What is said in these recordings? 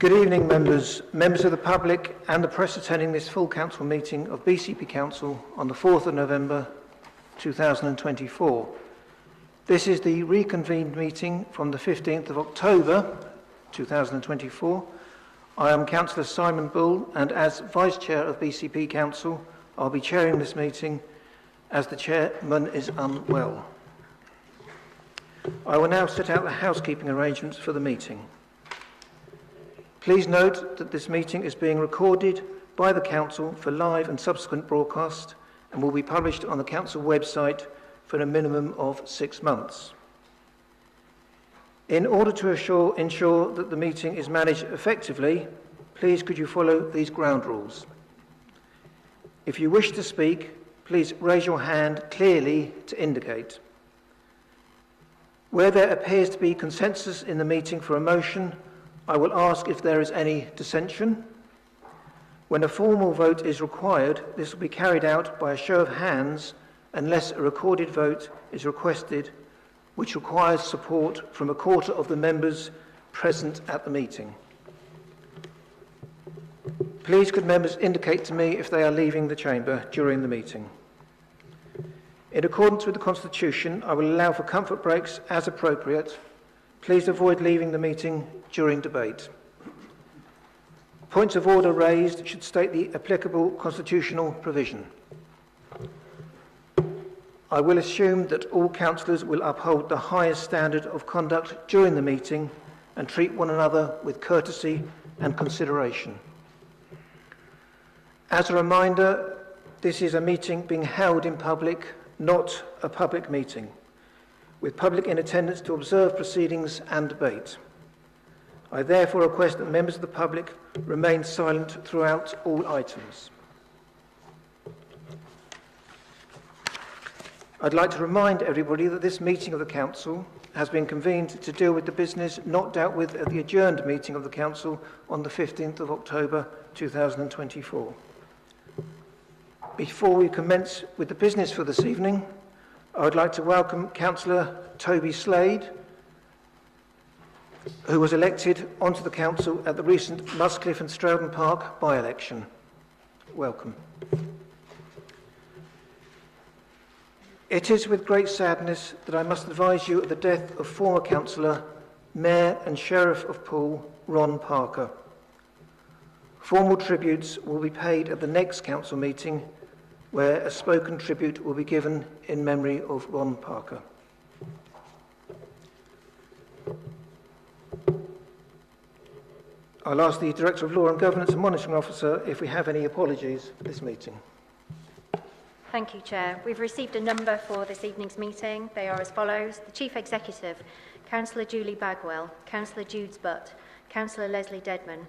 Good evening, members of the public and the press attending this full council meeting of BCP Council on the 4th of November 2024. This is the reconvened meeting from the 15th of October 2024. I am Councillor Simon Bull, and as Vice Chair of BCP Council, I'll be chairing this meeting as the Chairman is unwell. I will now set out the housekeeping arrangements for the meeting. Please note that this meeting is being recorded by the Council for live and subsequent broadcast and will be published on the Council website for a minimum of 6 months. In order to ensure that the meeting is managed effectively, please could you follow these ground rules. If you wish to speak, please raise your hand clearly to indicate. Where there appears to be consensus in the meeting for a motion, I will ask if there is any dissension. When a formal vote is required, this will be carried out by a show of hands unless a recorded vote is requested, which requires support from a quarter of the members present at the meeting. Please could members indicate to me if they are leaving the chamber during the meeting. In accordance with the Constitution, I will allow for comfort breaks as appropriate. Please avoid leaving the meeting during debate. Points of order raised should state the applicable constitutional provision. I will assume that all councillors will uphold the highest standard of conduct during the meeting and treat one another with courtesy and consideration. As a reminder, this is a meeting being held in public, not a public meeting, with public in attendance to observe proceedings and debate. I therefore request that members of the public remain silent throughout all items. I'd like to remind everybody that this meeting of the Council has been convened to deal with the business not dealt with at the adjourned meeting of the Council on the 15th of October 2024. Before we commence with the business for this evening, I would like to welcome Councillor Toby Slade, who was elected onto the Council at the recent Muscliffe and Stroughton Park by-election. Welcome. It is with great sadness that I must advise you of the death of former Councillor, Mayor and Sheriff of Poole, Ron Parker. Formal tributes will be paid at the next Council meeting, where a spoken tribute will be given in memory of Ron Parker. I'll ask the Director of Law and Governance and Monitoring Officer if we have any apologies for this meeting. Thank you, Chair. We've received a number for this evening's meeting. They are as follows. The Chief Executive, Councillor Julie Bagwell, Councillor Judes Butt, Councillor Leslie Dedman,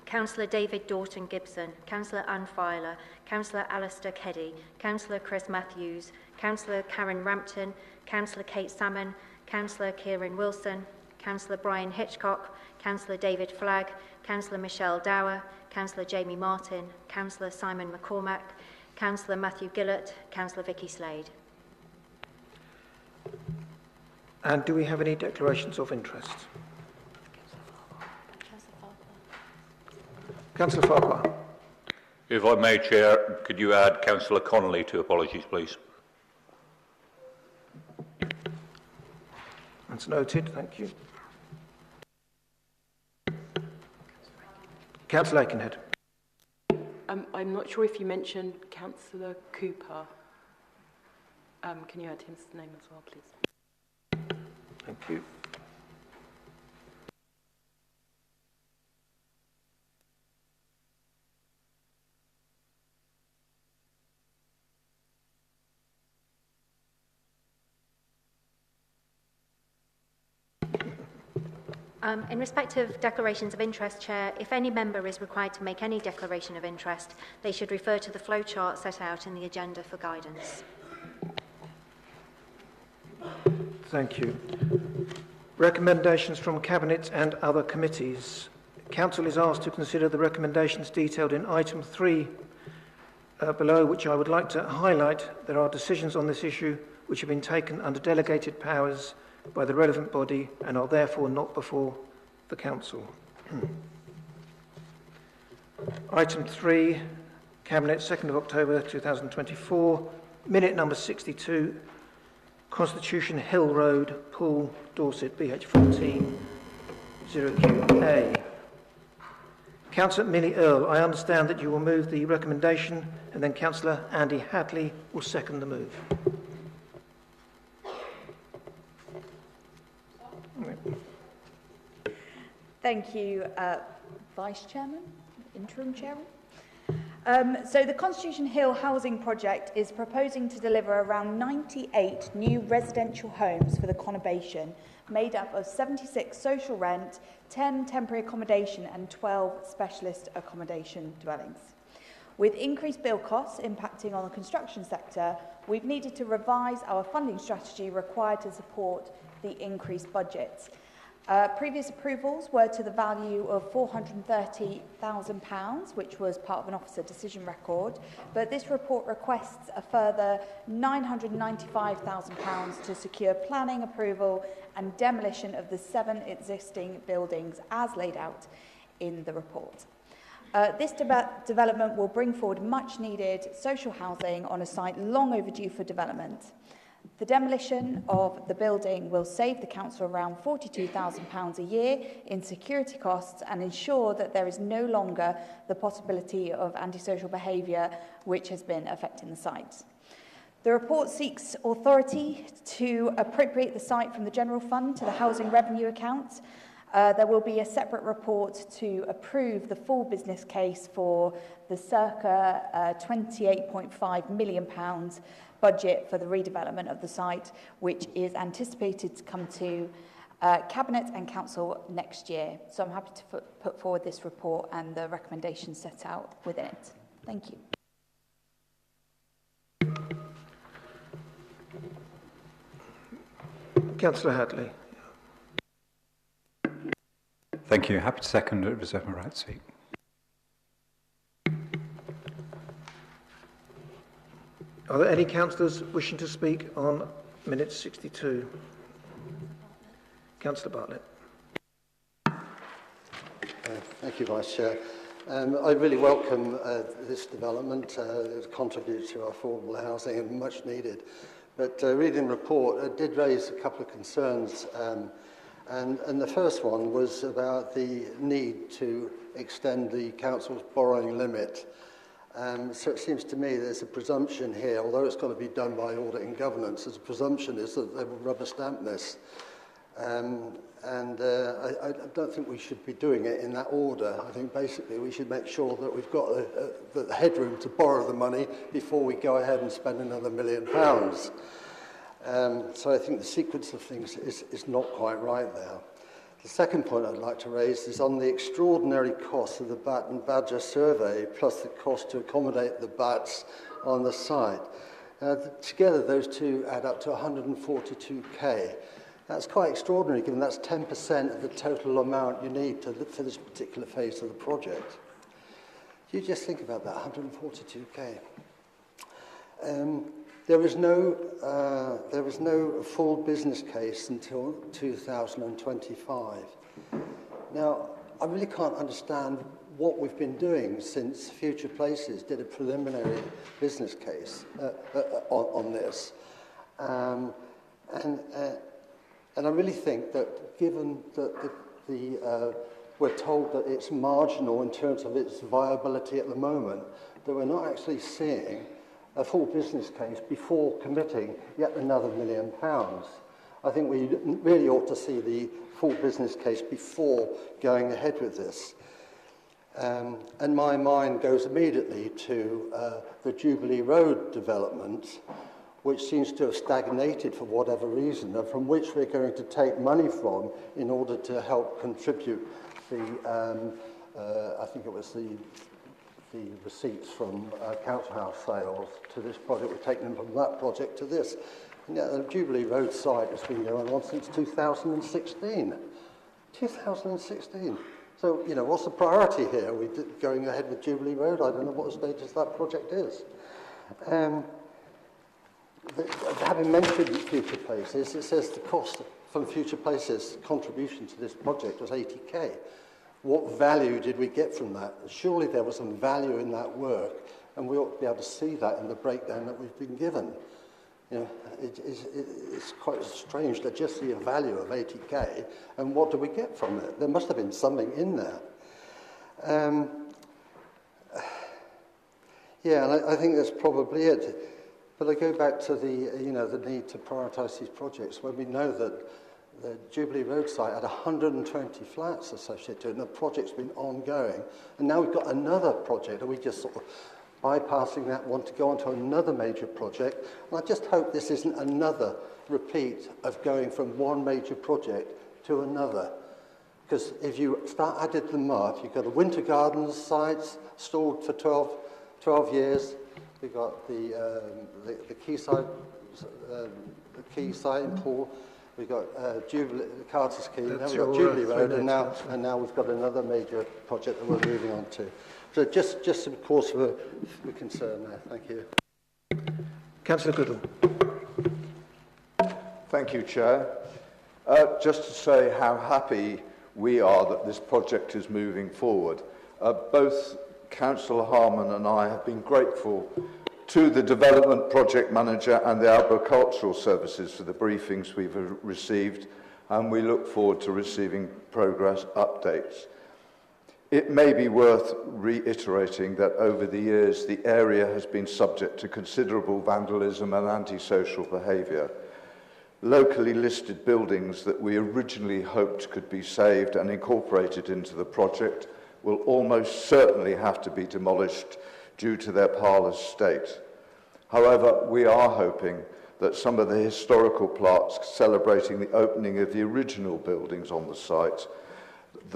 Councillor David Dorton Gibson, Councillor Anne Filer, Councillor Alistair Keddy, Councillor Chris Matthews, Councillor Karen Rampton, Councillor Kate Salmon, Councillor Kieran Wilson, Councillor Brian Hitchcock, Councillor David Flagg, Councillor Michelle Dower, Councillor Jamie Martin, Councillor Simon McCormack, Councillor Matthew Gillett, Councillor Vicky Slade. And do we have any declarations of interest? Councillor Farquhar. If I may, Chair, could you add Councillor Connolly to apologies, please? That's noted, thank you. Councillor Aikenhead. I'm not sure if you mentioned Councillor Cooper. Can you add his name as well, please? Thank you. In respect of declarations of interest, Chair, if any member is required to make any declaration of interest, they should refer to the flowchart set out in the agenda for guidance. Thank you. Recommendations from Cabinet and other committees. Council is asked to consider the recommendations detailed in item 3 below, which I would like to highlight. There are decisions on this issue which have been taken under delegated powers by the relevant body and are therefore not before the Council. Item 3, Cabinet, 2nd of October 2024, minute number 62, Constitution Hill Road, Poole, Dorset, BH14, 0QA. Councillor Millie Earl, I understand that you will move the recommendation and then Councillor Andy Hadley will second the move. Thank you, Vice Chairman, Interim Chairman. So the Constitution Hill housing project is proposing to deliver around 98 new residential homes for the conurbation, made up of 76 social rent, 10 temporary accommodation and 12 specialist accommodation dwellings. With increased bill costs impacting on the construction sector, we've needed to revise our funding strategy required to support the increased budgets. Previous approvals were to the value of £430,000, which was part of an officer decision record, but this report requests a further £995,000 to secure planning approval and demolition of the 7 existing buildings as laid out in the report. This development will bring forward much needed social housing on a site long overdue for development. The demolition of the building will save the council around £42,000 a year in security costs and ensure that there is no longer the possibility of antisocial behaviour which has been affecting the site. The report seeks authority to appropriate the site from the general fund to the housing revenue account. There will be a separate report to approve the full business case for the circa £28.5 million budget for the redevelopment of the site, which is anticipated to come to Cabinet and Council next year. So I'm happy to put forward this report and the recommendations set out within it. Thank you. Councillor Hadley. Thank you. Happy to second and reserve my right to speak. Are there any councillors wishing to speak on minute 62? Councillor Bartlett. Thank you, Vice Chair. I really welcome this development. It contributes to our affordable housing and much needed. But reading the report, it did raise a couple of concerns. And the first one was about the need to extend the council's borrowing limit. So it seems to me there's a presumption here, although it's got to be done by audit and governance, there's a presumption is that they will rubber stamp this. I don't think we should be doing it in that order. I think basically we should make sure that we've got the headroom to borrow the money before we go ahead and spend another £1 million. So I think the sequence of things is not quite right there. The second point I'd like to raise is on the extraordinary cost of the bat and badger survey, plus the cost to accommodate the bats on the site. Together, those two add up to 142k. That's quite extraordinary, given that's 10% of the total amount you need for this particular phase of the project. You just think about that, 142k. There was no full business case until 2025. Now, I really can't understand what we've been doing since Future Places did a preliminary business case on this. And I really think that given that we're told that it's marginal in terms of its viability at the moment, that we're not actually seeing a full business case before committing yet another £1 million. I think we really ought to see the full business case before going ahead with this. And my mind goes immediately to the Jubilee Road development, which seems to have stagnated for whatever reason, and from which we're going to take money from in order to help contribute the, I think it was the receipts from council house sales to this project. We're taking them from that project to this. And yet the Jubilee Road site has been going on since 2016. 2016. So, you know, what's the priority here? Are we going ahead with Jubilee Road? I don't know what the status of that project is. Having mentioned Future Places, it says the cost from Future Places' contribution to this project was 80k. What value did we get from that? Surely there was some value in that work, and we ought to be able to see that in the breakdown that we've been given. You know, it's quite strange to just see a value of 80k, and what do we get from it? There must have been something in there. Yeah, and I think that's probably it. But I go back to the need to prioritise these projects when we know that the Jubilee Road site had 120 flats associated to it, and the project's been ongoing. And now we've got another project, and we just sort of bypassing that, want to go on to another major project. And I just hope this isn't another repeat of going from one major project to another. Because if you start adding them up, you've got the Winter Gardens sites stalled for 12 years. We've got the quayside in Poole. We've got Jubilee, Carter's Quay. Now we've got Jubilee Road, and now we've got another major project that we're moving on to. So just some cause for concern there. Thank you. Councillor Goodall. Thank you, Chair. Just to say how happy we are that this project is moving forward. Both Councillor Harman and I have been grateful to the Development Project Manager and the Agricultural Services for the briefings we've received, and we look forward to receiving progress updates. It may be worth reiterating that over the years the area has been subject to considerable vandalism and antisocial behaviour. Locally listed buildings that we originally hoped could be saved and incorporated into the project will almost certainly have to be demolished due to their parlous state. However, we are hoping that some of the historical plaques celebrating the opening of the original buildings on the site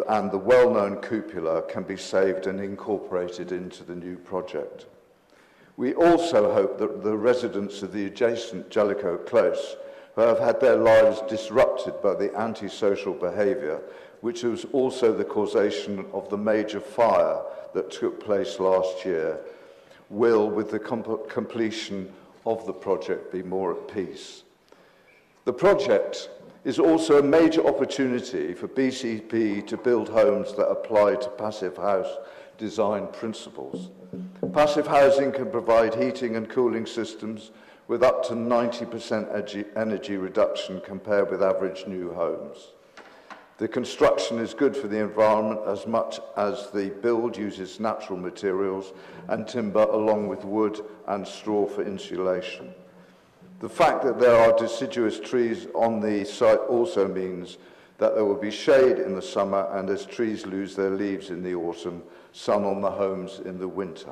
and the well-known cupola can be saved and incorporated into the new project. We also hope that the residents of the adjacent Jellicoe Close, who have had their lives disrupted by the antisocial behaviour, which was also the causation of the major fire that took place last year, will, with the completion of the project, be more at peace. The project is also a major opportunity for BCP to build homes that apply to passive house design principles. Passive housing can provide heating and cooling systems with up to 90% energy reduction compared with average new homes. The construction is good for the environment as much as the build uses natural materials and timber along with wood and straw for insulation. The fact that there are deciduous trees on the site also means that there will be shade in the summer and as trees lose their leaves in the autumn, sun on the homes in the winter.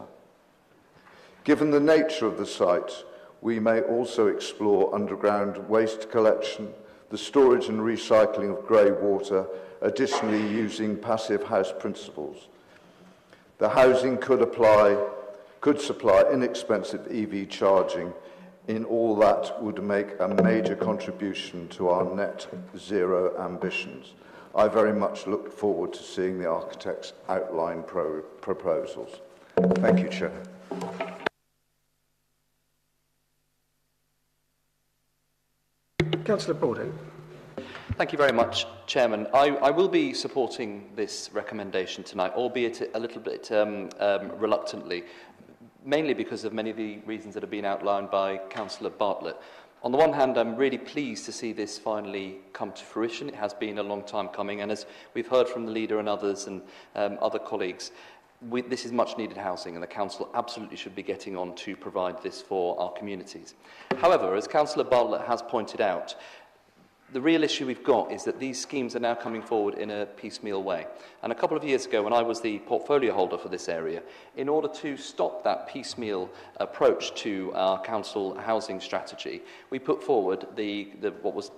Given the nature of the site, we may also explore underground waste collection, the storage and recycling of grey water, additionally using passive house principles. The housing could supply inexpensive EV charging. In all that would make a major contribution to our net zero ambitions. I very much look forward to seeing the architects outline proposals. Thank you, Chair. Councillor Baldwin. Thank you very much, Chairman. I will be supporting this recommendation tonight, albeit a little bit reluctantly, mainly because of many of the reasons that have been outlined by Councillor Bartlett. On the one hand, I'm really pleased to see this finally come to fruition. It has been a long time coming, and as we've heard from the leader and others and other colleagues, this is much needed housing, and the Council absolutely should be getting on to provide this for our communities. However, as Councillor Bartlett has pointed out, the real issue we've got is that these schemes are now coming forward in a piecemeal way. And a couple of years ago, when I was the portfolio holder for this area, in order to stop that piecemeal approach to our council housing strategy, we put forward what was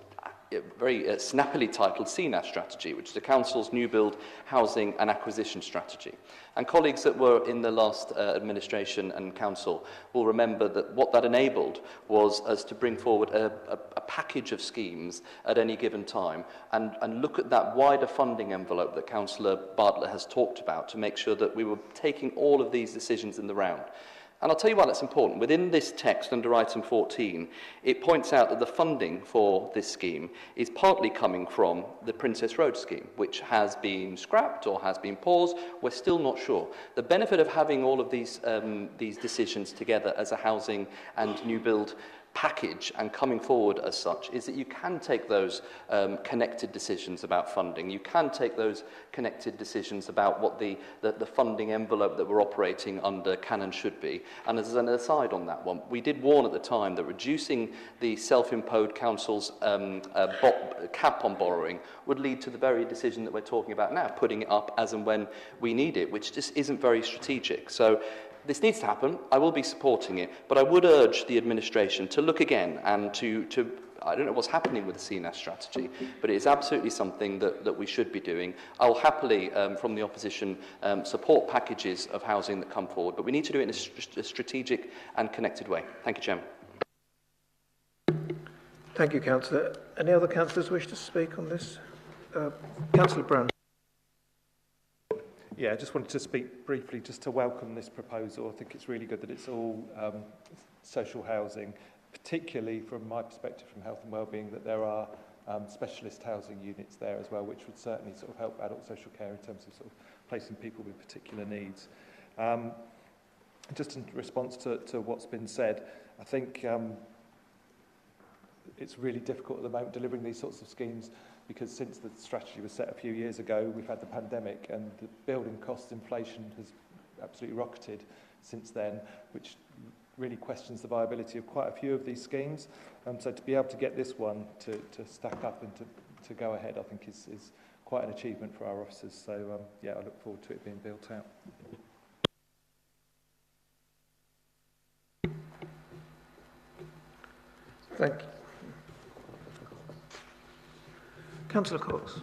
very snappily titled CNAS strategy, which is the Council's New Build Housing and Acquisition Strategy. And colleagues that were in the last administration and council will remember that what that enabled was us to bring forward a package of schemes at any given time and look at that wider funding envelope that Councillor Bartlett has talked about to make sure that we were taking all of these decisions in the round. And I'll tell you why that's important. Within this text under item 14, it points out that the funding for this scheme is partly coming from the Princess Road scheme, which has been scrapped or has been paused. We're still not sure. The benefit of having all of these decisions together as a housing and new build package and coming forward as such is that you can take those connected decisions about funding. You can take those connected decisions about what the funding envelope that we're operating under can and should be. And as an aside on that one, we did warn at the time that reducing the self-imposed council's cap on borrowing would lead to the very decision that we're talking about now, putting it up as and when we need it, which just isn't very strategic. So this needs to happen. I will be supporting it, but I would urge the administration to look again and to I don't know what's happening with the CNAS strategy, but it is absolutely something that we should be doing. I'll happily, from the opposition, support packages of housing that come forward, but we need to do it in a strategic and connected way. Thank you, Chairman. Thank you, Councillor. Any other councillors wish to speak on this? Councillor Brown. Yeah, I just wanted to speak briefly just to welcome this proposal. I think it's really good that it's all social housing, particularly from my perspective from health and wellbeing, that there are specialist housing units there as well, which would certainly sort of help adult social care in terms of sort of placing people with particular needs. Just in response to what's been said, I think it's really difficult at the moment delivering these sorts of schemes, because since the strategy was set a few years ago, we've had the pandemic, and the building cost inflation has absolutely rocketed since then, which really questions the viability of quite a few of these schemes. So to be able to get this one to stack up and to go ahead, I think is quite an achievement for our officers. So yeah, I look forward to it being built out. Thank you. Councillor Cox.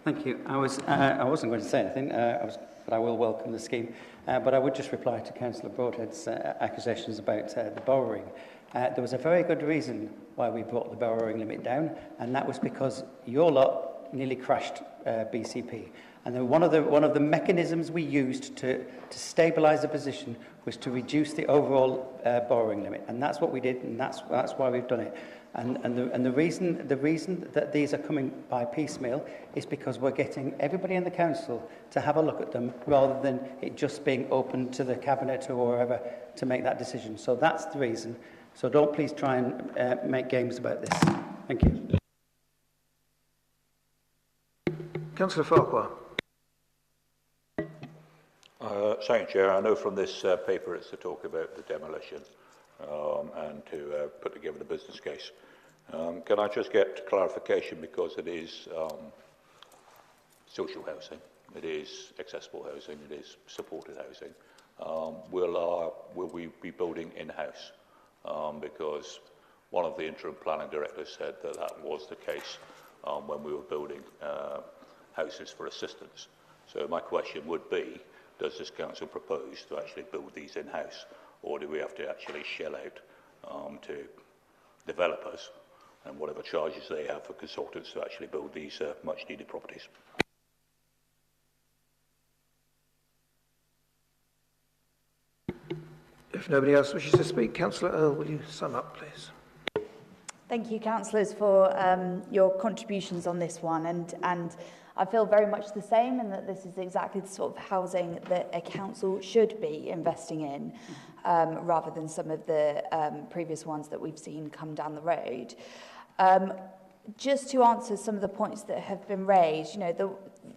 Thank you. I wasn't going to say anything, but I will welcome the scheme. But I would just reply to Councillor Broadhead's accusations about the borrowing. There was a very good reason why we brought the borrowing limit down, and that was because your lot nearly crashed BCP. And then one of the mechanisms we used to stabilise the position was to reduce the overall borrowing limit, and that's what we did, and that's why we've done it. And the reason that these are coming by piecemeal is because we're getting everybody in the council to have a look at them, rather than it just being open to the cabinet or wherever to make that decision. So that's the reason. So don't please try and make games about this. Thank you. Councillor Farquhar. Thank you, Chair. I know from this paper it's to talk about the demolition and to put together the business case. Can I just get clarification, because it is social housing, it is accessible housing, it is supported housing. Will we be building in-house? Because one of the interim planning directors said that was the case when we were building houses for assistance. So my question would be, does this council propose to actually build these in-house, or do we have to actually shell out to developers and whatever charges they have for consultants to actually build these much-needed properties? If nobody else wishes to speak, Councillor Earl, will you sum up, please? Thank you, councillors, for your contributions on this one, and I feel very much the same, in that this is exactly the sort of housing that a council should be investing in, rather than some of the previous ones that we've seen come down the road. Just to answer some of the points that have been raised,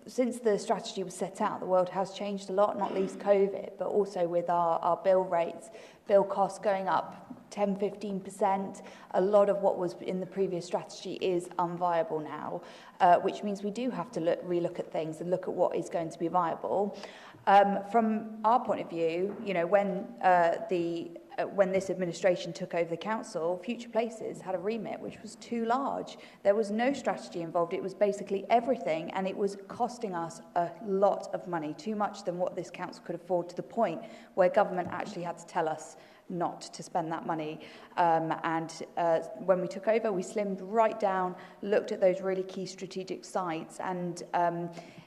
since the strategy was set out, the world has changed a lot, not least COVID, but also with our bill rates, bill costs going up 10-15%. A lot of what was in the previous strategy is unviable now, which means we do have to relook at things and look at what is going to be viable. From our point of view, when this administration took over the council, Future Places had a remit which was too large. There was no strategy involved. It was basically everything, and it was costing us a lot of money, too much than what this council could afford, to the point where government actually had to tell us not to spend that money. When we took over, we slimmed right down, looked at those really key strategic sites, and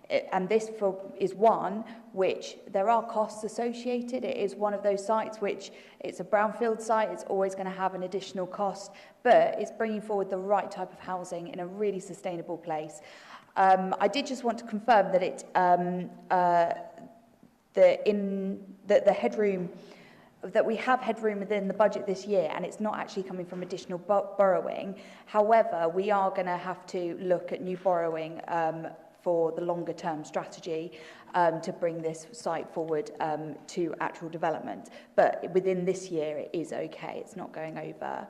And this is one which there are costs associated. It is one of those sites which it's a brownfield site. It's always going to have an additional cost, but it's bringing forward the right type of housing in a really sustainable place. I did just want to confirm that the headroom, that we have headroom within the budget this year, and it's not actually coming from additional borrowing. However, we are going to have to look at new borrowing for the longer term strategy to bring this site forward to actual development. But within this year, it is okay. It's not going over.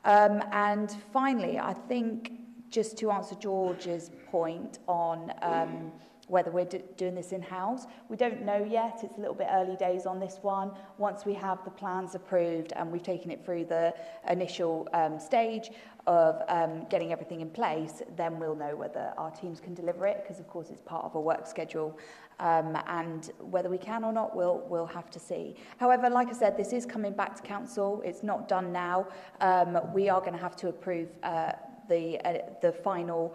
And finally, I think just to answer George's point on whether we're doing this in-house, we don't know yet. It's a little bit early days on this one. Once we have the plans approved and we've taken it through the initial stage of getting everything in place, then we'll know whether our teams can deliver it, because of course it's part of a work schedule, and whether we can or not, we'll have to see. However, like I said, this is coming back to council. It's not done now. We are going to have to approve the final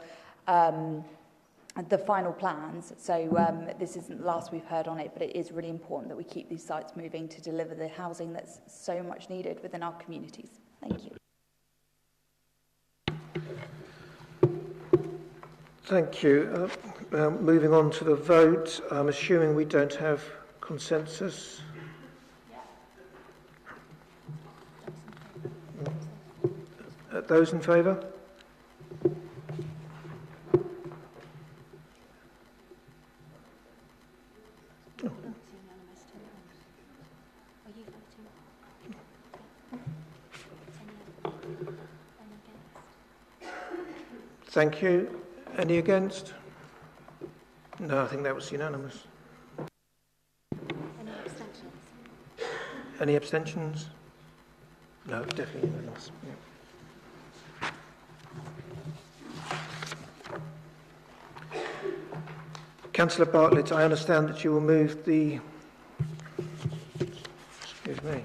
plans. So this isn't the last we've heard on it, but it is really important that we keep these sites moving to deliver the housing that's so much needed within our communities. Thank you. Thank you. Moving on to the vote, I'm assuming we don't have consensus. Those in favour? Thank you. Any against? No, I think that was unanimous. Any abstentions? Any abstentions? No, definitely unanimous. Yeah. Councillor Bartlett, I understand that you will move the... Excuse me.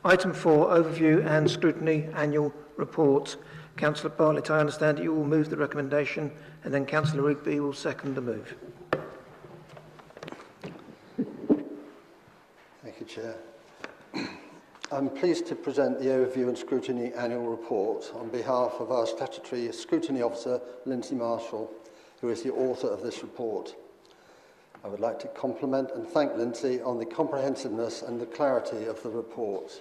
Item 4, Overview and Scrutiny Annual Report. Councillor Bartlett, I understand that you will move the recommendation, and then Councillor Rigby will second the move. Thank you, Chair. I'm pleased to present the Overview and Scrutiny Annual Report on behalf of our Statutory Scrutiny Officer, Lindsay Marshall, who is the author of this report. I would like to compliment and thank Lindsay on the comprehensiveness and the clarity of the report.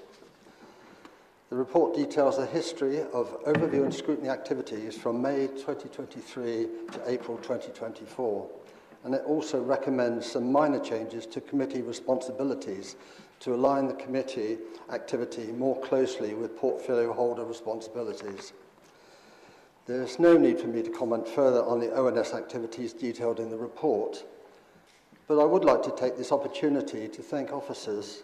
The report details the history of overview and scrutiny activities from May 2023 to April 2024, and it also recommends some minor changes to committee responsibilities to align the committee activity more closely with portfolio holder responsibilities. There is no need for me to comment further on the ONS activities detailed in the report, but I would like to take this opportunity to thank officers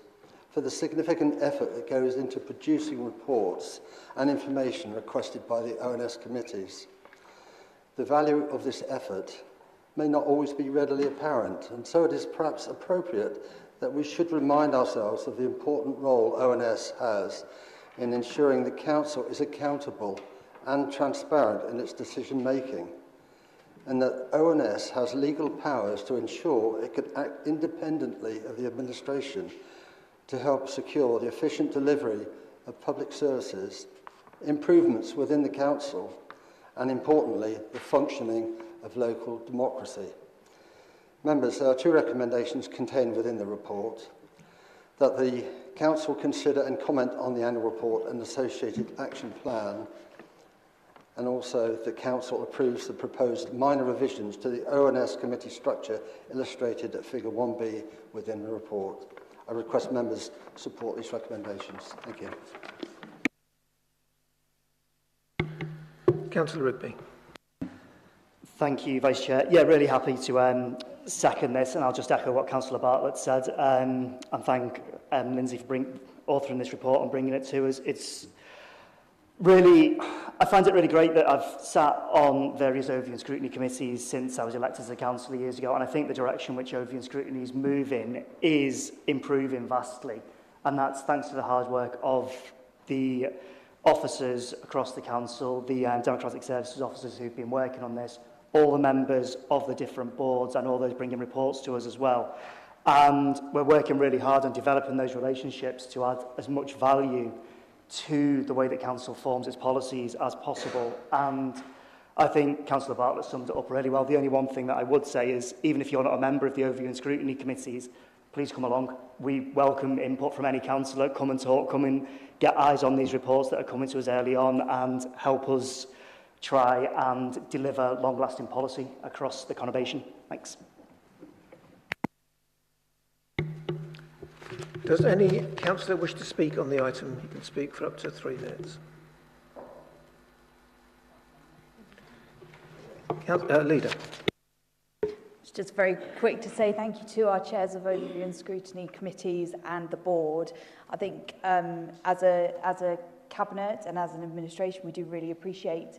for the significant effort that goes into producing reports and information requested by the ONS committees. The value of this effort may not always be readily apparent, and so it is perhaps appropriate that we should remind ourselves of the important role ONS has in ensuring the Council is accountable and transparent in its decision-making, and that ONS has legal powers to ensure it can act independently of the administration to help secure the efficient delivery of public services, improvements within the Council, and importantly, the functioning of local democracy. Members, there are two recommendations contained within the report: that the Council consider and comment on the annual report and associated action plan, and also the Council approves the proposed minor revisions to the ONS committee structure illustrated at Figure 1B within the report. I request members support these recommendations. Thank you. Councillor Rigby. Thank you, Vice Chair. Yeah, really happy to second this, and I'll just echo what Councillor Bartlett said, and thank Lindsay for authoring this report and bringing it to us. It's really, I find it really great that I've sat on various overview and scrutiny committees since I was elected as a councillor years ago, and I think the direction which overview and scrutiny is moving is improving vastly, and that's thanks to the hard work of officers across the council, the democratic services officers who've been working on this, all the members of the different boards and all those bringing reports to us as well. And we're working really hard on developing those relationships to add as much value to the way that council forms its policies as possible. And I think Councillor Bartlett summed it up really well. The only one thing that I would say is, even if you're not a member of the Overview and Scrutiny committees, please come along. We welcome input from any councillor. Come and talk, come and get eyes on these reports that are coming to us early on and help us try and deliver long-lasting policy across the conurbation. Thanks. Does any councillor wish to speak on the item? You can speak for up to 3 minutes. Leader. It's just very quick to say thank you to our chairs of Overview and Scrutiny committees and the board. I think as a cabinet and as an administration, we do really appreciate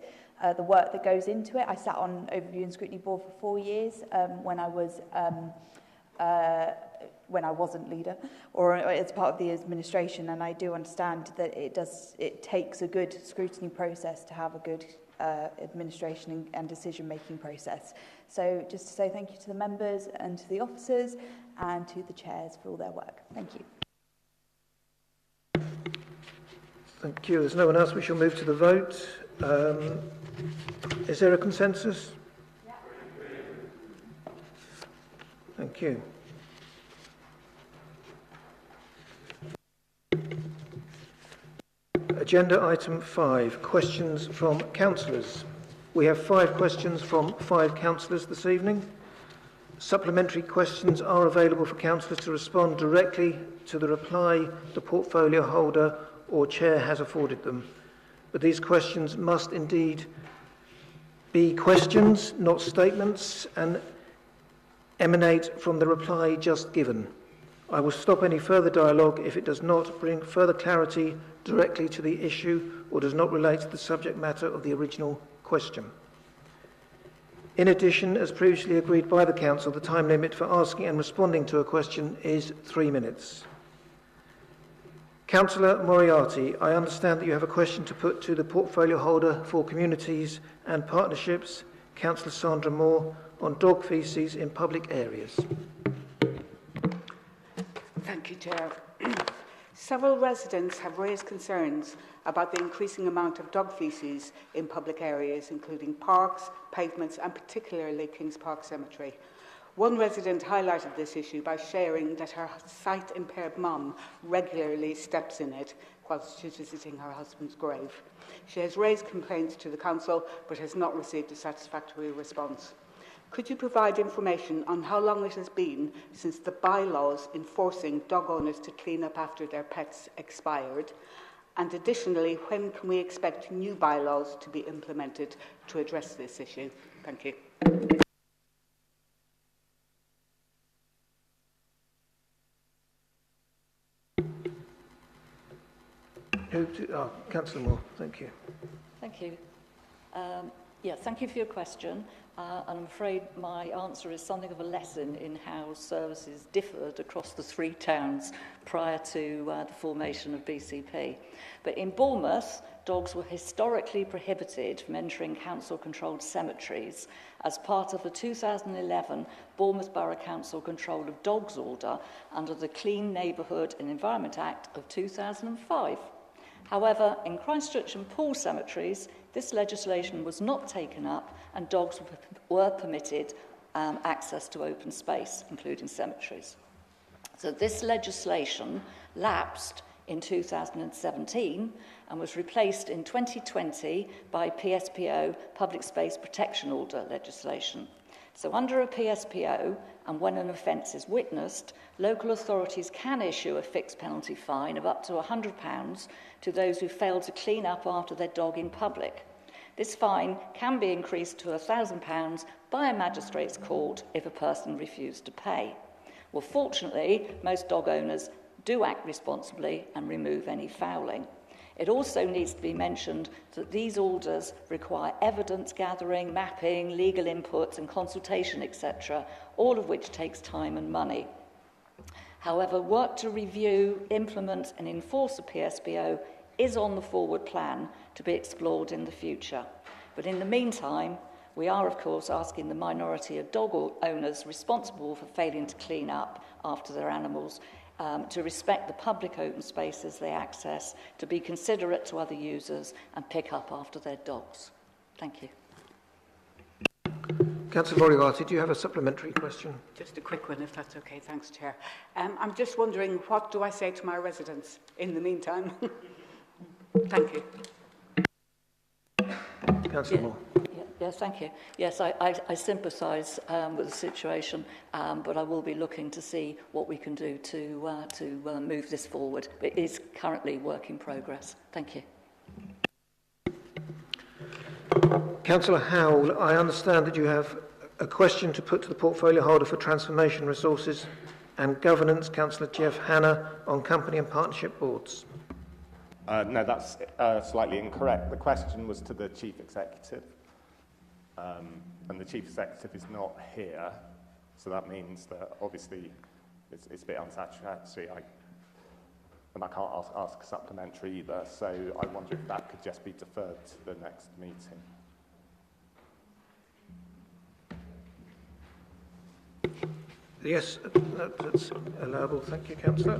the work that goes into it. I sat on Overview and Scrutiny board for 4 years when I wasn't leader or as part of the administration, and I do understand that it takes a good scrutiny process to have a good administration and decision-making process. So just to say thank you to the members and to the officers and to the chairs for all their work. Thank you. Thank you. There's no one else. We shall move to the vote. Is there a consensus? Yeah. Thank you. Agenda item 5, questions from councillors. We have 5 questions from 5 councillors this evening. Supplementary questions are available for councillors to respond directly to the reply the portfolio holder or chair has afforded them. But these questions must indeed be questions, not statements, and emanate from the reply just given. I will stop any further dialogue if it does not bring further clarity directly to the issue or does not relate to the subject matter of the original question. In addition, as previously agreed by the Council, the time limit for asking and responding to a question is 3 minutes. Councillor Moriarty, I understand that you have a question to put to the portfolio holder for communities and partnerships, Councillor Sandra Moore, on dog faeces in public areas. Thank you, Chair. Several residents have raised concerns about the increasing amount of dog faeces in public areas, including parks, pavements, and particularly Kings Park Cemetery. One resident highlighted this issue by sharing that her sight-impaired mum regularly steps in it whilst she's visiting her husband's grave. She has raised complaints to the council but has not received a satisfactory response. Could you provide information on how long it has been since the bylaws enforcing dog owners to clean up after their pets expired? And additionally, when can we expect new bylaws to be implemented to address this issue? Thank you. Councillor Moore, thank you. Thank you. Thank you for your question. And I'm afraid my answer is something of a lesson in how services differed across the 3 towns prior to the formation of BCP. But in Bournemouth, dogs were historically prohibited from entering council-controlled cemeteries as part of the 2011 Bournemouth Borough Council Control of Dogs Order under the Clean Neighbourhood and Environment Act of 2005. However, in Christchurch and Poole cemeteries, this legislation was not taken up and dogs were permitted access to open space, including cemeteries. So this legislation lapsed in 2017 and was replaced in 2020 by PSPO, Public Space Protection Order legislation. So under a PSPO, and when an offence is witnessed, local authorities can issue a fixed penalty fine of up to £100 to those who fail to clean up after their dog in public. This fine can be increased to £1,000 by a magistrate's court if a person refused to pay. Well, fortunately, most dog owners do act responsibly and remove any fouling. It also needs to be mentioned that these orders require evidence gathering, mapping, legal inputs and consultation, etc., all of which takes time and money. However, work to review, implement and enforce a PSPO is on the forward plan to be explored in the future. But in the meantime, we are, of course, asking the minority of dog owners responsible for failing to clean up after their animals to respect the public open spaces they access, to be considerate to other users and pick up after their dogs. Thank you. Councillor Moriarty, do you have a supplementary question? Just a quick one, if that's okay. Thanks, Chair. I'm just wondering, what do I say to my residents in the meantime? Thank you. Councillor Moore. Yes, thank you. Yes, I sympathise with the situation, but I will be looking to see what we can do to move this forward. It is currently work in progress. Thank you. Councillor Howell, I understand that you have a question to put to the portfolio holder for Transformation Resources and Governance, Councillor Jeff Hanna, on company and partnership boards. No, that's slightly incorrect. The question was to the Chief Executive, and the Chief Executive is not here, so that means that obviously it's a bit unsatisfactory, and I can't ask a supplementary either, so I wonder if that could just be deferred to the next meeting. Yes, that's allowable. Thank you, Councillor.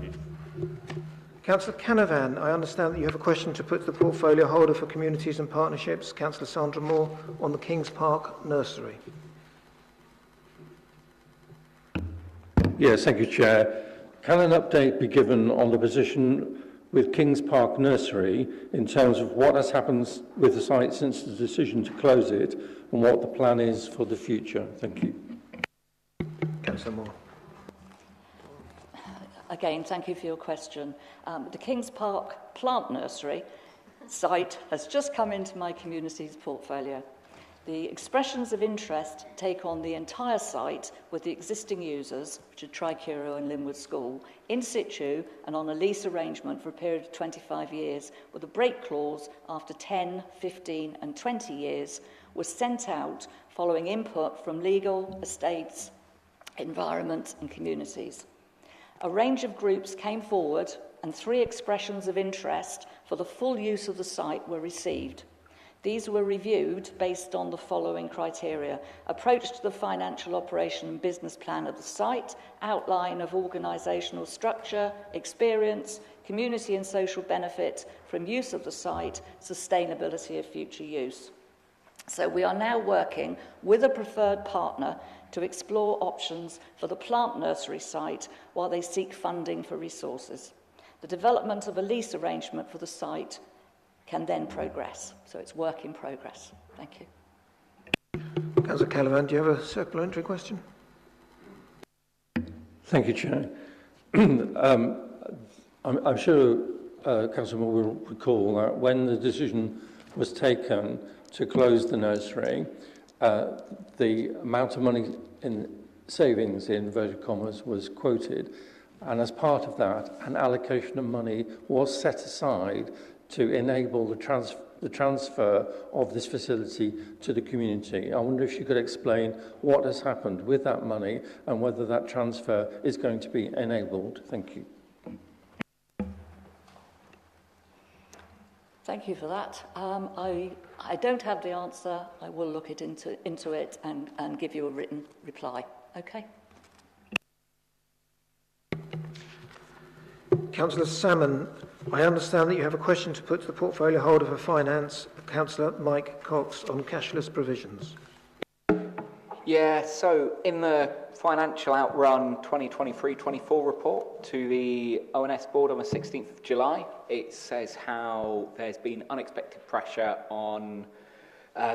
Councillor Canavan, I understand that you have a question to put to the portfolio holder for Communities and Partnerships, Councillor Sandra Moore, on the Kings Park Nursery. Yes, thank you, Chair. Can an update be given on the position with Kings Park Nursery in terms of what has happened with the site since the decision to close it and what the plan is for the future? Thank you. Councillor Moore. Again, thank you for your question. The Kings Park Plant Nursery site has just come into my community's portfolio. The expressions of interest take on the entire site with the existing users, which are Tricuro and Linwood School, in situ and on a lease arrangement for a period of 25 years, with a break clause after 10, 15 and 20 years was sent out following input from legal, estates, environment and communities. A range of groups came forward and 3 expressions of interest for the full use of the site were received. These were reviewed based on the following criteria: approach to the financial operation and business plan of the site, outline of organisational structure, experience, community and social benefit from use of the site, sustainability of future use. So we are now working with a preferred partner to explore options for the plant nursery site while they seek funding for resources. The development of a lease arrangement for the site can then progress. So it's work in progress. Thank you. Councillor Canavan, do you have a supplementary question? Thank you, Chair. I'm sure Councillor Moore will recall that when the decision was taken to close the nursery, the amount of money in savings, in inverted commas, was quoted, and as part of that, an allocation of money was set aside to enable the transfer of this facility to the community. I wonder if you could explain what has happened with that money and whether that transfer is going to be enabled. Thank you. Thank you for that. I don't have the answer. I will look into it and give you a written reply. Okay? Councillor Salmon, I understand that you have a question to put to the portfolio holder for Finance, Councillor Mike Cox, on cashless provisions. Yeah, so in the Financial Outrun 2023-24 report to the ONS board on the 16th of July, it says how there's been unexpected pressure on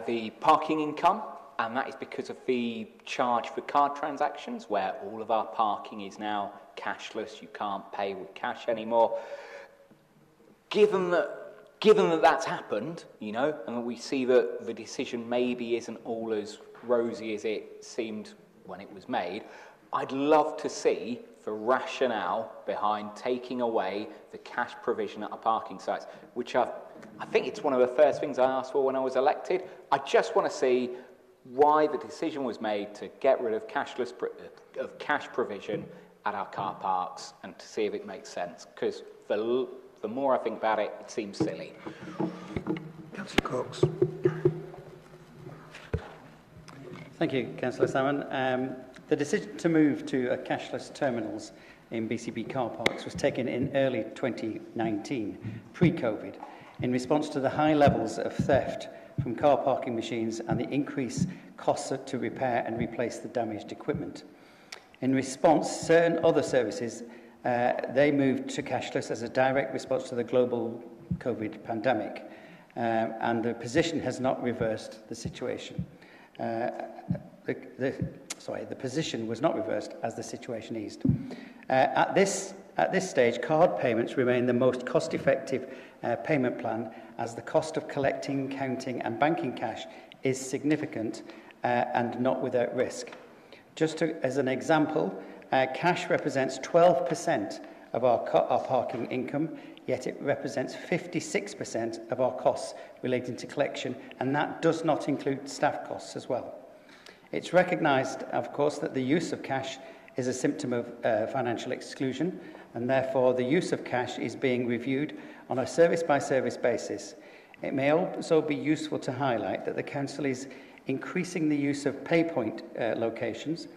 the parking income, and that is because of the charge for card transactions, where all of our parking is now cashless. You can't pay with cash anymore. Given that that's happened, you know, and we see that the decision maybe isn't all as rosy as it seemed when it was made, I'd love to see the rationale behind taking away the cash provision at our parking sites, which I think it's one of the first things I asked for when I was elected. I just want to see why the decision was made to get rid of cash provision at our car parks and to see if it makes sense, because The more I think about it, it seems silly. Councillor Cox. Thank you, Councillor Salmon. The decision to move to cashless terminals in BCP car parks was taken in early 2019, pre-COVID, in response to the high levels of theft from car parking machines and the increased costs to repair and replace the damaged equipment. In response, certain other services, they moved to cashless as a direct response to the global COVID pandemic, and the position has not reversed the situation. The position was not reversed as the situation eased. At this stage, card payments remain the most cost-effective payment plan, as the cost of collecting, counting and banking cash is significant and not without risk. As an example, cash represents 12% of our parking income, yet it represents 56% of our costs relating to collection, and that does not include staff costs as well. It's recognised, of course, that the use of cash is a symptom of financial exclusion, and therefore the use of cash is being reviewed on a service-by-service basis. It may also be useful to highlight that the Council is increasing the use of PayPoint locations.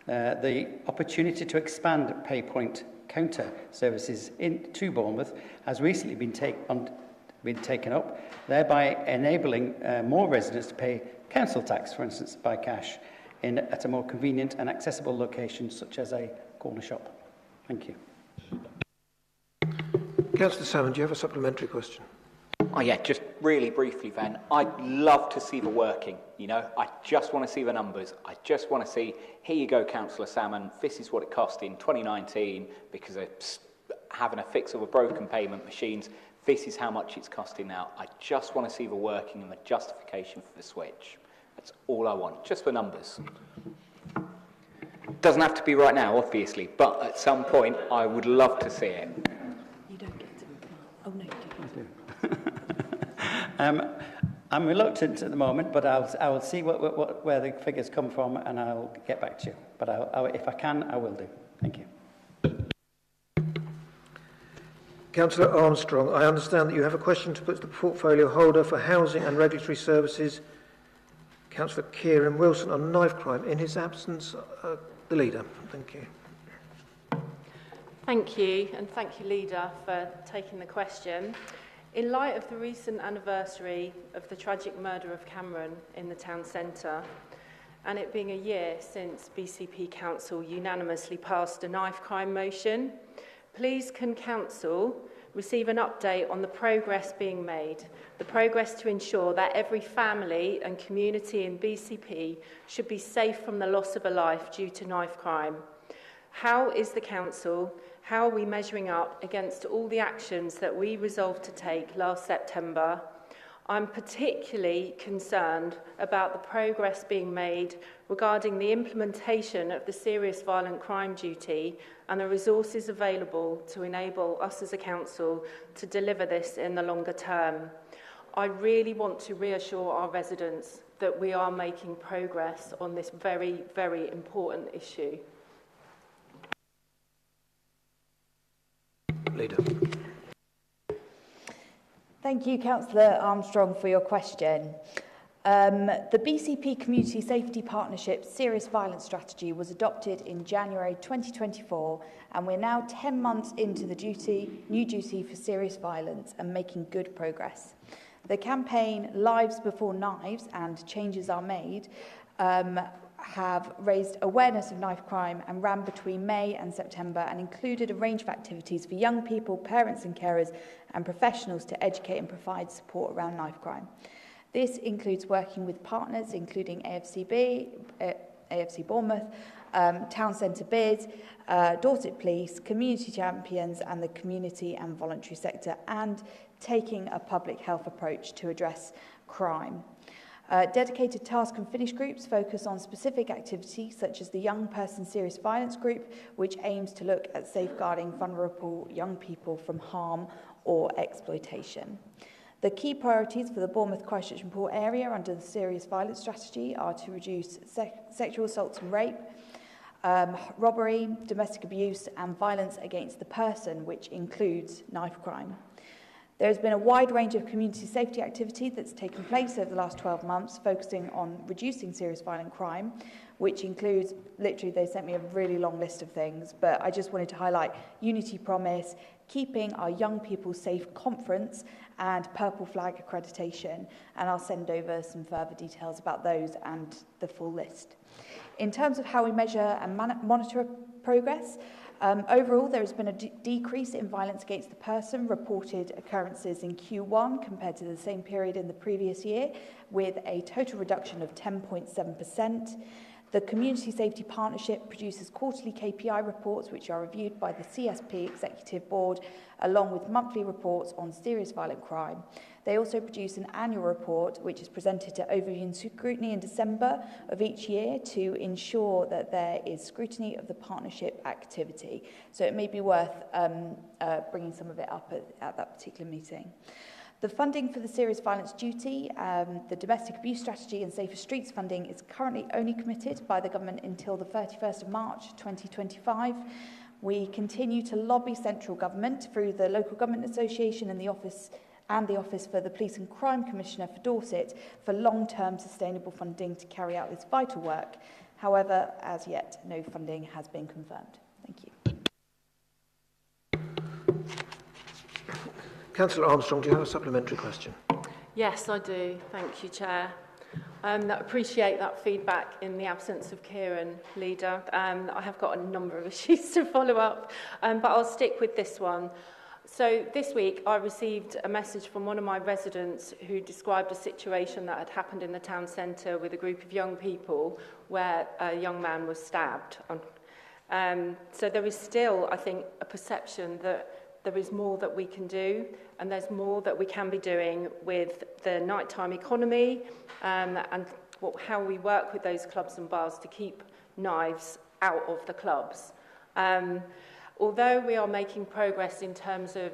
The opportunity to expand PayPoint counter services to Bournemouth has recently been taken up, thereby enabling more residents to pay council tax, for instance, by cash at a more convenient and accessible location such as a corner shop. Thank you. Councillor Salmon, do you have a supplementary question? Oh yeah, just really briefly then, I'd love to see the working, you know, I just want to see the numbers. I just want to see, here you go, Councillor Salmon, this is what it cost in 2019 because of having a fix of a broken payment machines. This is how much it's costing now. I just want to see the working and the justification for the switch. That's all I want, just the numbers. Doesn't have to be right now, obviously, but at some point, I would love to see it. You don't get to. Oh, no, you do. I'm reluctant at the moment, but I will see where the figures come from, and I'll get back to you. But if I can, I will do. Thank you. Councillor Armstrong, I understand that you have a question to put to the portfolio holder for Housing and Regulatory Services, Councillor Kieran Wilson, on knife crime. In his absence, the leader. Thank you. Thank you, and thank you, Leader, for taking the question. In light of the recent anniversary of the tragic murder of Cameron in the town centre, and it being a year since BCP Council unanimously passed a knife crime motion, please can Council receive an update on the progress being made, the progress to ensure that every family and community in BCP should be safe from the loss of a life due to knife crime. How is the Council, how are we measuring up against all the actions that we resolved to take last September? I'm particularly concerned about the progress being made regarding the implementation of the serious violent crime duty and the resources available to enable us as a council to deliver this in the longer term. I really want to reassure our residents that we are making progress on this very, very important issue. Leader. Thank you, Councillor Armstrong, for your question. The BCP Community Safety Partnership Serious Violence Strategy was adopted in January 2024, and we're now 10 months into the new duty for serious violence and making good progress. The campaign Lives Before Knives and Changes Are Made have raised awareness of knife crime and ran between May and September and included a range of activities for young people, parents and carers and professionals to educate and provide support around knife crime. This includes working with partners including AFC Bournemouth, Town Centre Bid, Dorset Police, Community Champions and the community and voluntary sector, and taking a public health approach to address crime. Dedicated task and finish groups focus on specific activities such as the Young Person Serious Violence Group, which aims to look at safeguarding vulnerable young people from harm or exploitation. The key priorities for the Bournemouth Christchurch and Port area under the Serious Violence Strategy are to reduce sexual assaults and rape, robbery, domestic abuse and violence against the person, which includes knife crime. There has been a wide range of community safety activity that's taken place over the last 12 months, focusing on reducing serious violent crime, which includes, literally they sent me a really long list of things, but I just wanted to highlight Unity Promise, Keeping Our Young People Safe Conference, and Purple Flag accreditation, and I'll send over some further details about those and the full list. In terms of how we measure and monitor progress, overall there has been a decrease in violence against the person reported occurrences in Q1 compared to the same period in the previous year, with a total reduction of 10.7%. The Community Safety Partnership produces quarterly KPI reports which are reviewed by the CSP Executive Board along with monthly reports on serious violent crime. They also produce an annual report which is presented to Overview and Scrutiny in December of each year to ensure that there is scrutiny of the partnership activity. So it may be worth bringing some of it up at that particular meeting. The funding for the serious violence duty, the domestic abuse strategy and safer streets funding is currently only committed by the government until the 31st of March 2025. We continue to lobby central government through the Local Government Association and the Office for the Police and Crime Commissioner for Dorset for long-term sustainable funding to carry out this vital work. However, as yet, no funding has been confirmed. Thank you. Councillor Armstrong, do you have a supplementary question? Yes, I do. Thank you, Chair. I appreciate that feedback in the absence of Kieran, Leader. I have got a number of issues to follow up, but I'll stick with this one. So this week I received a message from one of my residents who described a situation that had happened in the town centre with a group of young people where a young man was stabbed. So there is still, I think, a perception that there is more that we can do, and there's more that we can be doing with the nighttime economy and how we work with those clubs and bars to keep knives out of the clubs. Although we are making progress in terms of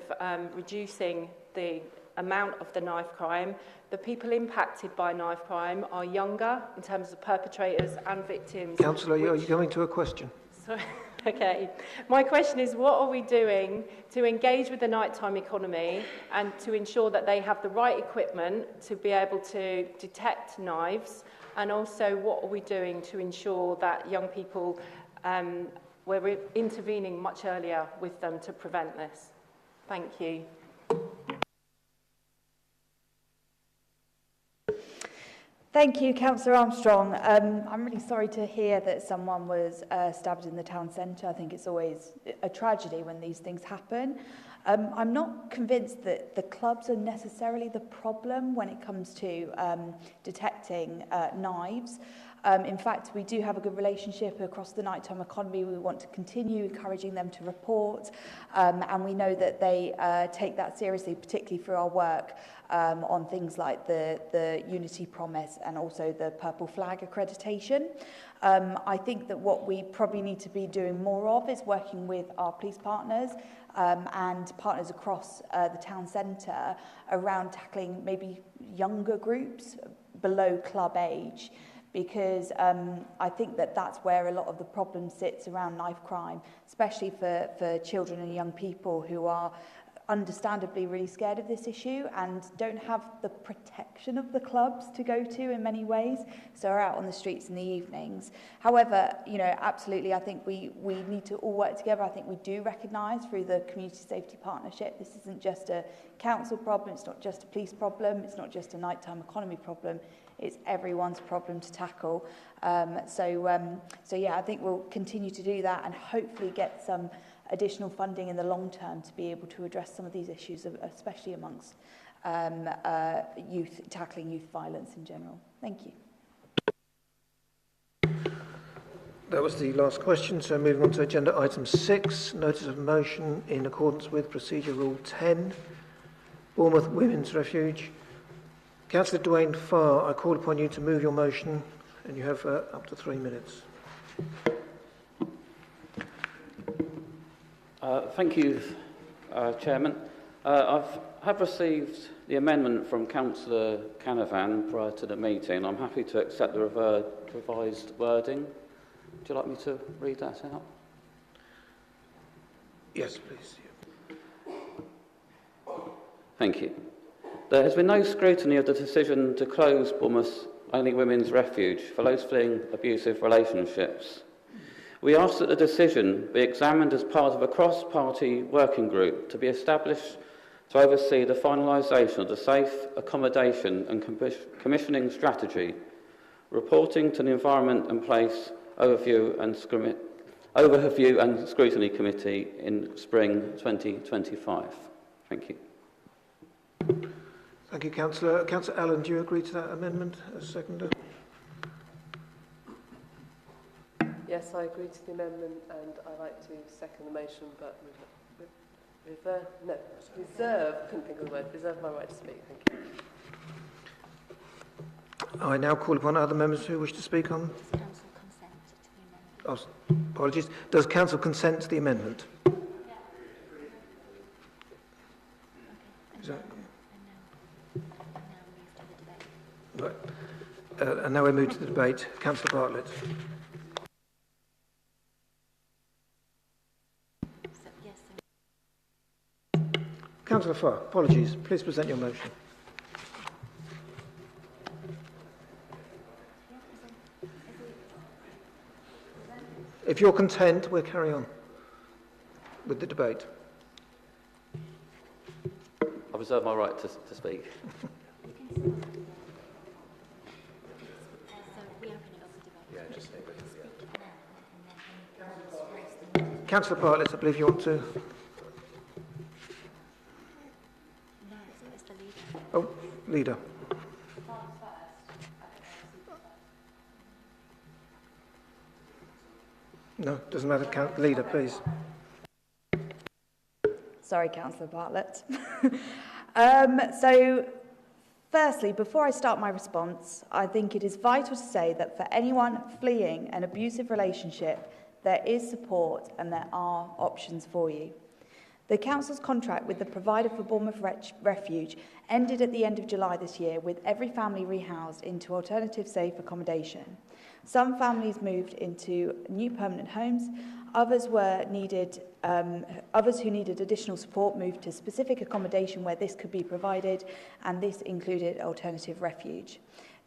reducing the amount of the knife crime, the people impacted by knife crime are younger in terms of perpetrators and victims. Councillor, are you going to a question? Sorry. Okay. My question is, what are we doing to engage with the nighttime economy and to ensure that they have the right equipment to be able to detect knives? And also, what are we doing to ensure that young people, we're intervening much earlier with them to prevent this? Thank you. Thank you, Councillor Armstrong. I'm really sorry to hear that someone was stabbed in the town centre. I think it's always a tragedy when these things happen. I'm not convinced that the clubs are necessarily the problem when it comes to detecting knives. In fact, we do have a good relationship across the nighttime economy. We want to continue encouraging them to report, and we know that they take that seriously, particularly through our work on things like the Unity Promise and also the Purple Flag accreditation. I think that what we probably need to be doing more of is working with our police partners and partners across the town centre around tackling maybe younger groups below club age, because I think that that's where a lot of the problem sits around knife crime, especially for children and young people who are understandably really scared of this issue and don't have the protection of the clubs to go to in many ways, so are out on the streets in the evenings. However, you know, absolutely, I think we need to all work together. I think we do recognise through the Community Safety Partnership this isn't just a council problem, it's not just a police problem, it's not just a nighttime economy problem, it's everyone's problem to tackle. So yeah, I think we'll continue to do that and hopefully get some additional funding in the long term to be able to address some of these issues, especially amongst youth, tackling youth violence in general. Thank you. That was the last question, so moving on to agenda item 6, notice of motion in accordance with procedure rule 10, Bournemouth Women's Refuge. Councillor Dwayne Farr, I call upon you to move your motion, and you have up to 3 minutes. Thank you, Chairman. I've received the amendment from Councillor Canavan prior to the meeting. I'm happy to accept the revised wording. Would you like me to read that out? Yes, please. Thank you. There has been no scrutiny of the decision to close Bournemouth's only women's refuge for those fleeing abusive relationships. We ask that the decision be examined as part of a cross-party working group to be established to oversee the finalisation of the safe accommodation and commissioning strategy, reporting to the Environment and Place Overview and Scrutiny Committee in spring 2025. Thank you. Thank you, Councillor. Councillor Allen, do you agree to that amendment as seconder? Yes, I agree to the amendment, and I like to second the motion, but reserve, couldn't think of the word, reserve my right to speak. Thank you. I now call upon other members who wish to speak on. Oh, apologies. Does Council consent to the amendment? Is that... Right. And now we move to the debate. Councillor Bartlett. Councillor Farr, apologies. Please present your motion. If you're content, we'll carry on with the debate. I reserve my right to speak. Councillor Bartlett, I believe you want to... Oh, leader. No, doesn't matter. Leader, please. Sorry, Councillor Bartlett. So, firstly, before I start my response, I think it is vital to say that for anyone fleeing an abusive relationship, there is support and there are options for you. The Council's contract with the provider for Bournemouth Refuge ended at the end of July this year, with every family rehoused into alternative safe accommodation. Some families moved into new permanent homes, others who needed additional support moved to specific accommodation where this could be provided, and this included alternative refuge.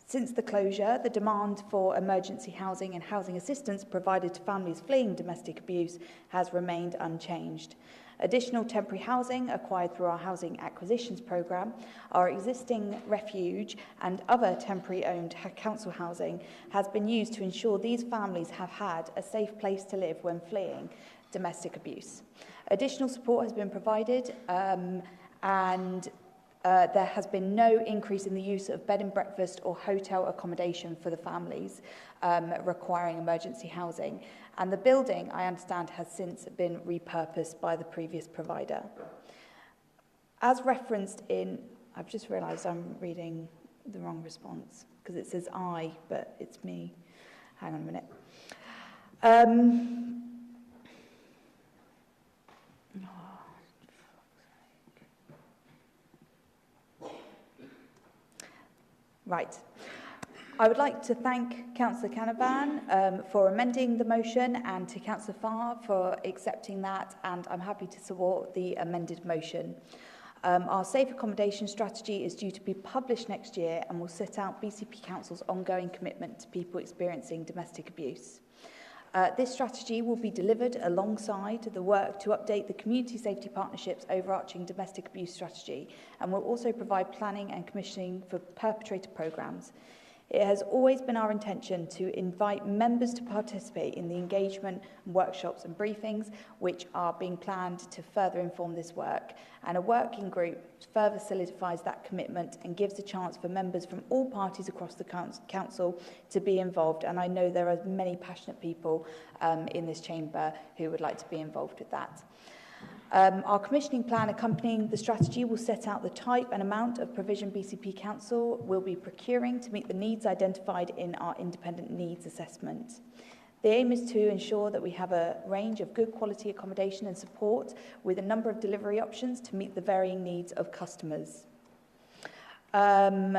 Since the closure, the demand for emergency housing and housing assistance provided to families fleeing domestic abuse has remained unchanged. Additional temporary housing acquired through our housing acquisitions programme, our existing refuge and other temporary owned council housing has been used to ensure these families have had a safe place to live when fleeing domestic abuse. Additional support has been provided and there has been no increase in the use of bed and breakfast or hotel accommodation for the families requiring emergency housing. And the building, I understand, has since been repurposed by the previous provider. As referenced in, I've just realised I'm reading the wrong response because it says I, but it's me. Hang on a minute. Right. I would like to thank Councillor Canavan for amending the motion and to Councillor Farr for accepting that, and I'm happy to support the amended motion. Our safe accommodation strategy is due to be published next year and will set out BCP Council's ongoing commitment to people experiencing domestic abuse. This strategy will be delivered alongside the work to update the Community Safety Partnership's overarching domestic abuse strategy, and will also provide planning and commissioning for perpetrator programmes. It has always been our intention to invite members to participate in the engagement, workshops and briefings which are being planned to further inform this work, and a working group further solidifies that commitment and gives a chance for members from all parties across the council to be involved, and I know there are many passionate people in this chamber who would like to be involved with that. Our commissioning plan accompanying the strategy will set out the type and amount of provision BCP Council will be procuring to meet the needs identified in our independent needs assessment. The aim is to ensure that we have a range of good quality accommodation and support with a number of delivery options to meet the varying needs of customers. I'm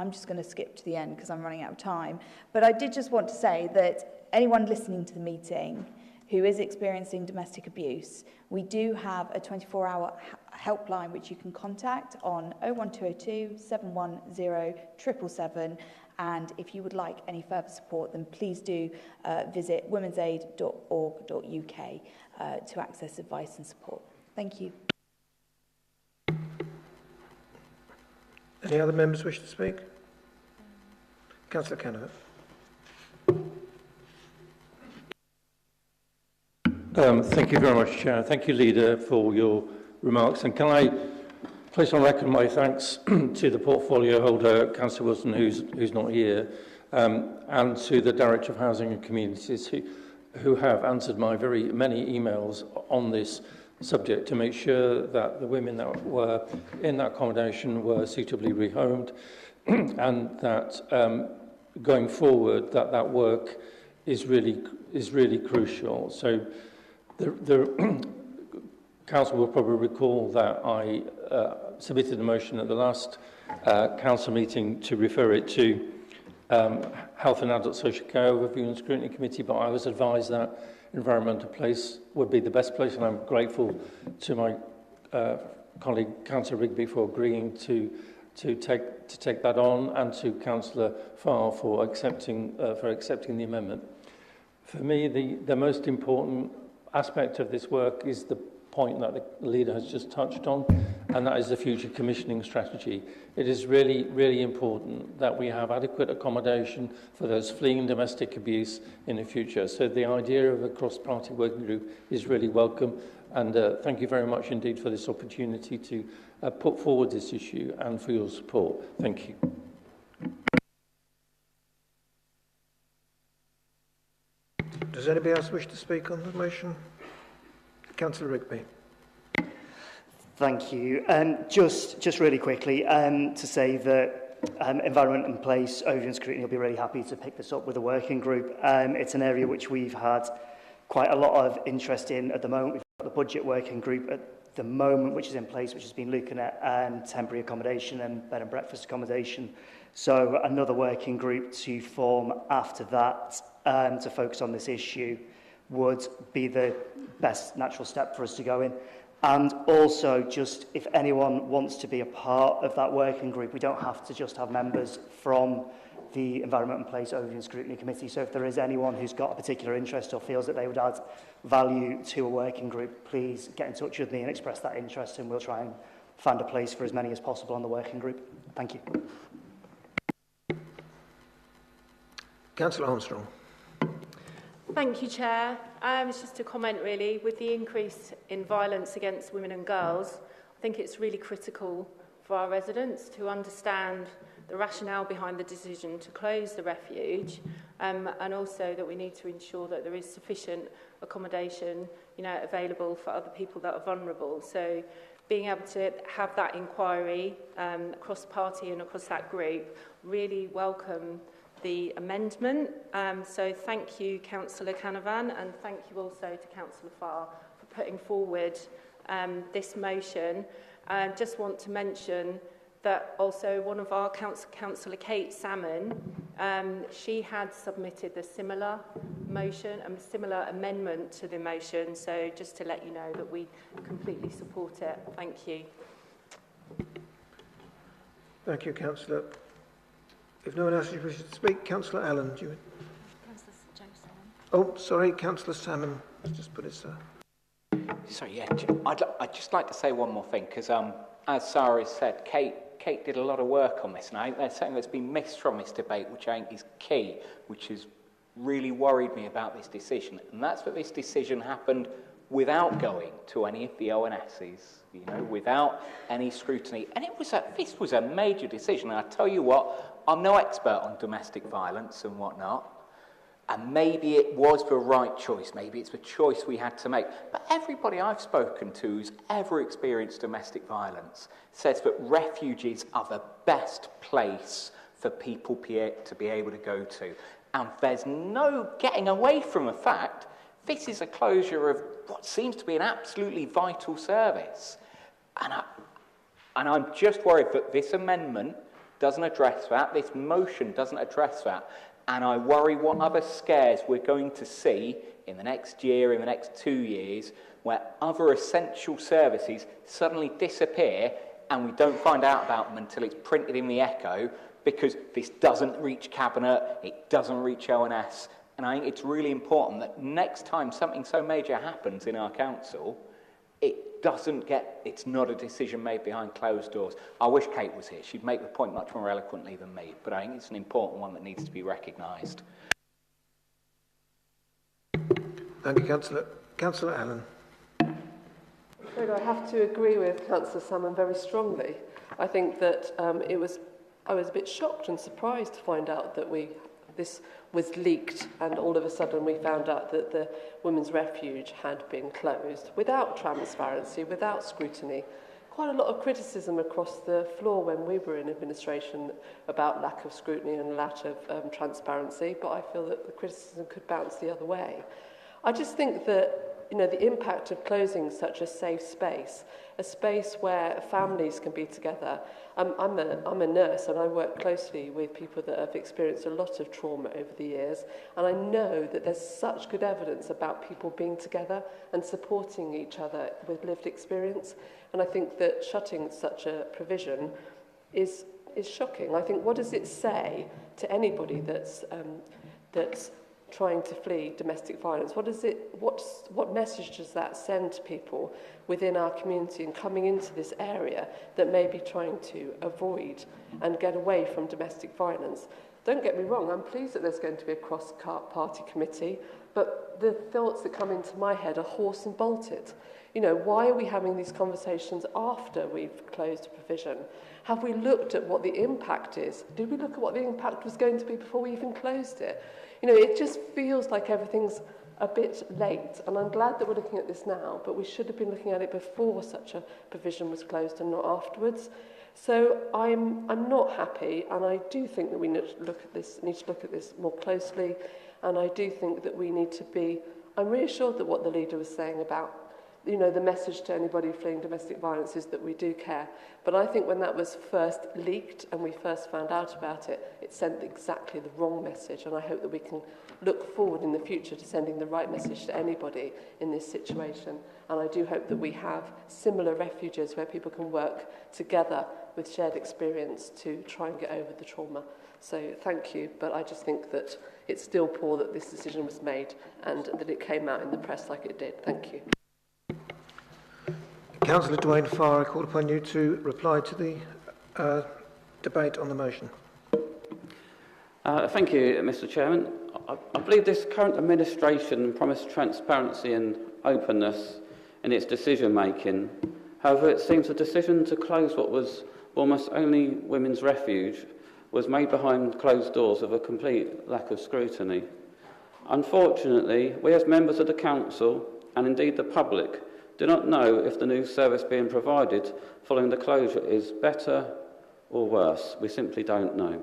just going to skip to the end because I'm running out of time, but I did just want to say that anyone listening to the meeting who is experiencing domestic abuse, we do have a 24-hour helpline which you can contact on 01202 710 777. And if you would like any further support, then please do visit womensaid.org.uk to access advice and support. Thank you. Any other members wish to speak? Councillor Canavan. Thank you very much, Chair. Thank you, Leader, for your remarks. And can I place on record my thanks to the portfolio holder, Councillor Wilson, who's not here, and to the Director of Housing and Communities, who have answered my very many emails on this subject to make sure that the women that were in that accommodation were suitably rehomed, and that going forward, that work is really crucial. So the Council will probably recall that I submitted a motion at the last Council meeting to refer it to Health and Adult Social Care Review and Scrutiny Committee, but I was advised that Environmental Place would be the best place, and I'm grateful to my colleague Councillor Rigby for agreeing to take that on, and to Councillor Farr for accepting the amendment. For me, the most important aspect of this work is the point that the Leader has just touched on, and that is the future commissioning strategy. It is really, really important that we have adequate accommodation for those fleeing domestic abuse in the future. So the idea of a cross-party working group is really welcome, and thank you very much indeed for this opportunity to put forward this issue and for your support. Thank you. Does anybody else wish to speak on the motion? Councillor Rigby. Thank you. Just really quickly to say that Environment and Place, Overview and Scrutiny will be really happy to pick this up with a working group. It's an area which we've had quite a lot of interest in at the moment. We've got the budget working group at the moment, which is in place, which has been looking at temporary accommodation and bed and breakfast accommodation. So another working group to form after that to focus on this issue would be the best natural step for us to go in. And also, just if anyone wants to be a part of that working group, we don't have to just have members from the Environment and Place Overview and Scrutiny Committee. So if there is anyone who's got a particular interest or feels that they would add value to a working group, please get in touch with me and express that interest, and we'll try and find a place for as many as possible on the working group. Thank you. Councillor Armstrong. Thank you, Chair. It's just a comment, really. With the increase in violence against women and girls, I think it's really critical for our residents to understand the rationale behind the decision to close the refuge, and also that we need to ensure that there is sufficient accommodation, available for other people that are vulnerable. So being able to have that inquiry across the party and across that group, really welcome the amendment. So thank you, Councillor Canavan, and thank you also to Councillor Farr for putting forward this motion. I just want to mention that also one of our Councillor Kate Salmon, she had submitted a similar motion, a similar amendment to the motion. So just to let you know that we completely support it. Thank you. Thank you, Councillor. If no one else wishes to speak, Councillor Allen, do you? Oh, sorry, Councillor Salmon. Let's just put it, sir. Sorry, yeah, I'd just like to say one more thing, because as Sarah has said, Kate did a lot of work on this, and I think there's something that's been missed from this debate, which I think is key, which has really worried me about this decision, and that's that this decision happened without going to any of the ONSs, without any scrutiny, and this was a major decision. And I tell you what, I'm no expert on domestic violence and whatnot, and maybe it was the right choice, maybe it's the choice we had to make, but everybody I've spoken to who's ever experienced domestic violence says that refuges are the best place for people to be able to go to, and there's no getting away from the fact this is a closure of what seems to be an absolutely vital service. And I'm just worried that this amendment doesn't address that, this motion doesn't address that, And I worry what other scares we're going to see in the next year, in the next 2 years, where other essential services suddenly disappear and we don't find out about them until it's printed in the Echo, because this doesn't reach Cabinet, it doesn't reach ONS. And I think it's really important that next time something so major happens in our council, it's not a decision made behind closed doors. I wish Kate was here. She'd make the point much more eloquently than me, but I think it's an important one that needs to be recognised. Thank you, Councillor. Councillor Allen. I have to agree with Councillor Salmon very strongly. I think that I was a bit shocked and surprised to find out that this was leaked, and all of a sudden we found out that the Women's Refuge had been closed without transparency, without scrutiny. Quite a lot of criticism across the floor when we were in administration about lack of scrutiny and lack of transparency, but I feel that the criticism could bounce the other way. I just think that the impact of closing such a safe space, a space where families can be together. I'm a nurse and I work closely with people that have experienced a lot of trauma over the years, and I know that there's such good evidence about people being together and supporting each other with lived experience, and I think that shutting such a provision is shocking. I think, what does it say to anybody that's trying to flee domestic violence? What message does that send to people within our community and coming into this area that may be trying to avoid and get away from domestic violence? Don't get me wrong, I'm pleased that there's going to be a cross-party committee, but the thoughts that come into my head are horse and bolted. Why are we having these conversations after we've closed a provision? Have we looked at what the impact is? Did we look at what the impact was going to be before we even closed it? It just feels like everything's a bit late, and I'm glad that we're looking at this now, but we should have been looking at it before such a provision was closed and not afterwards. So I'm not happy, and I do think that we need to look at this more closely, and I do think that we need to be. I'm reassured that what the leader was saying about the message to anybody fleeing domestic violence is that we do care. But I think when that was first leaked and we first found out about it, it sent exactly the wrong message. And I hope that we can look forward in the future to sending the right message to anybody in this situation. And I do hope that we have similar refuges where people can work together with shared experience to try and get over the trauma. So thank you, but I just think that it's still poor that this decision was made and that it came out in the press like it did. Thank you. Councillor Dwayne Farr, I call upon you to reply to the debate on the motion. Thank you, Mr. Chairman. I believe this current administration promised transparency and openness in its decision-making. However, it seems the decision to close what was almost only Women's Refuge was made behind closed doors with a complete lack of scrutiny. Unfortunately, we as members of the Council, and indeed the public, do not know if the new service being provided following the closure is better or worse. We simply don't know.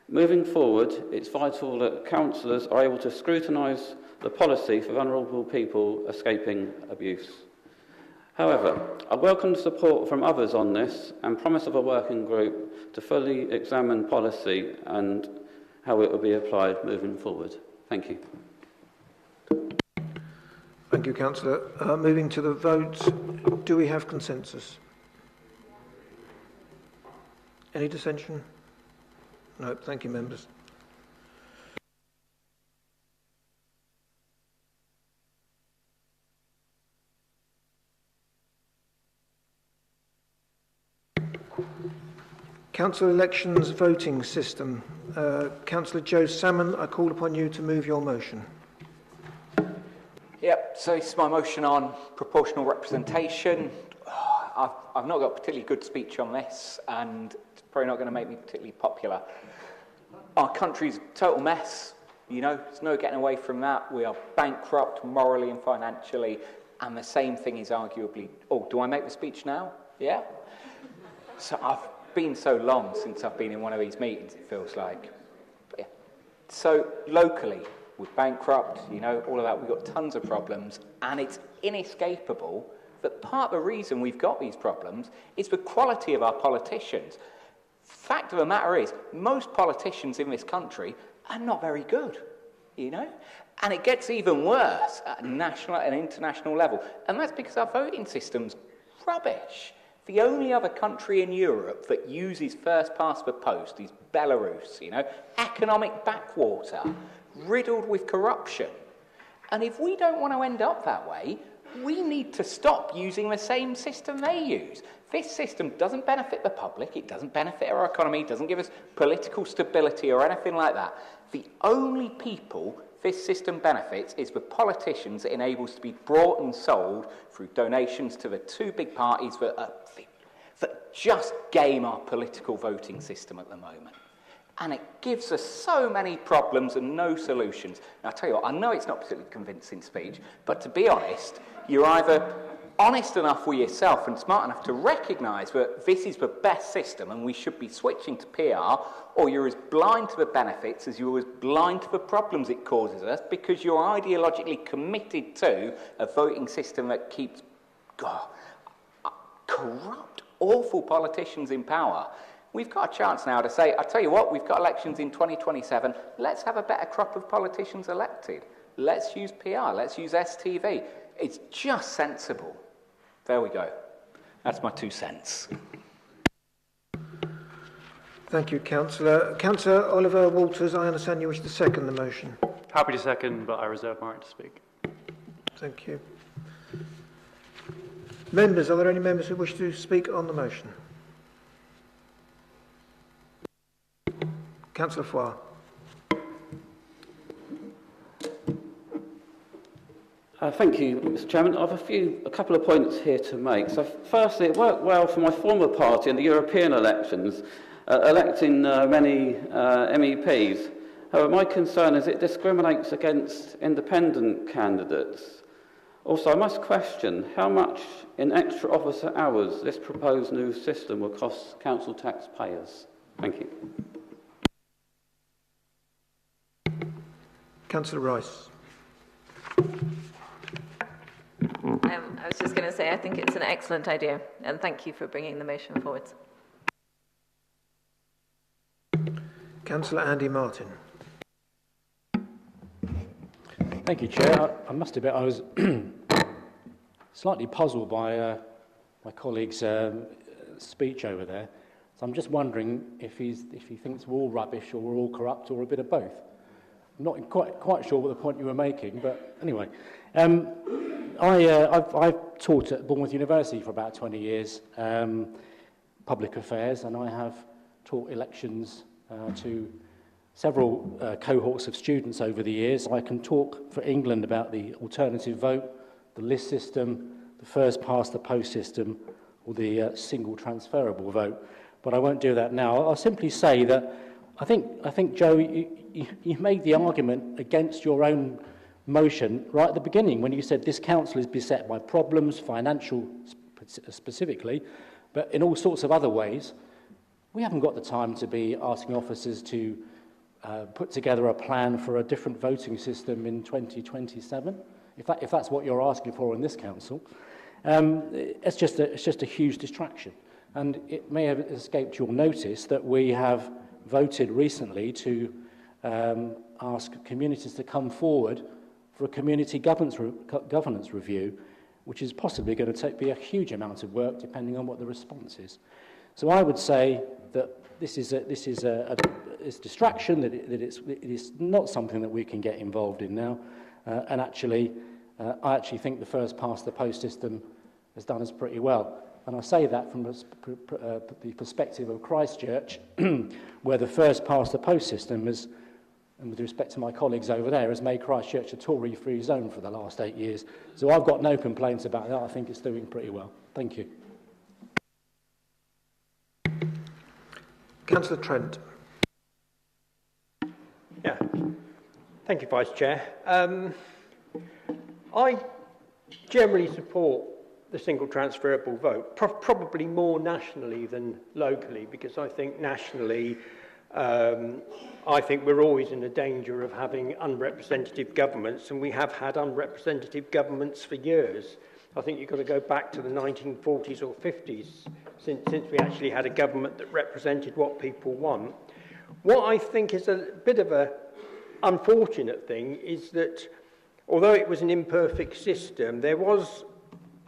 Moving forward, it's vital that councillors are able to scrutinise the policy for vulnerable people escaping abuse. However, I welcome the support from others on this and promise of a working group to fully examine policy and how it will be applied moving forward. Thank you. Thank you, Councillor. Moving to the vote, do we have consensus? Any dissension? No, thank you, members. Council elections voting system. Councillor Joe Salmon, I call upon you to move your motion. Yep, so this is my motion on proportional representation. I've not got a particularly good speech on this, and it's probably not going to make me particularly popular. Our country's a total mess, there's no getting away from that. We are bankrupt morally and financially, and the same thing is arguably... Oh, do I make the speech now? Yeah? So I've been so long since I've been in one of these meetings, it feels like. Yeah. So locally, we're bankrupt, all of that. We've got tons of problems, and it's inescapable that part of the reason we've got these problems is the quality of our politicians. Fact of the matter is, most politicians in this country are not very good, you know? And it gets even worse at a national and international level. And that's because our voting system's rubbish. The only other country in Europe that uses first past the post is Belarus, you know? Economic backwater, riddled with corruption. And if we don't want to end up that way, we need to stop using the same system they use. This system doesn't benefit the public, it doesn't benefit our economy, it doesn't give us political stability or anything like that. The only people this system benefits is the politicians it enables to be bought and sold through donations to the two big parties that just game our political voting system at the moment. And it gives us so many problems and no solutions. And I'll tell you what, I know it's not particularly convincing speech, but to be honest, you're either honest enough with yourself and smart enough to recognise that this is the best system and we should be switching to PR, or you're as blind to the benefits as you're as blind to the problems it causes us because you're ideologically committed to a voting system that keeps corrupt, awful politicians in power. We've got a chance now to say, I'll tell you what, we've got elections in 2027, let's have a better crop of politicians elected. Let's use PR, let's use STV. It's just sensible. There we go. That's my 2 cents. Thank you, Councillor. Councillor Oliver Walters, I understand you wish to second the motion. Happy to second, but I reserve my right to speak. Thank you. Members, are there any members who wish to speak on the motion? Councillor Foy. Thank you, Mr. Chairman. I have a couple of points here to make. So, firstly, it worked well for my former party in the European elections, electing many MEPs. However, my concern is it discriminates against independent candidates. Also, I must question how much in extra officer hours this proposed new system will cost council taxpayers. Thank you. Councillor Rice. I was just going to say I think it's an excellent idea and thank you for bringing the motion forward. Councillor Andy Martin. Thank you, Chair. I must admit I was slightly puzzled by my colleague's speech over there. So I'm just wondering if he thinks we're all rubbish or we're all corrupt or a bit of both. I'm not quite sure what the point you were making, but anyway. I've taught at Bournemouth University for about 20 years, public affairs, and I have taught elections to several cohorts of students over the years. I can talk for England about the alternative vote, the list system, the first past the post system, or the single transferable vote, but I won't do that now. I'll simply say that I think Joe, you made the argument against your own motion right at the beginning when you said this council is beset by problems, financial specifically, but in all sorts of other ways. We haven't got the time to be asking officers to put together a plan for a different voting system in 2027, if that's what you're asking for in this council. It's just a huge distraction. And it may have escaped your notice that we have voted recently to ask communities to come forward for a community governance review, which is possibly going to be a huge amount of work depending on what the response is. So I would say that this is a distraction, that it is not something that we can get involved in now. And actually, I actually think the first past the post system has done us pretty well. And I say that from the perspective of Christchurch, where the first past the post system has, and with respect to my colleagues over there, has made Christchurch a Tory-free zone for the last 8 years. So I've got no complaints about that. I think it's doing pretty well. Thank you. Councillor Trent. Yeah. Thank you, Vice Chair. I generally support the single transferable vote, probably more nationally than locally, because I think nationally, I think we're always in a danger of having unrepresentative governments, and we have had unrepresentative governments for years. I think you've got to go back to the 1940s or 50s since we actually had a government that represented what people want. What I think is a bit of a unfortunate thing is that although it was an imperfect system, there was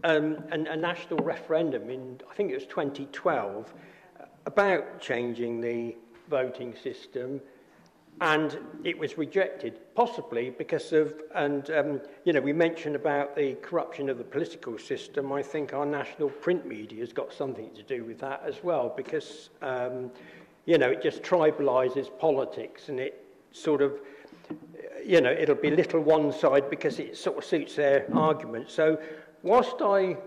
a national referendum in, I think it was 2012, about changing the voting system, and it was rejected, possibly because of, we mentioned about the corruption of the political system. I think our national print media has got something to do with that as well, because, it just tribalises politics, and it sort of, it'll be little one side because it sort of suits their argument. So whilst I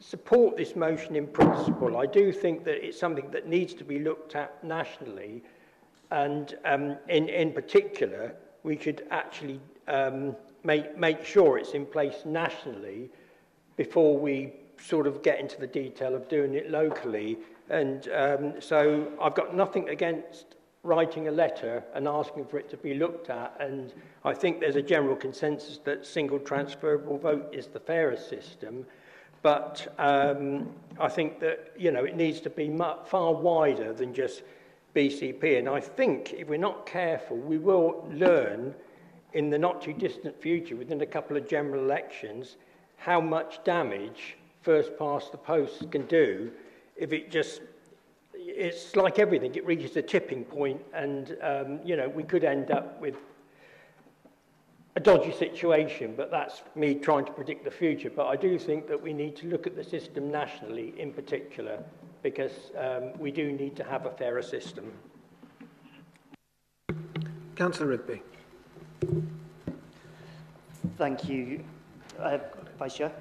support this motion in principle, I do think that it's something that needs to be looked at nationally, and in particular, we should actually make sure it's in place nationally before we sort of get into the detail of doing it locally. And so I've got nothing against writing a letter and asking for it to be looked at, and I think there's a general consensus that single transferable vote is the fairest system. But I think that, it needs to be far wider than just BCP. And I think if we're not careful, we will learn in the not too distant future, within a couple of general elections, how much damage first past the post can do if it's like everything, it reaches a tipping point, and, we could end up with a dodgy situation, but that's me trying to predict the future. But I do think that we need to look at the system nationally in particular, because we do need to have a fairer system. Councillor Rigby. Thank you, Vice Chair.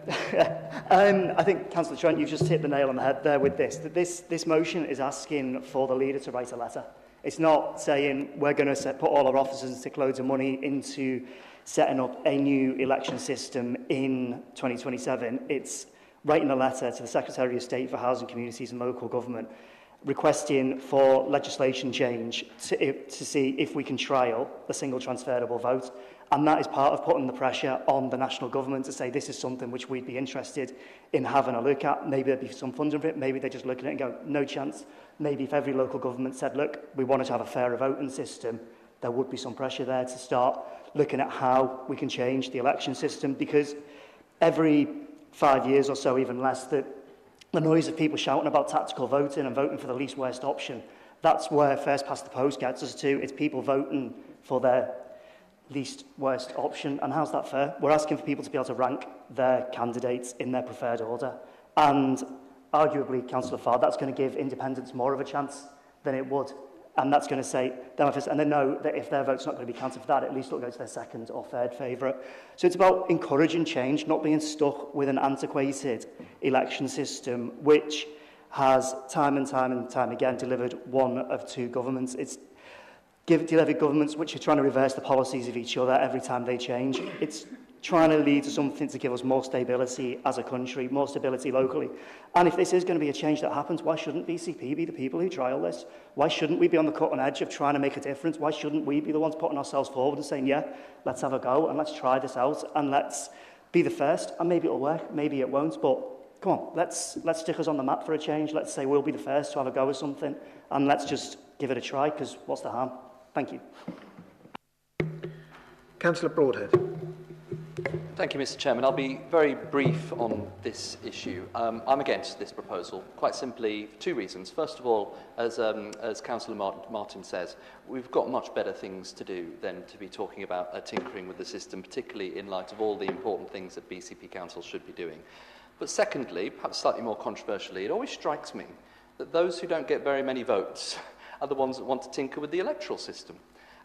I think, Councillor Trent, you've just hit the nail on the head there with this. That this motion is asking for the leader to write a letter. It's not saying we're going to put all our officers and stick loads of money into setting up a new election system in 2027. It's writing a letter to the Secretary of State for Housing, Communities and Local Government requesting for legislation change to see if we can trial the single transferable vote. And that is part of putting the pressure on the national government to say this is something which we'd be interested in having a look at. Maybe there'd be some funding for it. Maybe they're just looking at it and go, no chance. Maybe if every local government said, look, we wanted to have a fairer voting system, there would be some pressure there to start looking at how we can change the election system, because every 5 years or so, even less, the noise of people shouting about tactical voting and voting for the least worst option, that's where first past the post gets us to. It's people voting for their least worst option. And how's that fair? We're asking for people to be able to rank their candidates in their preferred order. And arguably, Councillor Farr, that's going to give independents more of a chance than it would. And that's going to say, and they know that if their vote's not going to be counted for that, at least it'll go to their second or third favourite. So it's about encouraging change, not being stuck with an antiquated election system, which has time and time again delivered one of two governments. It's delivered governments which are trying to reverse the policies of each other every time they change. It's trying to lead to something to give us more stability as a country, more stability locally. And if this is going to be a change that happens, why shouldn't BCP be the people who trial this? Why shouldn't we be on the cutting edge of trying to make a difference? Why shouldn't we be the ones putting ourselves forward and saying, yeah, let's have a go and let's try this out and let's be the first, and maybe it'll work, maybe it won't, but come on, let's stick us on the map for a change. Let's say we'll be the first to have a go with something, and let's just give it a try, because what's the harm? Thank you. Councillor Broadhead. Thank you, Mr. Chairman. I'll be very brief on this issue. I'm against this proposal, quite simply for two reasons. First of all, as Councillor Martin says, we've got much better things to do than to be talking about tinkering with the system, particularly in light of all the important things that BCP Council should be doing. But secondly, perhaps slightly more controversially, it always strikes me that those who don't get very many votes are the ones that want to tinker with the electoral system.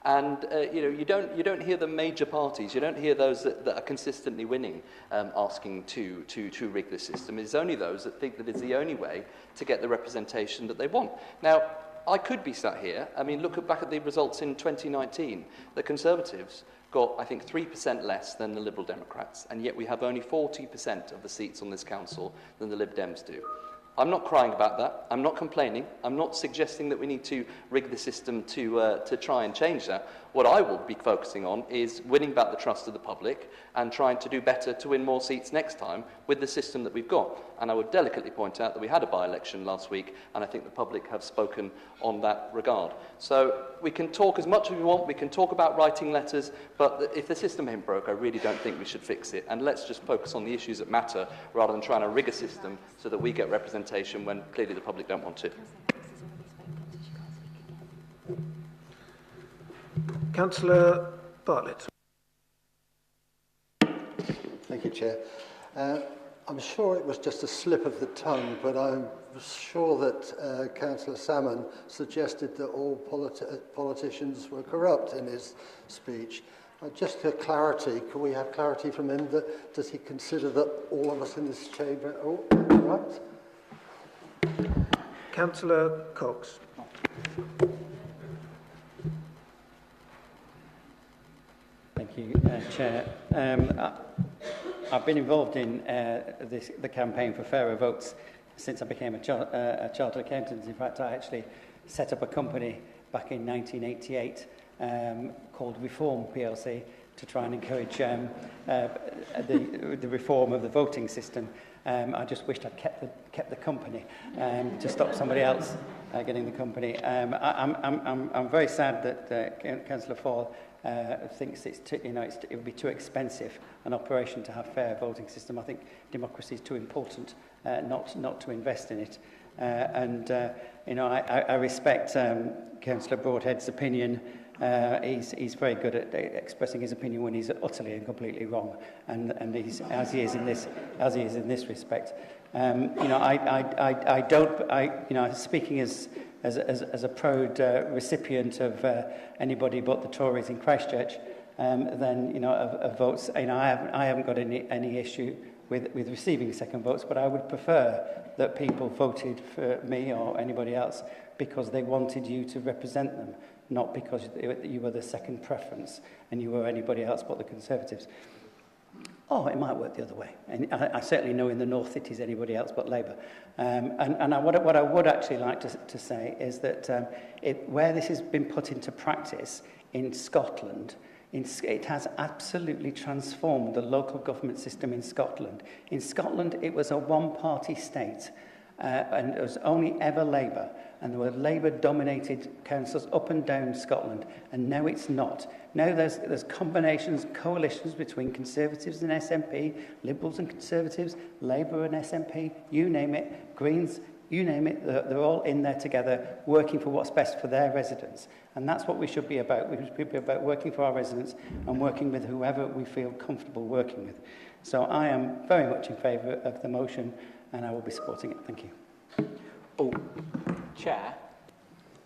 And you don't hear the major parties, you don't hear those that are consistently winning asking to rig the system. It's only those that think that it's the only way to get the representation that they want. Now, I could be sat here. I mean, look back at the results in 2019. The Conservatives got, I think, 3% less than the Liberal Democrats, and yet we have only 40% of the seats on this council than the Lib Dems do. I'm not crying about that. I'm not complaining. I'm not suggesting that we need to rig the system to try and change that. What I will be focusing on is winning back the trust of the public and trying to do better to win more seats next time with the system that we've got. And I would delicately point out that we had a by-election last week, and I think the public have spoken on that regard. So we can talk as much as we want, we can talk about writing letters, but if the system ain't broke, I really don't think we should fix it. And let's just focus on the issues that matter rather than trying to rig a system so that we get representation when clearly the public don't want to. Councillor Bartlett. Thank you, Chair. I'm sure it was just a slip of the tongue, but I'm sure that Councillor Salmon suggested that all politicians were corrupt in his speech. Just for clarity, can we have clarity from him? Does he consider that all of us in this chamber are all corrupt? Councillor Cox. Thank you, Chair. I've been involved in the campaign for fairer votes since I became a chartered accountant. In fact, I actually set up a company back in 1988 called Reform PLC to try and encourage the reform of the voting system. I just wished I'd kept the company to stop somebody else getting the company. I'm very sad that Councillor Fall thinks it would be too expensive an operation to have fair voting system. I think democracy is too important not to invest in it. I respect Councillor Broadhead's opinion. He's very good at expressing his opinion when he's utterly and completely wrong, and he's as he is in this respect. Speaking as a proud recipient of anybody but the Tories in Christchurch, of votes, I haven't got any issue with receiving second votes, but I would prefer that people voted for me or anybody else because they wanted you to represent them, not because you were the second preference and you were anybody else but the Conservatives. Oh, it might work the other way. And I certainly know in the North it is anybody else but Labour. What I would actually like to say is that where this has been put into practice in Scotland, it has absolutely transformed the local government system in Scotland. In Scotland, it was a one-party state, and it was only ever Labour. And there were Labour-dominated councils up and down Scotland, and now it's not. Now there's combinations, coalitions between Conservatives and SNP, Liberals and Conservatives, Labour and SNP, you name it, Greens, you name it, they're all in there together, working for what's best for their residents. And that's what we should be about. We should be about working for our residents and working with whoever we feel comfortable working with. So I am very much in favour of the motion, and I will be supporting it. Thank you. Oh, Chair.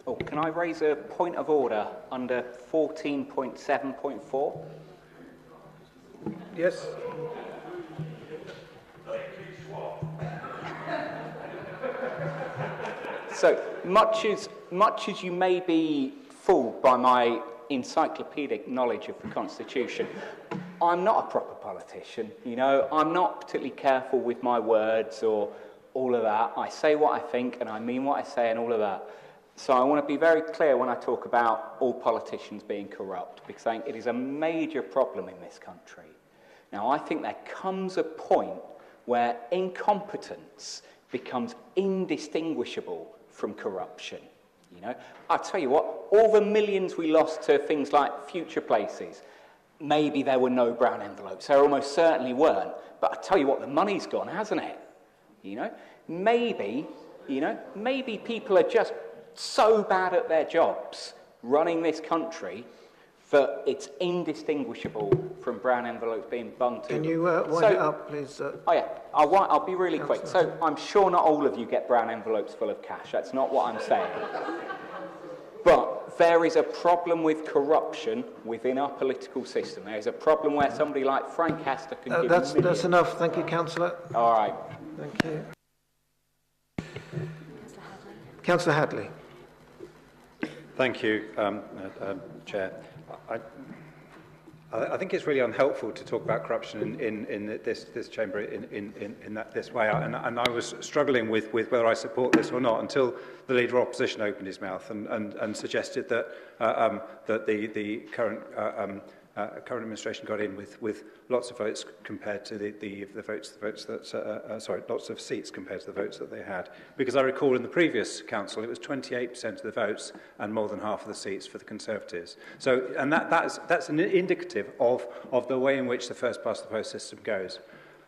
Oh, can I raise a point of order under 14.7.4? Yes. So, much as you may be fooled by my encyclopedic knowledge of the Constitution, I'm not a proper politician, I'm not particularly careful with my words or all of that. I say what I think and I mean what I say and all of that. So I want to be very clear when I talk about all politicians being corrupt, because I think it is a major problem in this country. Now, I think there comes a point where incompetence becomes indistinguishable from corruption. I'll tell you what, all the millions we lost to things like future places, maybe there were no brown envelopes. There almost certainly weren't. But I tell you what, the money's gone, hasn't it? Maybe people are just so bad at their jobs running this country that it's indistinguishable from brown envelopes being bunged to. Can you wind it up, please? Oh yeah, I'll be really quick. So I'm sure not all of you get brown envelopes full of cash. That's not what I'm saying. But there is a problem with corruption within our political system. There is a problem where somebody like Frank Hester can give that's enough. Thank you, Councillor. All right. Thank you. Councillor Hadley. Thank you, Chair. I think it's really unhelpful to talk about corruption in this chamber in this way. And I was struggling with whether I support this or not until the Leader of Opposition opened his mouth and suggested that that the current administration got in with lots of votes compared to the votes that lots of seats compared to the votes that they had. Because I recall in the previous council it was 28% of the votes and more than half of the seats for the Conservatives. So, and that's an indicative of the way in which the first past the post system goes.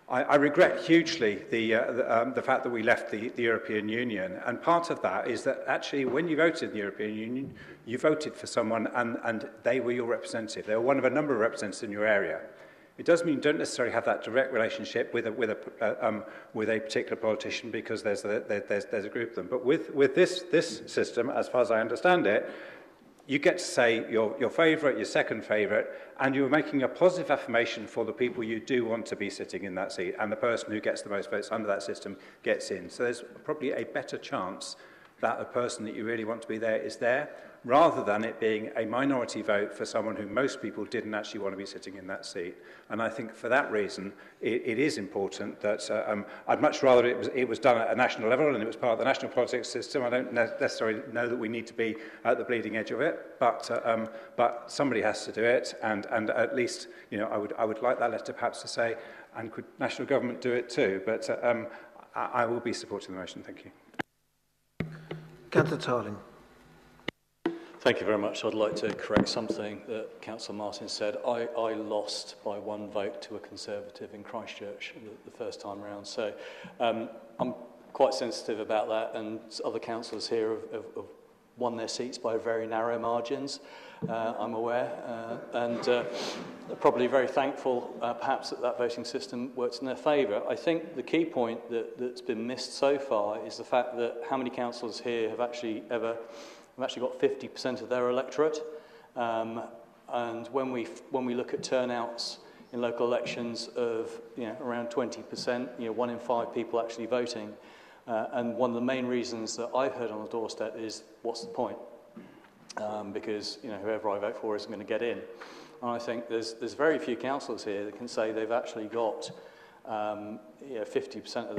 I regret hugely the fact that we left the European Union, and part of that is that actually when you voted in the European Union, you voted for someone and they were your representative. They were one of a number of representatives in your area. It doesn't mean you don't necessarily have that direct relationship with a particular politician because there's a group of them. But with this system, as far as I understand it, you get to say your favourite, your second favourite, and you're making a positive affirmation for the people you do want to be sitting in that seat, and the person who gets the most votes under that system gets in. So there's probably a better chance that the person that you really want to be there is there, rather than it being a minority vote for someone who most people didn't actually want to be sitting in that seat. And I think for that reason, it is important that I'd much rather it was done at a national level and it was part of the national politics system. I don't necessarily know that we need to be at the bleeding edge of it, but somebody has to do it, and at least, you know, I would like that letter perhaps to say, and could national government do it too? But I will be supporting the motion. Thank you. Councillor Tarling. Thank you very much. I'd like to correct something that Councillor Martin said. I lost by one vote to a Conservative in Christchurch the first time round. So I'm quite sensitive about that, and other councillors here have won their seats by very narrow margins, I'm aware, and they're probably very thankful perhaps that voting system works in their favour. I think the key point that's been missed so far is the fact that how many councillors here have actually got 50% of their electorate, and when we look at turnouts in local elections of around 20%, 1 in 5 people actually voting, and one of the main reasons that I've heard on the doorstep is, what's the point? Because whoever I vote for isn't going to get in. And I think there's very few councillors here that can say they've actually got 50%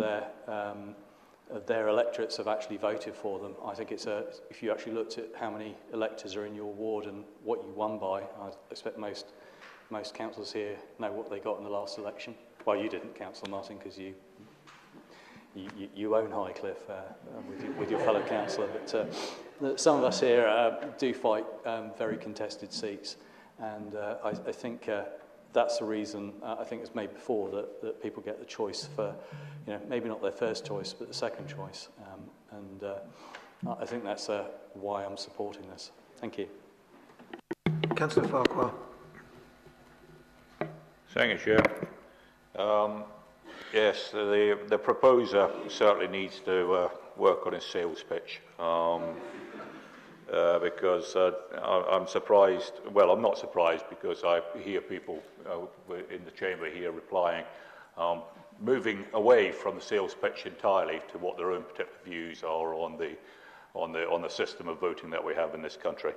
of their electorates have actually voted for them. I think if you actually looked at how many electors are in your ward and what you won by, I expect most councillors here know what they got in the last election. Well, you didn't, Councillor Martin, because you own Highcliffe with your fellow councillor, but some of us here do fight very contested seats, and I think that's the reason, I think it's made before, that people get the choice for, maybe not their first choice, but the second choice. And I think that's why I'm supporting this. Thank you. Councillor Farquhar. Thank you, Chair. Yes, the proposer certainly needs to work on his sales pitch. Because I'm surprised, well, I'm not surprised because I hear people in the chamber here replying, moving away from the sales pitch entirely to what their own particular views are on the system of voting that we have in this country.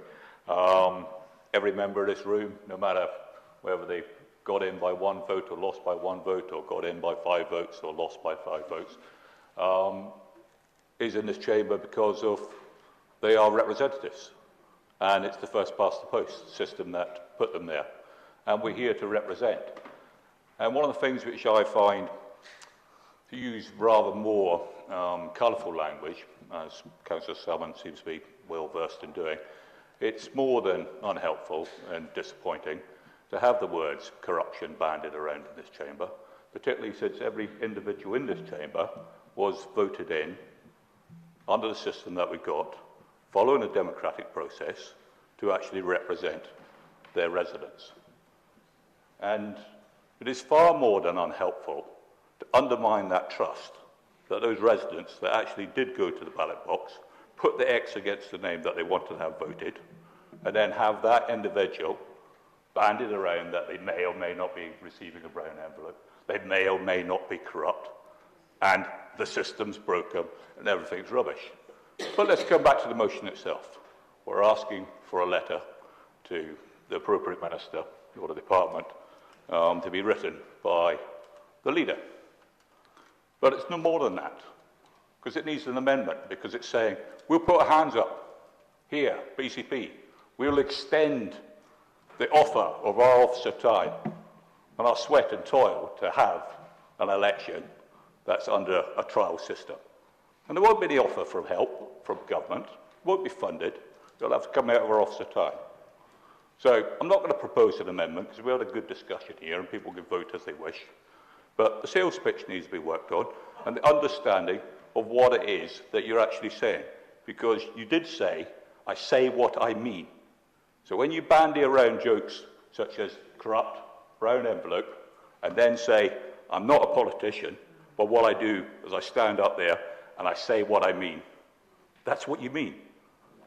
Every member of this room, no matter whether they got in by 1 vote or lost by 1 vote or got in by 5 votes or lost by 5 votes, is in this chamber because of they are representatives, and it's the first past the post system that put them there, and we're here to represent. And one of the things which I find, to use rather more colourful language, as Councillor Salmon seems to be well versed in doing, it's more than unhelpful and disappointing to have the words corruption banded around in this chamber, particularly since every individual in this chamber was voted in under the system that we got, following a democratic process, to actually represent their residents. And it is far more than unhelpful to undermine that trust that those residents that actually did go to the ballot box, put the X against the name that they wanted to have voted, and then have that individual banded around that they may or may not be receiving a brown envelope, they may or may not be corrupt, and the system's broken and everything's rubbish. But let's come back to the motion itself. We're asking for a letter to the appropriate minister or the department, to be written by the leader. But it's no more than that, because it needs an amendment, because it's saying, we'll put our hands up here, BCP, we'll extend the offer of our officer time and our sweat and toil to have an election that's under a trial system. And there won't be any offer from help from government, won't be funded, it'll have to come out of our officer time. So I'm not going to propose an amendment because we had a good discussion here and people can vote as they wish. But the sales pitch needs to be worked on and the understanding of what it is that you're actually saying. Because you did say, I say what I mean. So when you bandy around jokes such as corrupt, brown envelope, and then say, I'm not a politician, but what I do is I stand up there and I say what I mean. That's what you mean.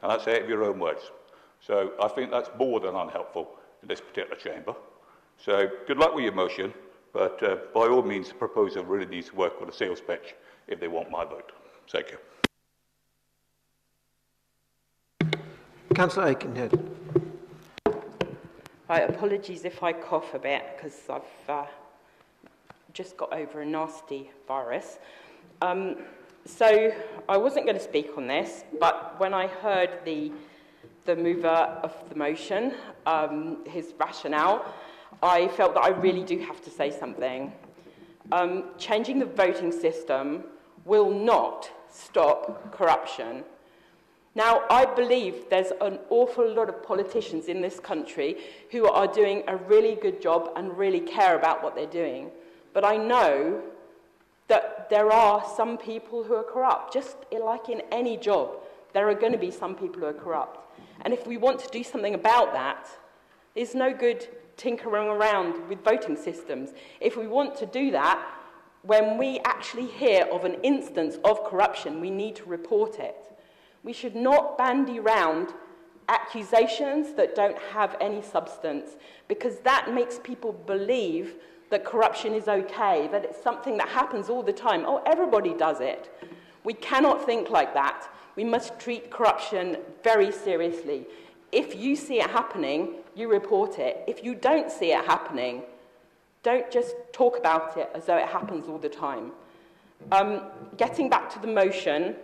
And that's out of your own words. So I think that's more than unhelpful in this particular chamber. So good luck with your motion, but by all means, the proposer really needs to work on a sales pitch if they want my vote. Thank you. Councillor Aikenhead. Right, apologies if I cough a bit because I've just got over a nasty virus. So I wasn't going to speak on this, but when I heard the mover of the motion, his rationale, I felt that I really do have to say something. Changing the voting system will not stop corruption. Now, I believe there's an awful lot of politicians in this country who are doing a really good job and really care about what they're doing. But I know that there are some people who are corrupt. Just like in any job, there are going to be some people who are corrupt. And if we want to do something about that, there's no good tinkering around with voting systems. If we want to do that, when we actually hear of an instance of corruption, we need to report it. We should not bandy around accusations that don't have any substance, because that makes people believe that corruption is okay, that it's something that happens all the time. Oh, everybody does it. We cannot think like that. We must treat corruption very seriously. If you see it happening, you report it. If you don't see it happening, don't just talk about it as though it happens all the time. Getting back to the motion,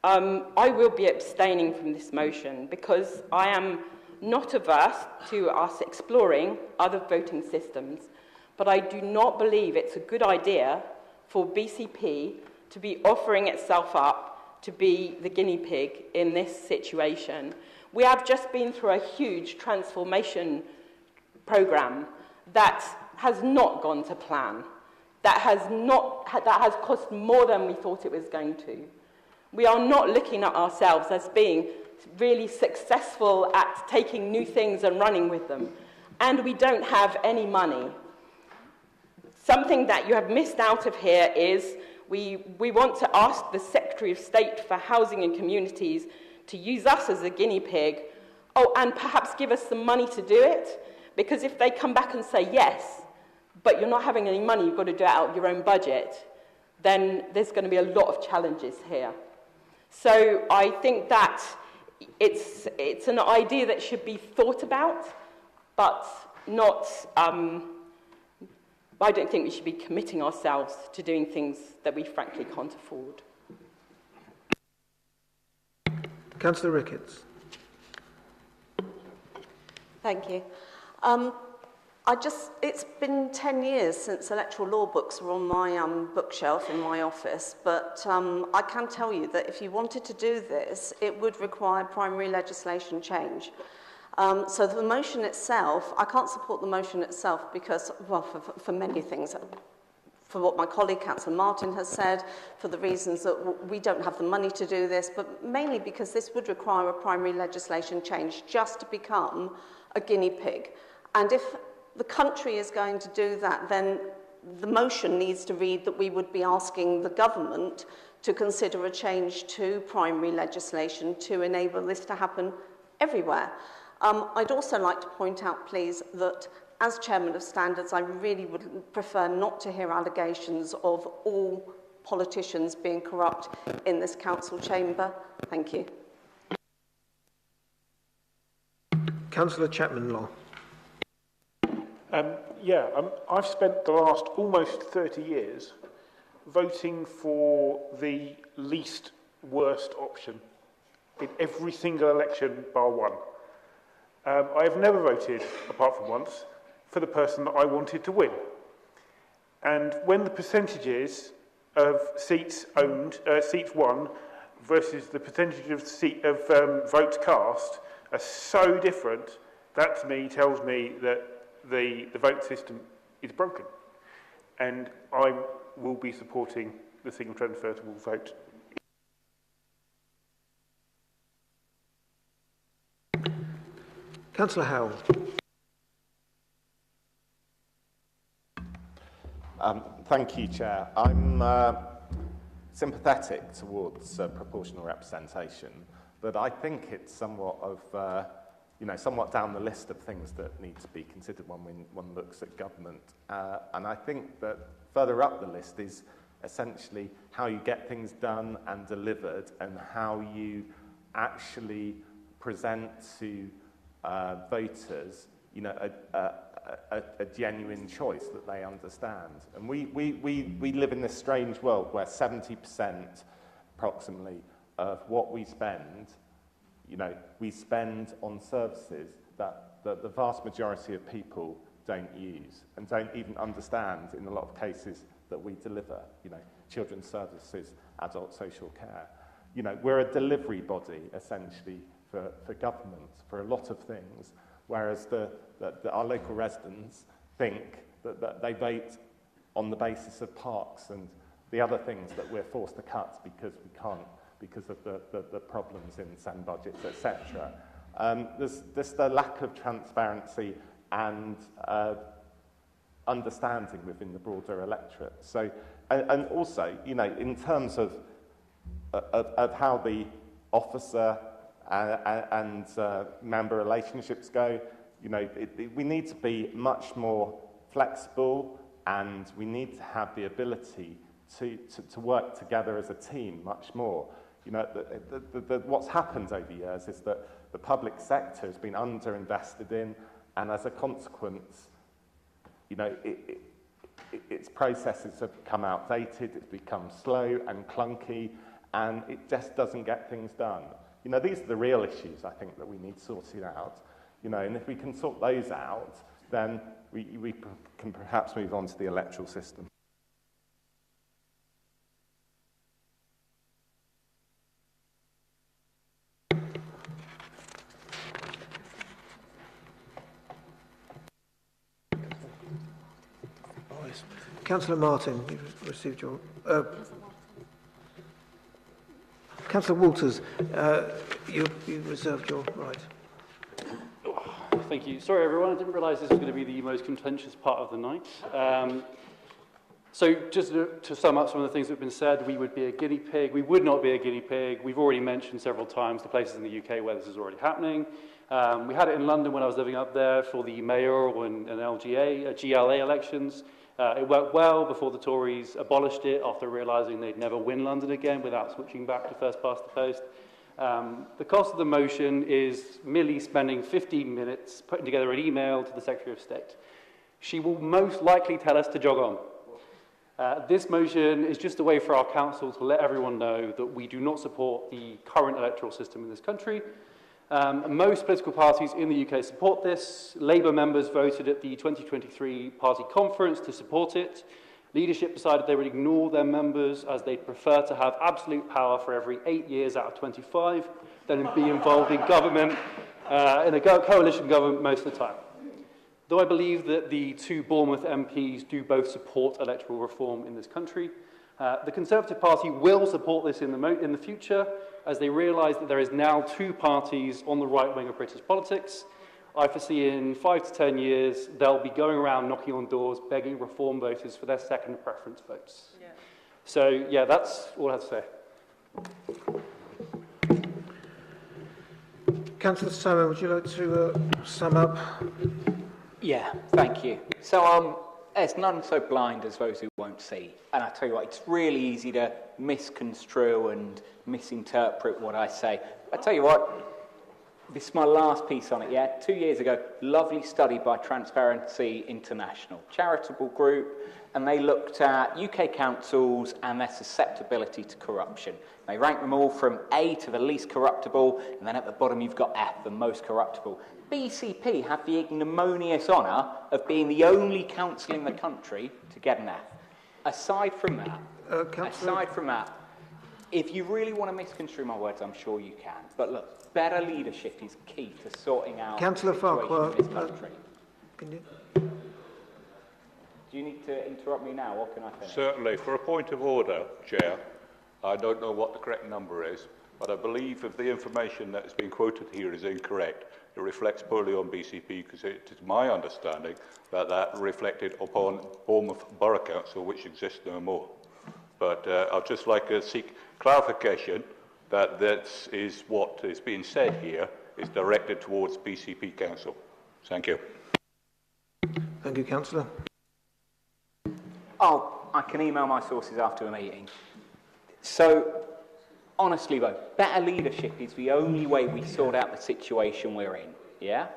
I will be abstaining from this motion because I am not averse to us exploring other voting systems, but I do not believe it's a good idea for BCP to be offering itself up to be the guinea pig in this situation. We have just been through a huge transformation programme that has not gone to plan, that has cost more than we thought it was going to. We are not looking at ourselves as being really successful at taking new things and running with them. And we don't have any money. Something that you have missed out of here is we want to ask the Secretary of State for Housing and Communities to use us as a guinea pig, and perhaps give us some money to do it. Because if they come back and say yes, but you're not having any money, you've got to do it out of your own budget, then there's going to be a lot of challenges here. So I think that it's an idea that should be thought about, but not, I don't think we should be committing ourselves to doing things that we frankly can't afford. Councillor Ricketts. Thank you. It's been 10 years since electoral law books were on my bookshelf in my office, but I can tell you that if you wanted to do this, it would require primary legislation change. So the motion itself, I can't support the motion itself because, well, for many things. For what my colleague, Councillor Martin, has said, for the reasons that we don't have the money to do this, but mainly because this would require a primary legislation change just to become a guinea pig. And if the country is going to do that, then the motion needs to read that we would be asking the government to consider a change to primary legislation to enable this to happen everywhere. I'd also like to point out, please, that as Chairman of Standards, I really would prefer not to hear allegations of all politicians being corrupt in this council chamber. Thank you. Councillor Chapman-Law. I've spent the last almost 30 years voting for the least worst option in every single election bar one. I have never voted, apart from once, for the person that I wanted to win. And when the percentages of seats owned, seats won, versus the percentage of votes cast are so different, that to me tells me that the vote system is broken. And I will be supporting the single transferable vote. Councillor Howell. Thank you, Chair. I'm sympathetic towards proportional representation, but I think it's somewhat of, somewhat down the list of things that need to be considered when one looks at government. And I think that further up the list is essentially how you get things done and delivered, and how you actually present to voters, a genuine choice that they understand. And we live in this strange world where 70% approximately of what we spend, we spend on services that the vast majority of people don't use and don't even understand in a lot of cases that we deliver, children's services, adult social care. We're a delivery body, essentially, for government, for a lot of things, whereas our local residents think that they vote on the basis of parks and the other things that we're forced to cut because we can't, because of the problems in SEND budgets, etc. There's the lack of transparency and understanding within the broader electorate. So, and also, in terms of how the officer and member relationships go, we need to be much more flexible, and we need to have the ability to work together as a team much more. What's happened over years is that the public sector has been underinvested in, and as a consequence, its processes have become outdated, it's become slow and clunky, and it just doesn't get things done. These are the real issues, I think, that we need sorted out. And if we can sort those out, then we can perhaps move on to the electoral system. Councillor Martin, you've received your... Councillor Walters, you reserved your right. Thank you. Sorry, everyone. I didn't realise this was going to be the most contentious part of the night. So just to sum up some of the things that have been said, we would be a guinea pig. We would not be a guinea pig. We've already mentioned several times the places in the UK where this is already happening. We had it in London when I was living up there for the mayoral and GLA elections. It worked well before the Tories abolished it after realising they'd never win London again without switching back to first past the post. The cost of the motion is merely spending 15 minutes putting together an email to the Secretary of State. She will most likely tell us to jog on. This motion is just a way for our council to let everyone know that we do not support the current electoral system in this country. Most political parties in the UK support this. Labour members voted at the 2023 party conference to support it. Leadership decided they would ignore their members as they'd prefer to have absolute power for every 8 years out of 25 than be involved in government, in a coalition government most of the time. Though I believe that the two Bournemouth MPs do both support electoral reform in this country, the Conservative Party will support this in the future as they realise that there is now two parties on the right wing of British politics. I foresee in 5 to 10 years they'll be going around knocking on doors begging reform voters for their second preference votes. Yeah. So yeah, that's all I have to say. Councillor Simon, would you like to sum up? Yeah, thank you. So there's none so blind as those who won't see. And I tell you what, it's really easy to misconstrue and misinterpret what I say. I tell you what, This is my last piece on it, yeah? 2 years ago, lovely study by Transparency International, charitable group, and they looked at UK councils and their susceptibility to corruption. They ranked them all from A to the least corruptible, and then at the bottom you've got F, the most corruptible. BCP had the ignominious honour of being the only council in the country to get an F. Aside from that, if you really want to misconstrue my words, I'm sure you can. But look, better leadership is key to sorting out Councillor the situation Farquhar, in this country. can you? Do you need to interrupt me now, or can I finish? Certainly. For a point of order, Chair, I don't know what the correct number is, but I believe if the information that has been quoted here is incorrect, it reflects poorly on BCP, because it is my understanding that that reflected upon Bournemouth Borough Council, which exists no more. But I'd just like to seek clarification that this is what is being said here is directed towards BCP Council. Thank you. Thank you, Councillor. Oh, I can email my sources after a meeting. So, honestly though, better leadership is the only way we sort out the situation we're in, yeah?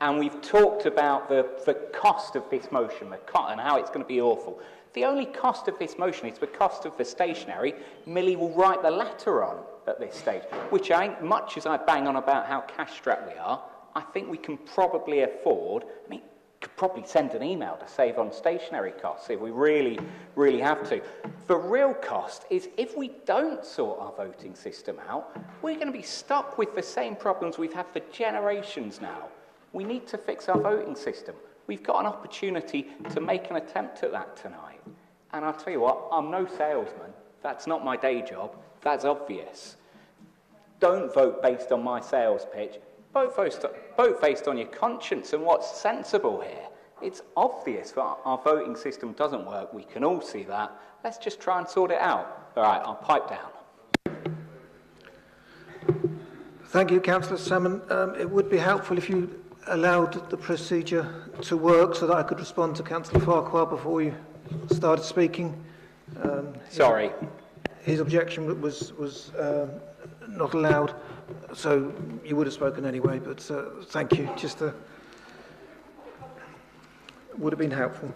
And we've talked about the cost of this motion, and how it's going to be awful. The only cost of this motion is the cost of the stationery Millie will write the letter on at this stage, which I think, much as I bang on about how cash-strapped we are, I think we can probably afford. I mean, could probably send an email to save on stationery costs if we really, really have to. The real cost is if we don't sort our voting system out, we're going to be stuck with the same problems we've had for generations now. We need to fix our voting system. We've got an opportunity to make an attempt at that tonight. And I'll tell you what, I'm no salesman. That's not my day job. That's obvious. Don't vote based on my sales pitch. Vote based on your conscience and what's sensible here. It's obvious that our voting system doesn't work. We can all see that. Let's just try and sort it out. All right, I'll pipe down. Thank you, Councillor Salmon. It would be helpful if you allowed the procedure to work so that I could respond to Councillor Farquhar before you started speaking. Sorry. His objection was not allowed, so you would have spoken anyway, but thank you. Just would have been helpful.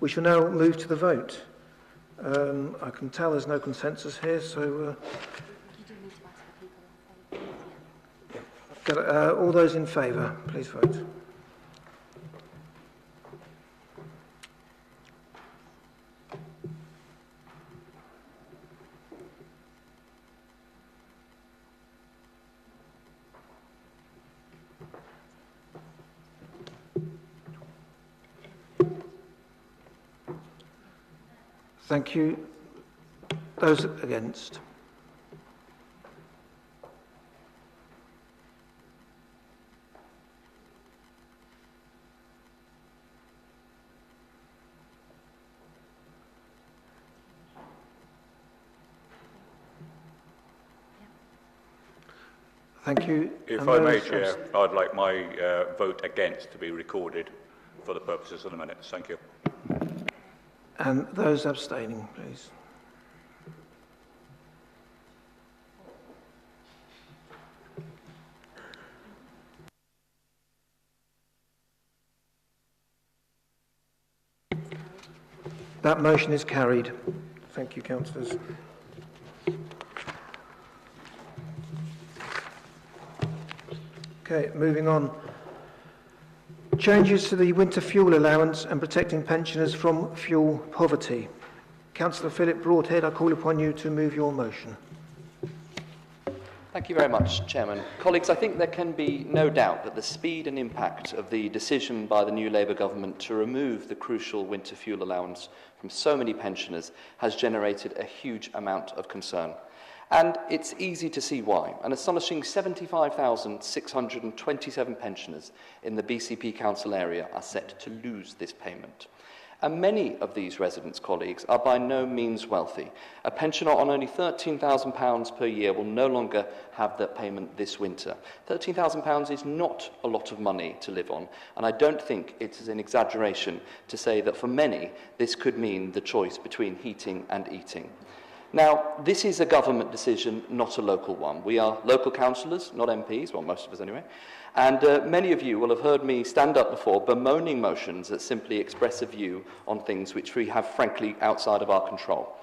We shall now move to the vote. I can tell there's no consensus here, so all those in favour, please vote. Thank you. Those against? Thank you. If I may, Chair, I'd like my vote against to be recorded for the purposes of the minutes. Thank you. And those abstaining, please. That motion is carried. Thank you, councillors. Okay, moving on. Changes to the winter fuel allowance and protecting pensioners from fuel poverty. Councillor Philip Broadhead, I call upon you to move your motion. Thank you very much, Chairman. Colleagues, I think there can be no doubt that the speed and impact of the decision by the new Labour government to remove the crucial winter fuel allowance from so many pensioners has generated a huge amount of concern. And it's easy to see why. An astonishing 75,627 pensioners in the BCP Council area are set to lose this payment. And many of these residents' colleagues are by no means wealthy. A pensioner on only £13,000 per year will no longer have that payment this winter. £13,000 is not a lot of money to live on, and I don't think it is an exaggeration to say that for many, this could mean the choice between heating and eating. Now, this is a government decision, not a local one. We are local councillors, not MPs, well, most of us anyway, and many of you will have heard me stand up before bemoaning motions that simply express a view on things which we have, frankly, outside of our control.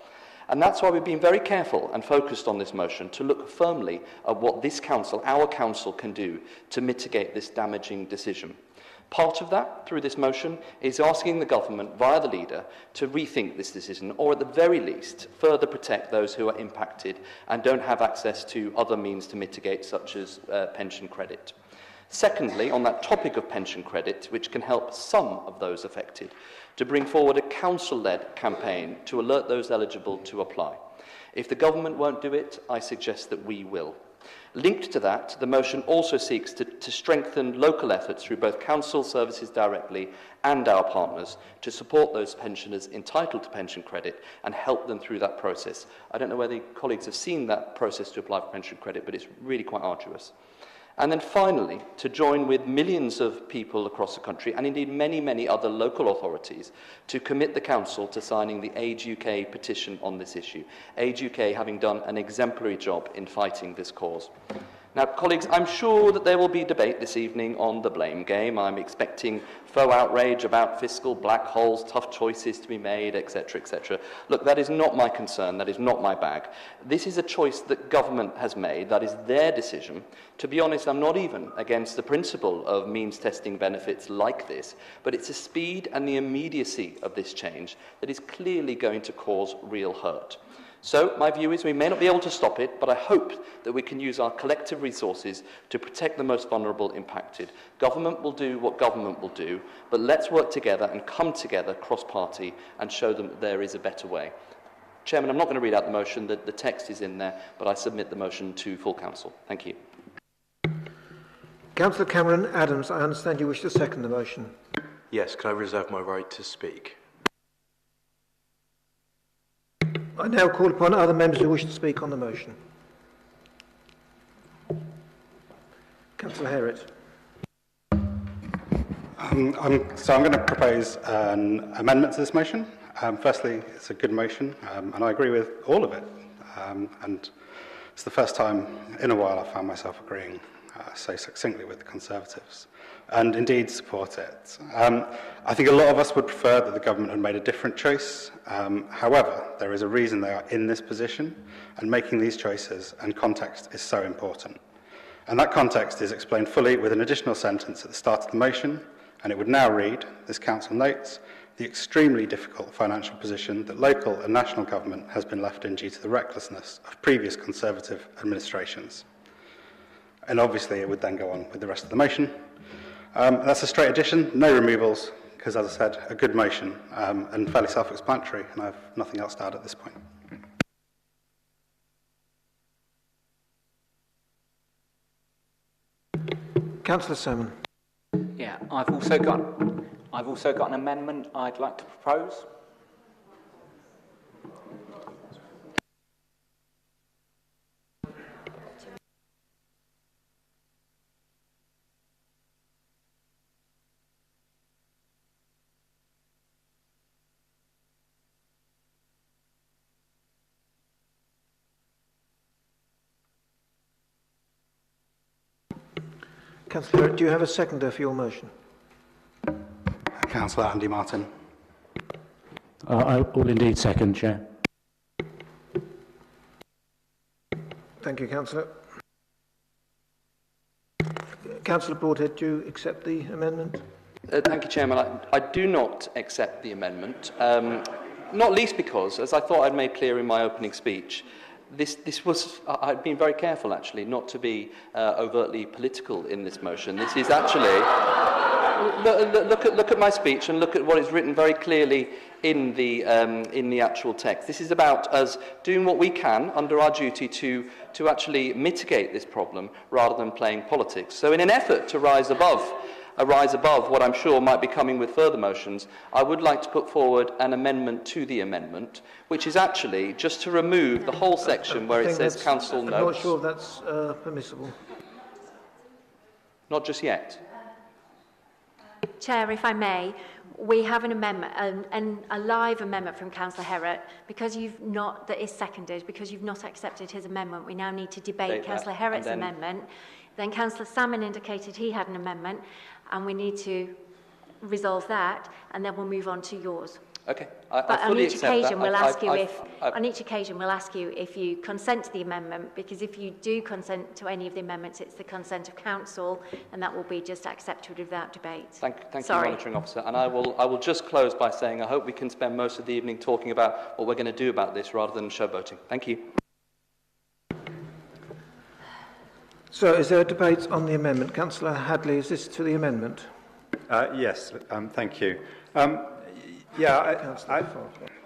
And that's why we've been very careful and focused on this motion to look firmly at what this council, our council, can do to mitigate this damaging decision. Part of that, through this motion, is asking the government, via the leader, to rethink this decision, or at the very least, further protect those who are impacted and don't have access to other means to mitigate, such as pension credit. Secondly, on that topic of pension credit, which can help some of those affected, to bring forward a council-led campaign to alert those eligible to apply. If the government won't do it, I suggest that we will. Linked to that, the motion also seeks to strengthen local efforts through both council services directly and our partners to support those pensioners entitled to pension credit and help them through that process. I don't know whether colleagues have seen that process to apply for pension credit, but it's really quite arduous. And then finally, to join with millions of people across the country, and indeed many, many other local authorities, to commit the Council to signing the Age UK petition on this issue. Age UK having done an exemplary job in fighting this cause. Now, colleagues, I'm sure that there will be debate this evening on the blame game. I'm expecting faux outrage about fiscal black holes, tough choices to be made, etc., etc. Look, that is not my concern. That is not my bag. This is a choice that government has made. That is their decision. To be honest, I'm not even against the principle of means testing benefits like this, but it's the speed and the immediacy of this change that is clearly going to cause real hurt. So my view is we may not be able to stop it, but I hope that we can use our collective resources to protect the most vulnerable impacted. Government will do what government will do, but let's work together and come together cross-party and show them that there is a better way. Chairman, I'm not going to read out the motion. The text is in there, but I submit the motion to full council. Thank you. Councillor Cameron Adams, I understand you wish to second the motion. Yes, can I reserve my right to speak? I now call upon other members who wish to speak on the motion. Councillor Herritt. I'm going to propose an amendment to this motion. Firstly, it's a good motion, and I agree with all of it. And it's the first time in a while I found myself agreeing so succinctly with the Conservatives, and indeed support it. I think a lot of us would prefer that the government had made a different choice. However, there is a reason they are in this position, and making these choices and context is so important. And that context is explained fully with an additional sentence at the start of the motion, and it would now read, this council notes, the extremely difficult financial position that local and national government has been left in due to the recklessness of previous Conservative administrations. And obviously it would then go on with the rest of the motion. That's a straight addition, no removals, because as I said, a good motion and fairly self-explanatory, and I have nothing else to add at this point. Councillor Salmon. Yeah, I've also got an amendment I'd like to propose. Councillor Herritt, do you have a seconder for your motion? Councillor Andy Martin. I will indeed second, Chair. Thank you, Councillor. Councillor Broadhead, do you accept the amendment? Thank you, Chairman. I do not accept the amendment, not least because, as I thought I'd made clear in my opening speech, this was, I've been very careful actually not to be overtly political in this motion. This is actually, look at my speech and look at what is written very clearly in the actual text. This is about us doing what we can under our duty to actually mitigate this problem rather than playing politics. So in an effort to rise above what I'm sure might be coming with further motions, I would like to put forward an amendment to the amendment, which is actually just to remove the whole section where it says council notes. I'm not sure that's permissible. Not just yet. Chair, if I may, we have an amendment, a live amendment from Councillor Herrott. Because that is seconded, because you've not accepted his amendment, we now need to debate Councillor Herrott's amendment. Then Councillor Salmon indicated he had an amendment, and we need to resolve that, and then we'll move on to yours. Okay, But I fully accept that. On each occasion, we'll ask you if you consent to the amendment, because if you do consent to any of the amendments, it's the consent of council, and that will be just accepted without debate. Thank you, Monitoring Officer. And I will just close by saying I hope we can spend most of the evening talking about what we're going to do about this rather than showboating. Thank you. So, is there a debate on the amendment? Councillor Hadley, is this to the amendment? Yes, thank you.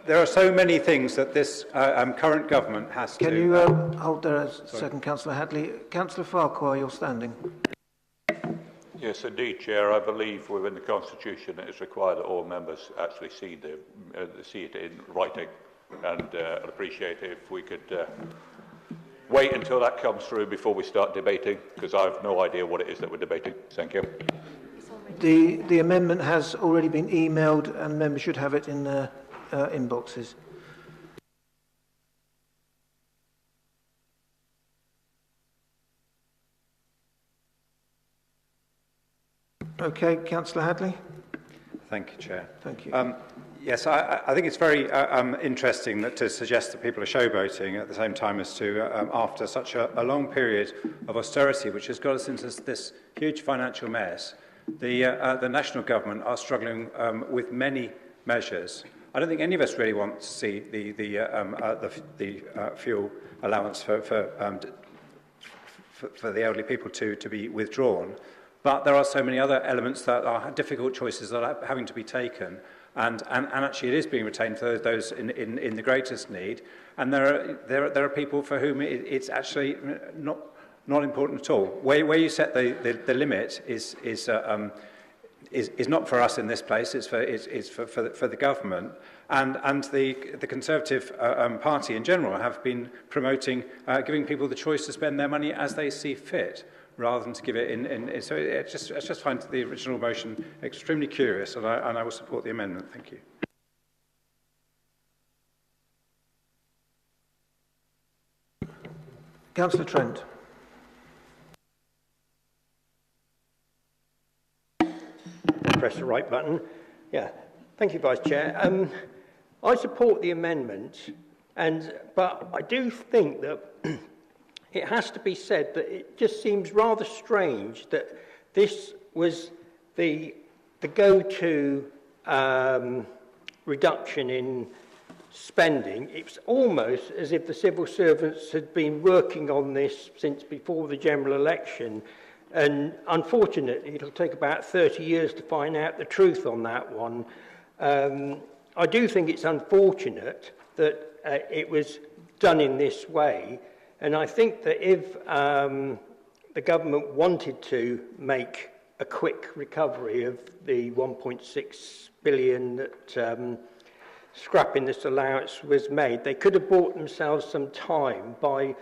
There are so many things that this current government has to... Can you hold there a second, Councillor Hadley? Councillor Farquhar, you're standing. Yes, indeed, Chair. I believe within the Constitution it is required that all members actually see it in writing, and I'd appreciate it if we could wait until that comes through before we start debating, because I have no idea what it is that we're debating. Thank you. The amendment has already been emailed, and members should have it in their inboxes. Okay, Councillor Hadley. Thank you, Chair. Thank you. Yes, I think it's very interesting to suggest that people are showboating at the same time as to, after such a long period of austerity, which has got us into this huge financial mess, the national government are struggling with many measures. I don't think any of us really want to see the fuel allowance for the elderly people to be withdrawn. But there are so many other elements that are difficult choices that are having to be taken. And actually it is being retained for those in the greatest need. And there are people for whom it's actually not important at all. Where you set the limit is not for us in this place. It's for the government, and the Conservative Party in general have been promoting giving people the choice to spend their money as they see fit, rather than to give it in. So I just find the original motion extremely curious, and I will support the amendment. Thank you. Councillor Trent. Press the right button. Yeah. Thank you, Vice Chair. I support the amendment, but I do think that it has to be said that it just seems rather strange that this was the go-to reduction in spending. It's almost as if the civil servants had been working on this since before the general election. And unfortunately, it'll take about 30 years to find out the truth on that one. I do think it's unfortunate that it was done in this way. And I think that if the government wanted to make a quick recovery of the 1.6 billion that scrapping this allowance was made, they could have bought themselves some time by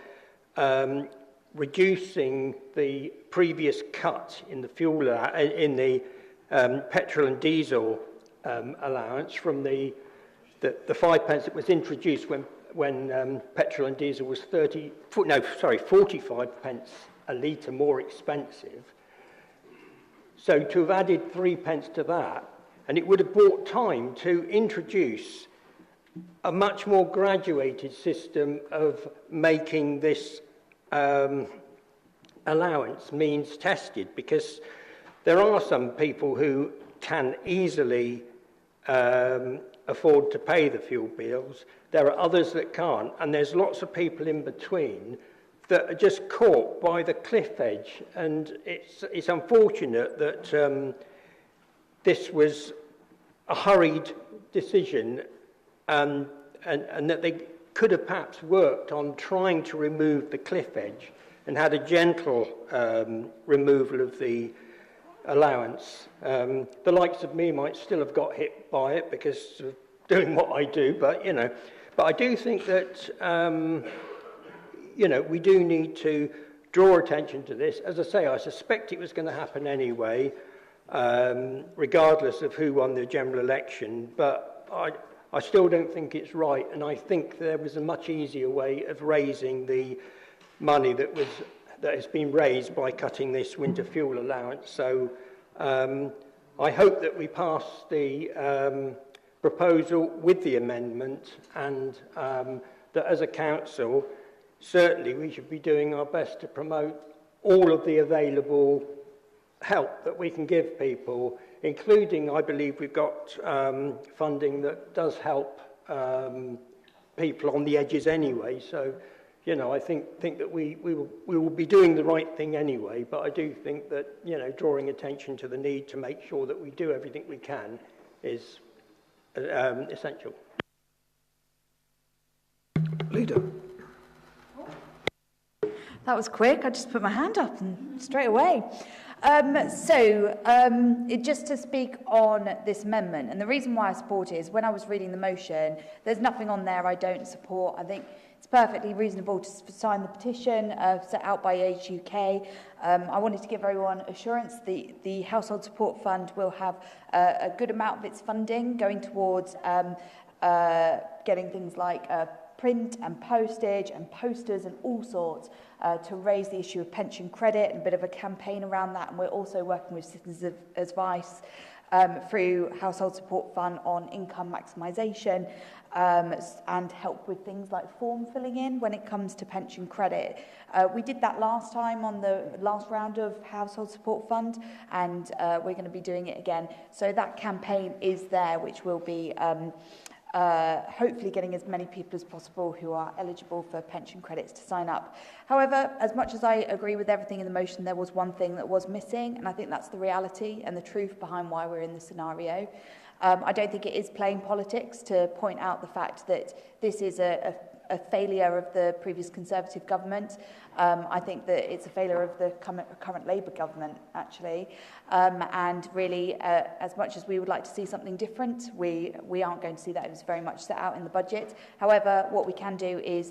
reducing the previous cut in the fuel in the petrol and diesel allowance from the 5 pence that was introduced when petrol and diesel was 45 pence a litre more expensive. So to have added 3 pence to that, and it would have bought time to introduce a much more graduated system of making this allowance means tested, because there are some people who can easily afford to pay the fuel bills. There are others that can't, and there's lots of people in between that are just caught by the cliff edge. And it's unfortunate that this was a hurried decision, and that they could have perhaps worked on trying to remove the cliff edge and had a gentle removal of the allowance. The likes of me might still have got hit by it because of doing what I do, but I do think that we do need to draw attention to this. As I say, I suspect it was going to happen anyway. regardless of who won the general election. But I still don't think it's right, and I think there was a much easier way of raising the money that has been raised by cutting this winter fuel allowance. So I hope that we pass the proposal with the amendment, and that as a council, certainly we should be doing our best to promote all of the available help that we can give people, including, I believe, we've got funding that does help people on the edges anyway. So, you know, I think that we will be doing the right thing anyway, but I do think that, you know, drawing attention to the need to make sure that we do everything we can is essential. Leader. That was quick. I just put my hand up and straight away. Just to speak on this amendment, and the reason why I support it is when I was reading the motion, there's nothing on there I don't support. I think it's perfectly reasonable to sign the petition set out by Age UK. I wanted to give everyone assurance the Household Support Fund will have a good amount of its funding going towards getting things like print and postage and posters and all sorts to raise the issue of pension credit and a bit of a campaign around that. And we're also working with Citizens Advice through Household Support Fund on income maximisation and help with things like form filling in when it comes to pension credit. We did that last time on the last round of Household Support Fund, and we're going to be doing it again. So that campaign is there, which will be hopefully getting as many people as possible who are eligible for pension credits to sign up. However, as much as I agree with everything in the motion, there was one thing that was missing, and I think that's the reality and the truth behind why we're in this scenario. I don't think it is playing politics to point out the fact that this is a failure of the previous Conservative government. I think that it's a failure of the current Labour government, actually. And really, as much as we would like to see something different, we aren't going to see that. It was very much set out in the budget. However, what we can do is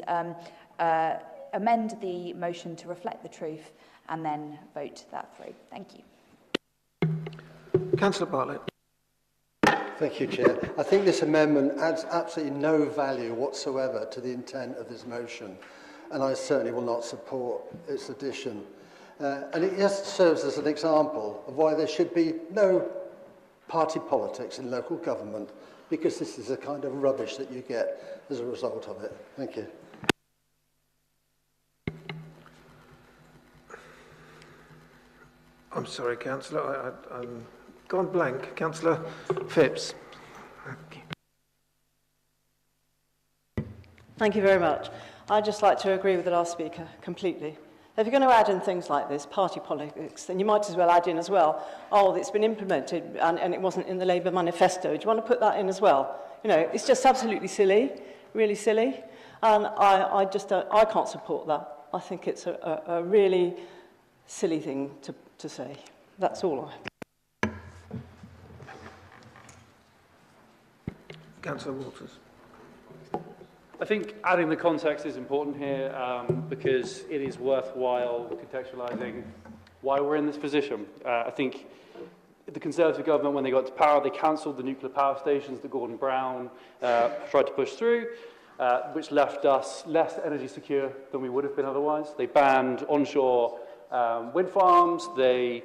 amend the motion to reflect the truth and then vote that through. Thank you. Councillor Bartlett. Thank you, Chair. I think this amendment adds absolutely no value whatsoever to the intent of this motion, and I certainly will not support its addition. And it just serves as an example of why there should be no party politics in local government, because this is the kind of rubbish that you get as a result of it. Thank you. I'm sorry, Councillor, I'm gone blank. Councillor Phipps. Thank you very much. I'd just like to agree with the last speaker completely. If you're going to add in things like this, party politics, then you might as well add in as well, oh, it's been implemented and it wasn't in the Labour manifesto. Do you want to put that in as well? You know, it's just absolutely silly, really silly, and I can't support that. I think it's a really silly thing to say. That's all I have. Councillor Walters. I think adding the context is important here because it is worthwhile contextualising why we're in this position. I think the Conservative government, when they got to power, they cancelled the nuclear power stations that Gordon Brown tried to push through, which left us less energy secure than we would have been otherwise. They banned onshore wind farms. They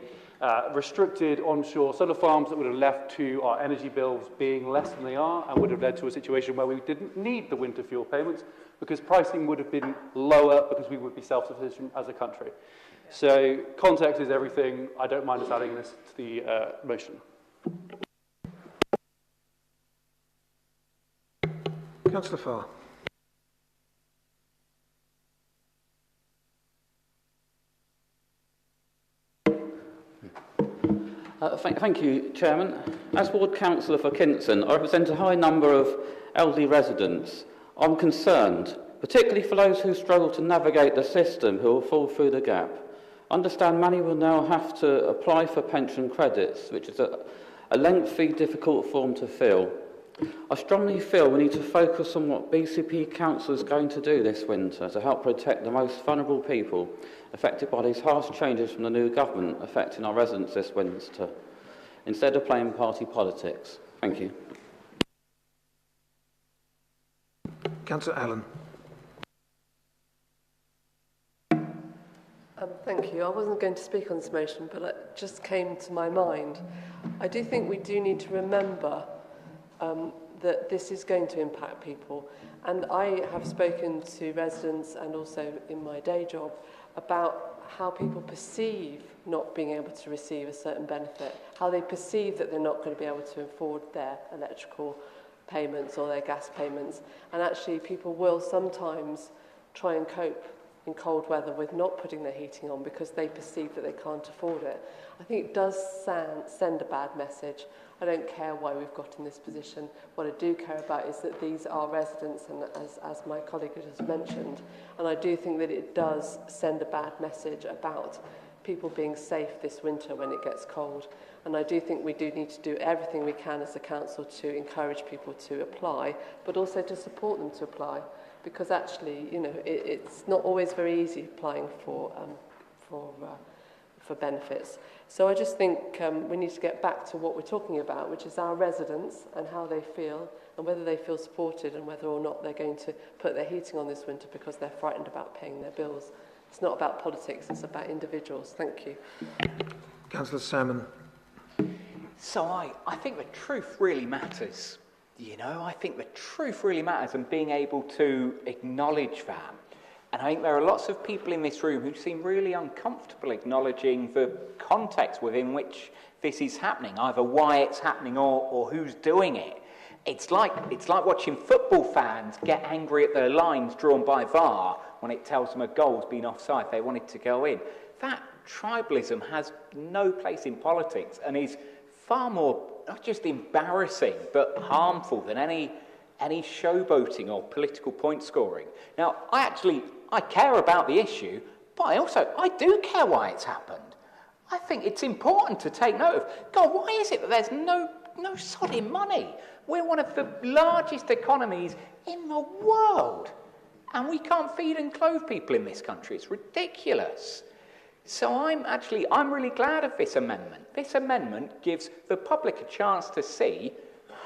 restricted onshore solar farms that would have left to our energy bills being less than they are and would have led to a situation where we didn't need the winter fuel payments because pricing would have been lower because we would be self-sufficient as a country. So context is everything. I don't mind us adding this to the motion. Councillor Farr. Thank you, Chairman. As Ward Councillor for Kinson, I represent a high number of elderly residents. I'm concerned, particularly for those who struggle to navigate the system who will fall through the gap. I understand many will now have to apply for pension credits, which is a lengthy, difficult form to fill. I strongly feel we need to focus on what BCP Council is going to do this winter to help protect the most vulnerable people affected by these harsh changes from the new government affecting our residents this winter. instead of playing party politics. Thank you. Councillor Allen. Thank you. I wasn't going to speak on this motion, but it just came to my mind. I do think we do need to remember that this is going to impact people. And I have spoken to residents and also in my day job about how people perceive not being able to receive a certain benefit, how they perceive that they're not going to be able to afford their electrical payments or their gas payments. And actually people will sometimes try and cope in cold weather with not putting their heating on because they perceive that they can't afford it. I think it does send a bad message. I don't care why we've got in this position. What I do care about is that these are residents, and as my colleague has mentioned, and I do think that it does send a bad message about people being safe this winter when it gets cold. And I do think we do need to do everything we can as a council to encourage people to apply, but also to support them to apply. Because actually, you know, it's not always very easy applying for benefits. So I just think we need to get back to what we're talking about, which is our residents and how they feel, and whether they feel supported, and whether or not they're going to put their heating on this winter because they're frightened about paying their bills. It's not about politics, it's about individuals. Thank you. Councillor Salmon. So I think the truth really matters. You know, I think the truth really matters, and being able to acknowledge that. And I think there are lots of people in this room who seem really uncomfortable acknowledging the context within which this is happening, either why it's happening or who's doing it. It's like watching football fans get angry at their lines drawn by VAR when it tells them a goal's been offside, they want it to go in. That tribalism has no place in politics and is far more, not just embarrassing, but harmful than any showboating or political point scoring. Now, I care about the issue, but I do care why it's happened. I think it's important to take note of, God, why is it that there's no sodding money? We're one of the largest economies in the world, and we can't feed and clothe people in this country. It's ridiculous. So I'm really glad of this amendment. This amendment gives the public a chance to see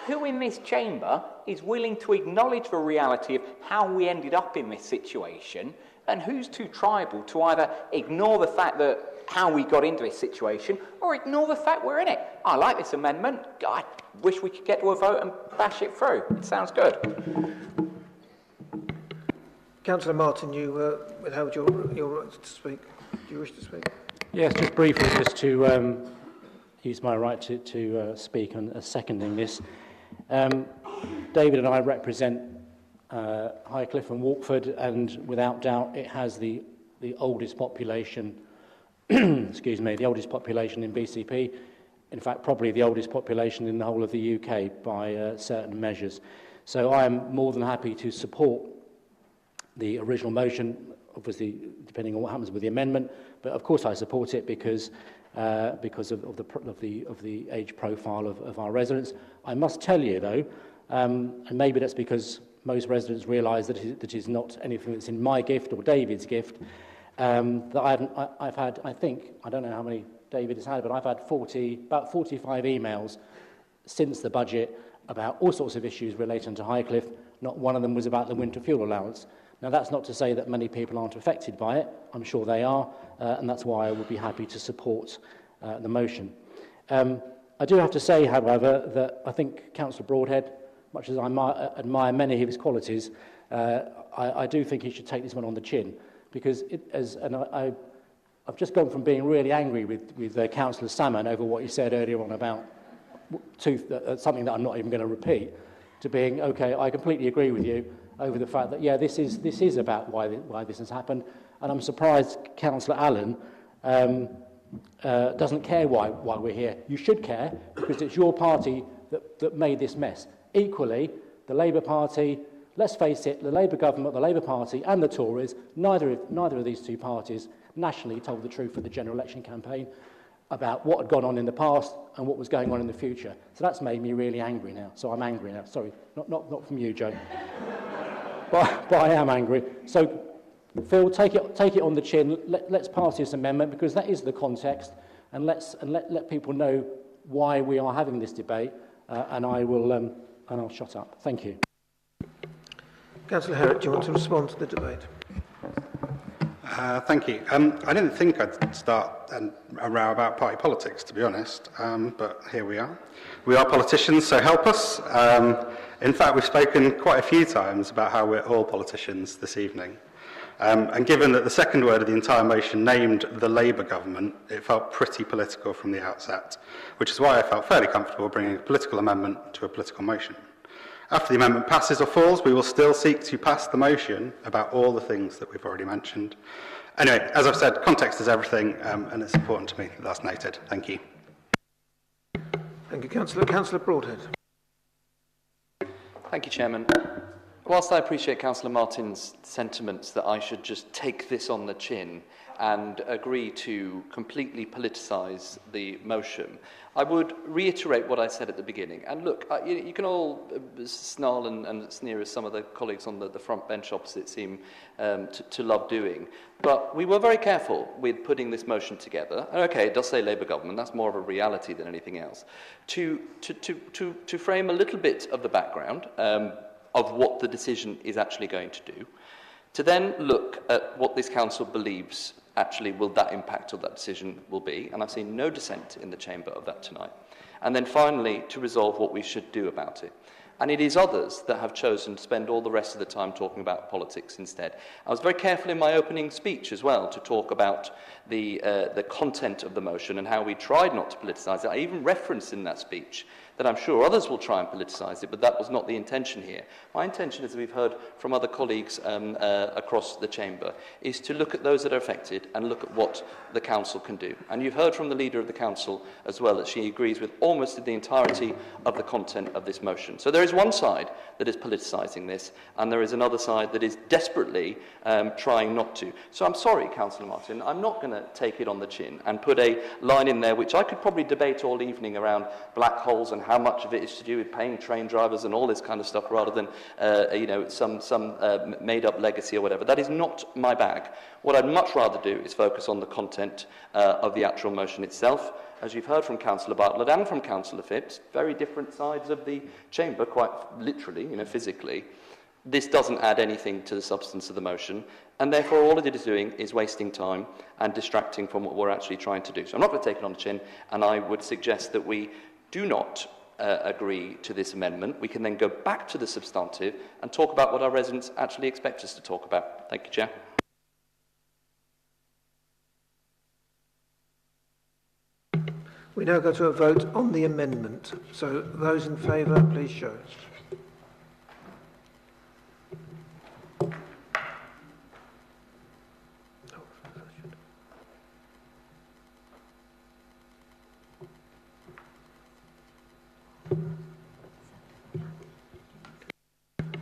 who in this chamber is willing to acknowledge the reality of how we ended up in this situation, and who's too tribal to either ignore the fact that how we got into this situation or ignore the fact we're in it. I like this amendment. I wish we could get to a vote and bash it through. It sounds good. Councillor Martin, you withheld your right to speak. Do you wish to speak? Yes, just briefly, just to use my right to speak on seconding this. David and I represent Highcliffe and Walkford, and without doubt it has the oldest population, excuse me, the oldest population in BCP. In fact, probably the oldest population in the whole of the UK by certain measures. So I am more than happy to support the original motion, obviously depending on what happens with the amendment, but of course I support it because of the age profile of our residents. I must tell you though, and maybe that's because most residents realise that it is not anything that's in my gift or David's gift, that I've had, I think, I don't know how many David has had, but I've had about 45 emails since the budget about all sorts of issues relating to Highcliffe. Not one of them was about the winter fuel allowance. Now, that's not to say that many people aren't affected by it. I'm sure they are, and that's why I would be happy to support the motion. I do have to say, however, that I think Councillor Broadhead, much as I admire many of his qualities, I do think he should take this one on the chin, because I've just gone from being really angry with Councillor Salmon over what he said earlier on about something that I'm not even going to repeat, to being, okay, I completely agree with you over the fact that, yeah, this is about why this has happened, and I'm surprised Councillor Allen doesn't care why we're here. You should care, because it's your party that made this mess. Equally, the Labour Party, let's face it, the Labour government, the Labour Party and the Tories, neither of these two parties nationally told the truth for the general election campaign about what had gone on in the past and what was going on in the future. So that's made me really angry now. So I'm angry now. Sorry, not from you, Joe. but I am angry. So, Phil, take it on the chin. Let's pass this amendment, because that is the context, and let people know why we are having this debate, and I'll shut up. Thank you. Councillor Herrick, do you want to respond to the debate? Thank you. I didn't think I'd start a row about party politics, to be honest, but here we are. We are politicians, so help us. In fact, we've spoken quite a few times about how we're all politicians this evening. And given that the second word of the entire motion named the Labour government, it felt pretty political from the outset, which is why I felt fairly comfortable bringing a political amendment to a political motion. After the amendment passes or falls, we will still seek to pass the motion about all the things that we've already mentioned. Anyway, as I've said, context is everything, and it's important to me that that's noted. Thank you. Thank you, Councillor. Councillor Broadhead. Thank you, Chairman. Whilst I appreciate Councillor Martin's sentiments that I should just take this on the chin and agree to completely politicise the motion, I would reiterate what I said at the beginning. And look, you can all snarl and sneer, as some of the colleagues on the front bench opposite seem to love doing. But we were very careful with putting this motion together. And okay, it does say Labour government, that's more of a reality than anything else. To frame a little bit of the background of what the decision is actually going to do, to then look at what this council believes actually will that impact of that decision will be, and I've seen no dissent in the chamber of that tonight, and then finally to resolve what we should do about it. And it is others that have chosen to spend all the rest of the time talking about politics instead. I was very careful in my opening speech as well to talk about the content of the motion and how we tried not to politicise it. I even referenced in that speech that I'm sure others will try and politicise it, but that was not the intention here. My intention, as we've heard from other colleagues across the chamber, is to look at those that are affected and look at what the council can do. And you've heard from the leader of the council as well that she agrees with almost the entirety of the content of this motion. So there is one side that is politicising this, and there is another side that is desperately trying not to. So I'm sorry, Councillor Martin, I'm not going to take it on the chin and put a line in there which I could probably debate all evening around black holes and how much of it is to do with paying train drivers and all this kind of stuff rather than some made-up legacy or whatever. That is not my bag. What I'd much rather do is focus on the content of the actual motion itself. As you've heard from Councillor Bartlett and from Councillor Phipps, very different sides of the chamber, quite literally, physically. This doesn't add anything to the substance of the motion, and therefore all it is doing is wasting time and distracting from what we're actually trying to do. So I'm not going to take it on the chin, and I would suggest that we do not agree to this amendment. We can then go back to the substantive and talk about what our residents actually expect us to talk about. Thank you, Chair. We now go to a vote on the amendment. So those in favour, please show.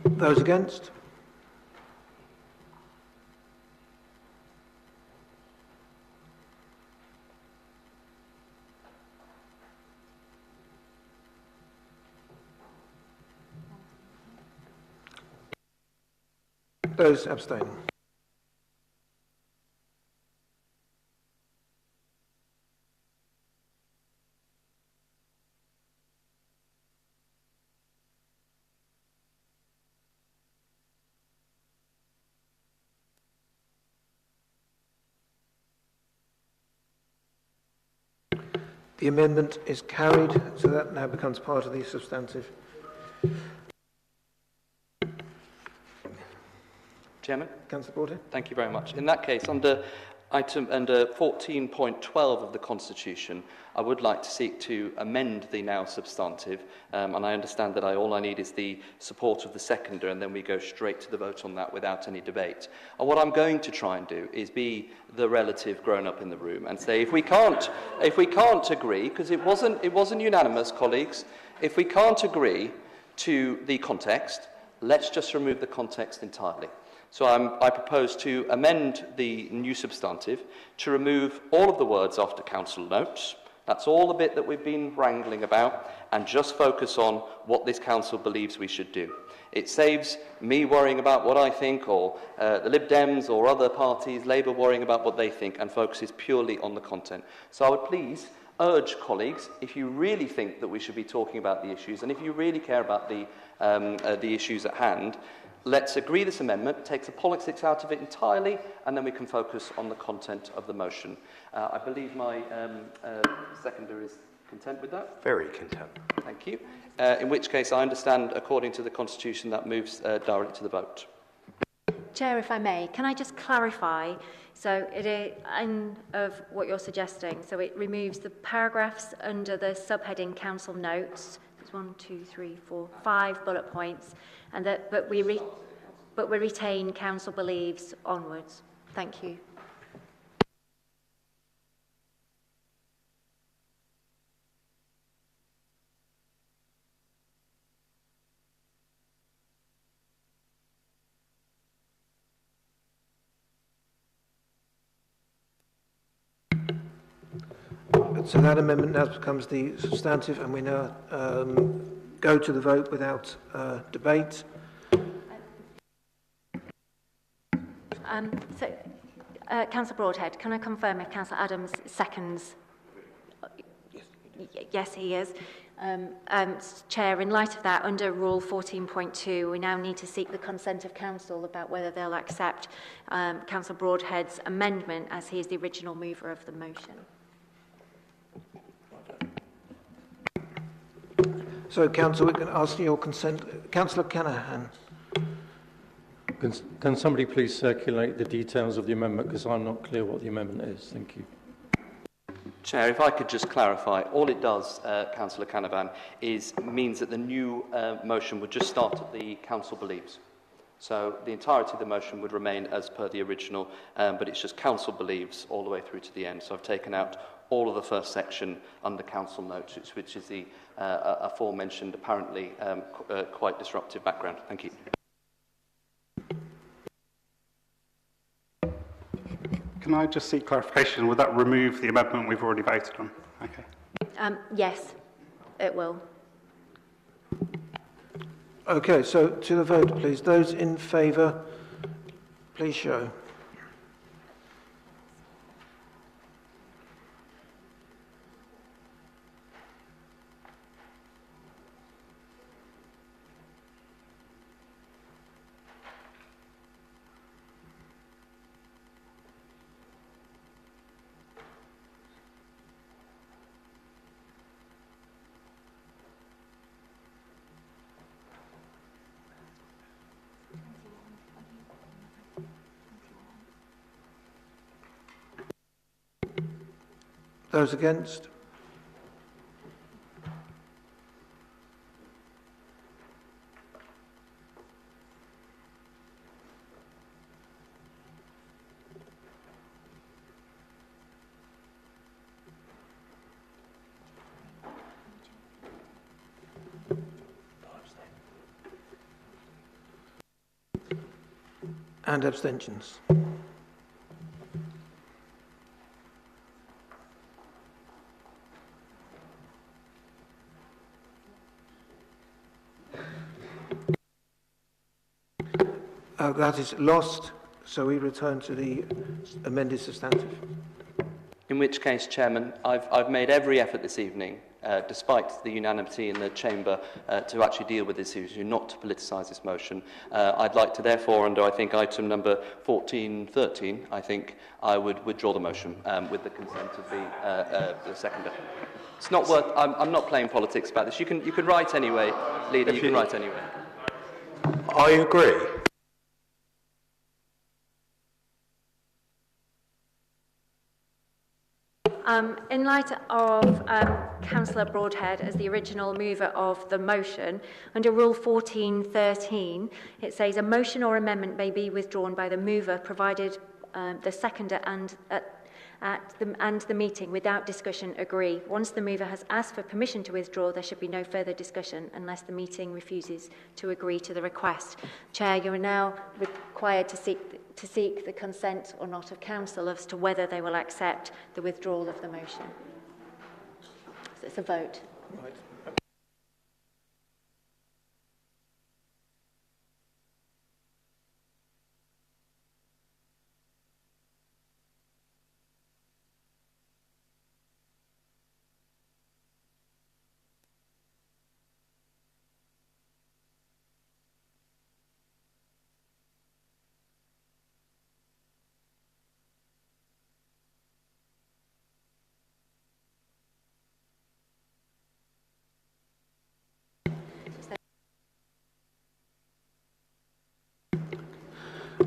Those against? Those abstaining. The amendment is carried, so that now becomes part of the substantive. Chairman? Councillor Broadhead. Thank you very much. In that case, under 14.12 of the Constitution, I would like to seek to amend the now substantive, and I understand that all I need is the support of the seconder, and then we go straight to the vote on that without any debate. And what I'm going to try and do is be the relative grown-up in the room and say, if we can't agree, because it wasn't unanimous, colleagues, if we can't agree to the context, let's just remove the context entirely. So I propose to amend the new substantive to remove all of the words after council notes. That's all the bit that we've been wrangling about, and just focus on what this council believes we should do. It saves me worrying about what I think, or the Lib Dems or other parties, Labour worrying about what they think, and focuses purely on the content. So I would please urge colleagues, if you really think that we should be talking about the issues, and if you really care about the issues at hand, let's agree this amendment, take the politics out of it entirely, and then we can focus on the content of the motion. I believe my seconder is content with that? Very content. Thank you. In which case, I understand, according to the Constitution, that moves directly to the vote. Chair, if I may, can I just clarify? So it is of what you're suggesting. So it removes the paragraphs under the subheading Council Notes. There's 1, 2, 3, 4, 5 bullet points, and that but we retain Council believes onwards. Thank you. So that amendment now becomes the substantive, and we now go to the vote without debate. Councillor Broadhead, can I confirm if Councillor Adams seconds? Yes, he is. Chair, in light of that, under Rule 14.2, we now need to seek the consent of Council about whether they'll accept Councillor Broadhead's amendment, as he is the original mover of the motion. So, Council, we can ask your consent. Councillor Canahan. Can somebody please circulate the details of the amendment, because I'm not clear what the amendment is. Thank you. Chair, if I could just clarify, all it does, Councillor Canavan, means that the new motion would just start at the Council believes. So the entirety of the motion would remain as per the original, but it's just Council believes all the way through to the end. So I've taken out all of the first section under Council Notes, which is the aforementioned, apparently quite disruptive background. Thank you. Can I just seek clarification? Would that remove the amendment we've already voted on? Okay. Yes, it will. Okay, so to the vote, please. Those in favour, please show. Those against? And abstentions. That is lost, so we return to the amended substantive. In which case, Chairman, I've made every effort this evening, despite the unanimity in the Chamber, to actually deal with this issue, not to politicise this motion. I'd like to, therefore, under, I think, item number 1413, I think I would withdraw the motion with the consent of the seconder. It's not worth... I'm not playing politics about this. You can write anyway, Leader, you can write anyway. I agree. In light of Councillor Broadhead as the original mover of the motion, under Rule 1413, it says a motion or amendment may be withdrawn by the mover, provided the seconder and the meeting without discussion agree. Once the mover has asked for permission to withdraw, there should be no further discussion unless the meeting refuses to agree to the request. Chair, you are now required to seek the consent or not of Council as to whether they will accept the withdrawal of the motion. So it's a vote. Right.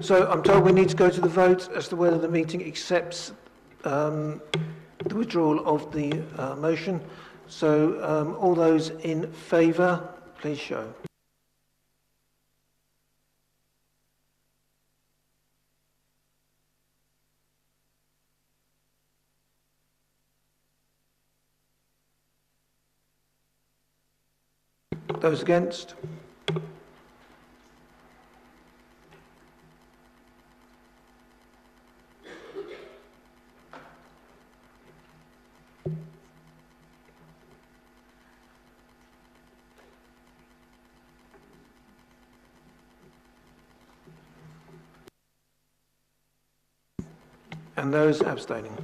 So I'm told we need to go to the vote as to whether the meeting accepts the withdrawal of the motion. So all those in favour, please show. Those against? And those abstaining.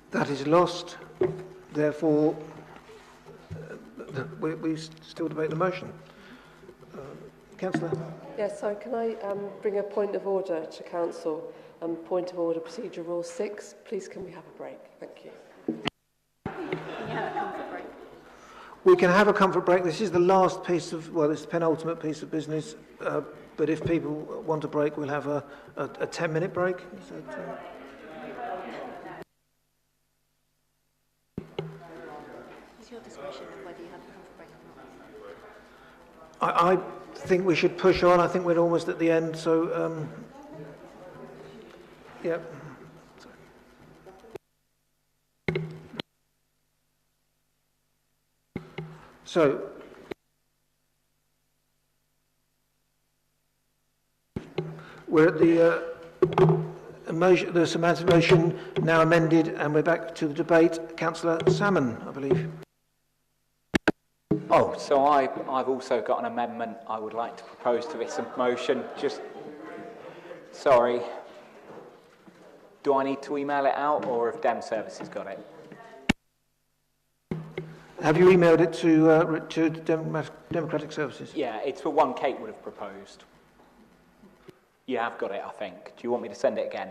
That is lost. Therefore, we still debate the motion. Councillor? Yes, so can I bring a point of order to Council? Point of order, procedure rule 6. Please, can we have a break? Thank you. We can have a comfort break. This is the last piece of, well, it's the penultimate piece of business. But if people want a break, we'll have a 10-minute break. Is that, It's your discretion whether you have a comfort break or not. I think we should push on. I think we're almost at the end. So, yeah. So, we're at the motion, the semantic motion now amended, and we're back to the debate. Councillor Salmon, I believe. Oh, so I've also got an amendment I would like to propose to this motion. Sorry. Do I need to email it out, or have Dem Services got it? Have you emailed it to Democratic Services? Yeah, it's the one Kate would have proposed. You have got it, I think. Do you want me to send it again?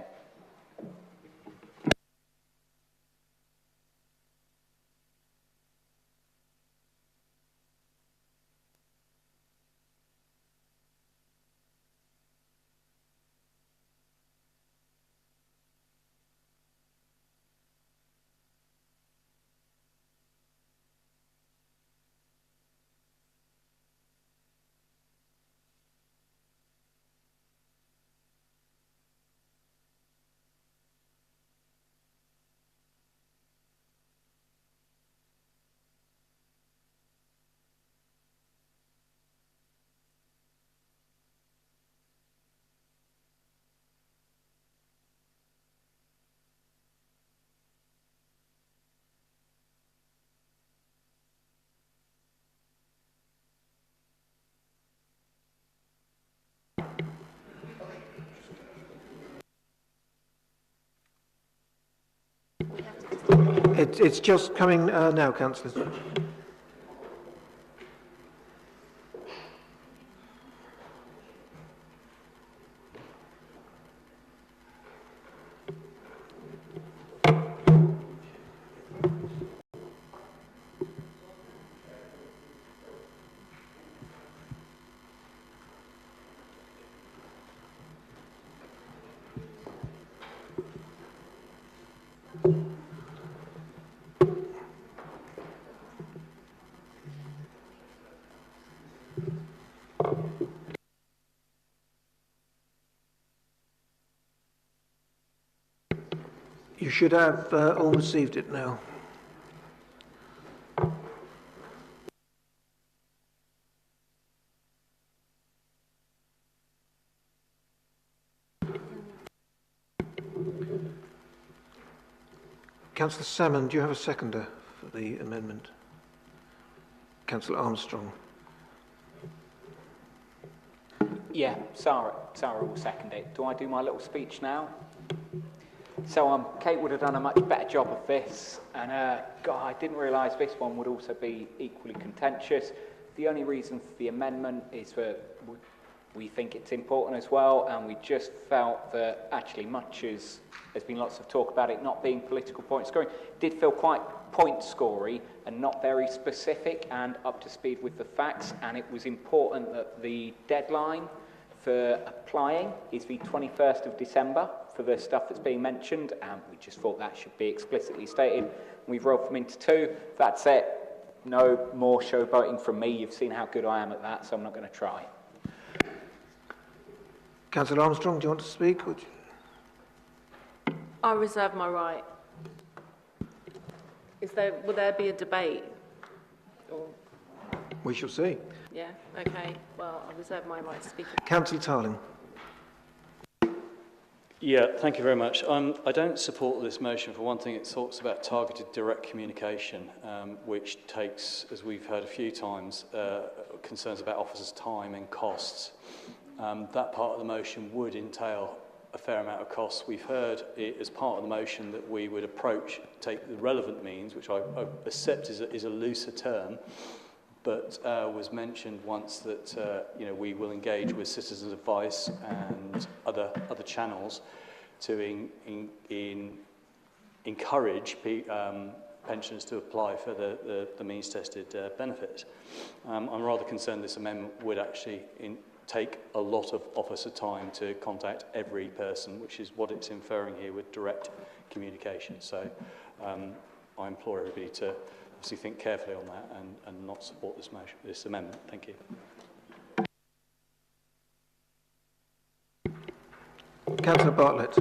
It's just coming now, councillors. You should have all received it now. Councillor Salmon, do you have a seconder for the amendment? Councillor Armstrong. Yeah, Sarah will second it. Do I do my little speech now? So Kate would have done a much better job of this, and God, I didn't realise this one would also be equally contentious. The only reason for the amendment is that We think it's important as well, and we just felt that actually, much as there's been lots of talk about it not being political point scoring, it did feel quite point scory and not very specific and up to speed with the facts, and it was important that the deadline for applying is the 21st of December for the stuff that's being mentioned, and we just thought that should be explicitly stated. We've rolled them into two. That's it. No more showboating from me. You've seen how good I am at that, so I'm not going to try. Councillor Armstrong, do you want to speak? I reserve my right. Will there be a debate? Or... We shall see. Yeah, okay. Well, I reserve my right to speak. Councillor Tarling. Yeah, thank you very much. I don't support this motion. For one thing, it talks about targeted direct communication, which takes, as we've heard a few times, concerns about officers' time and costs. That part of the motion would entail a fair amount of costs. We've heard it as part of the motion that we would take the relevant means, which I accept is a looser term, but was mentioned once that we will engage with citizens' advice and other channels to encourage pensioners to apply for the means-tested benefit. I'm rather concerned this amendment would actually take a lot of officer time to contact every person, which is what it's inferring here with direct communication. So I implore everybody to obviously think carefully on that and not support this amendment. Thank you. Councillor Bartlett.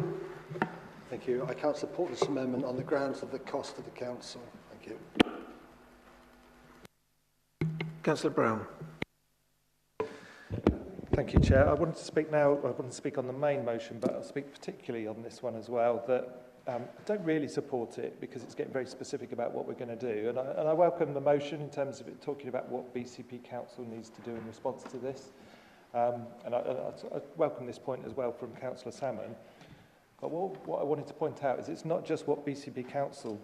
Thank you. I can't support this amendment on the grounds of the cost to the council. Thank you. Councillor Brown. Thank you, Chair. I wanted to speak now, I want to speak on the main motion, but I'll speak particularly on this one as well, that I don't really support it because it's getting very specific about what we're going to do. And I welcome the motion in terms of it talking about what BCP Council needs to do in response to this. And I welcome this point as well from Councillor Salmon. But what I wanted to point out is it's not just what BCP Council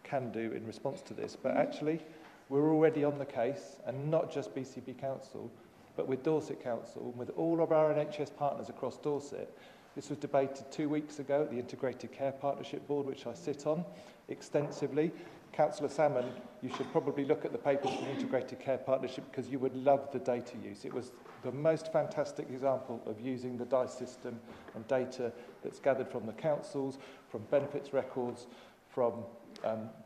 can do in response to this, but actually we're already on the case, and not just BCP Council, but with Dorset Council, and with all of our NHS partners across Dorset. This was debated 2 weeks ago at the Integrated Care Partnership Board, which I sit on extensively. Councillor Salmon, you should probably look at the papers from the Integrated Care Partnership because you would love the data use. It was the most fantastic example of using the DICE system and data that's gathered from the councils, from benefits records, from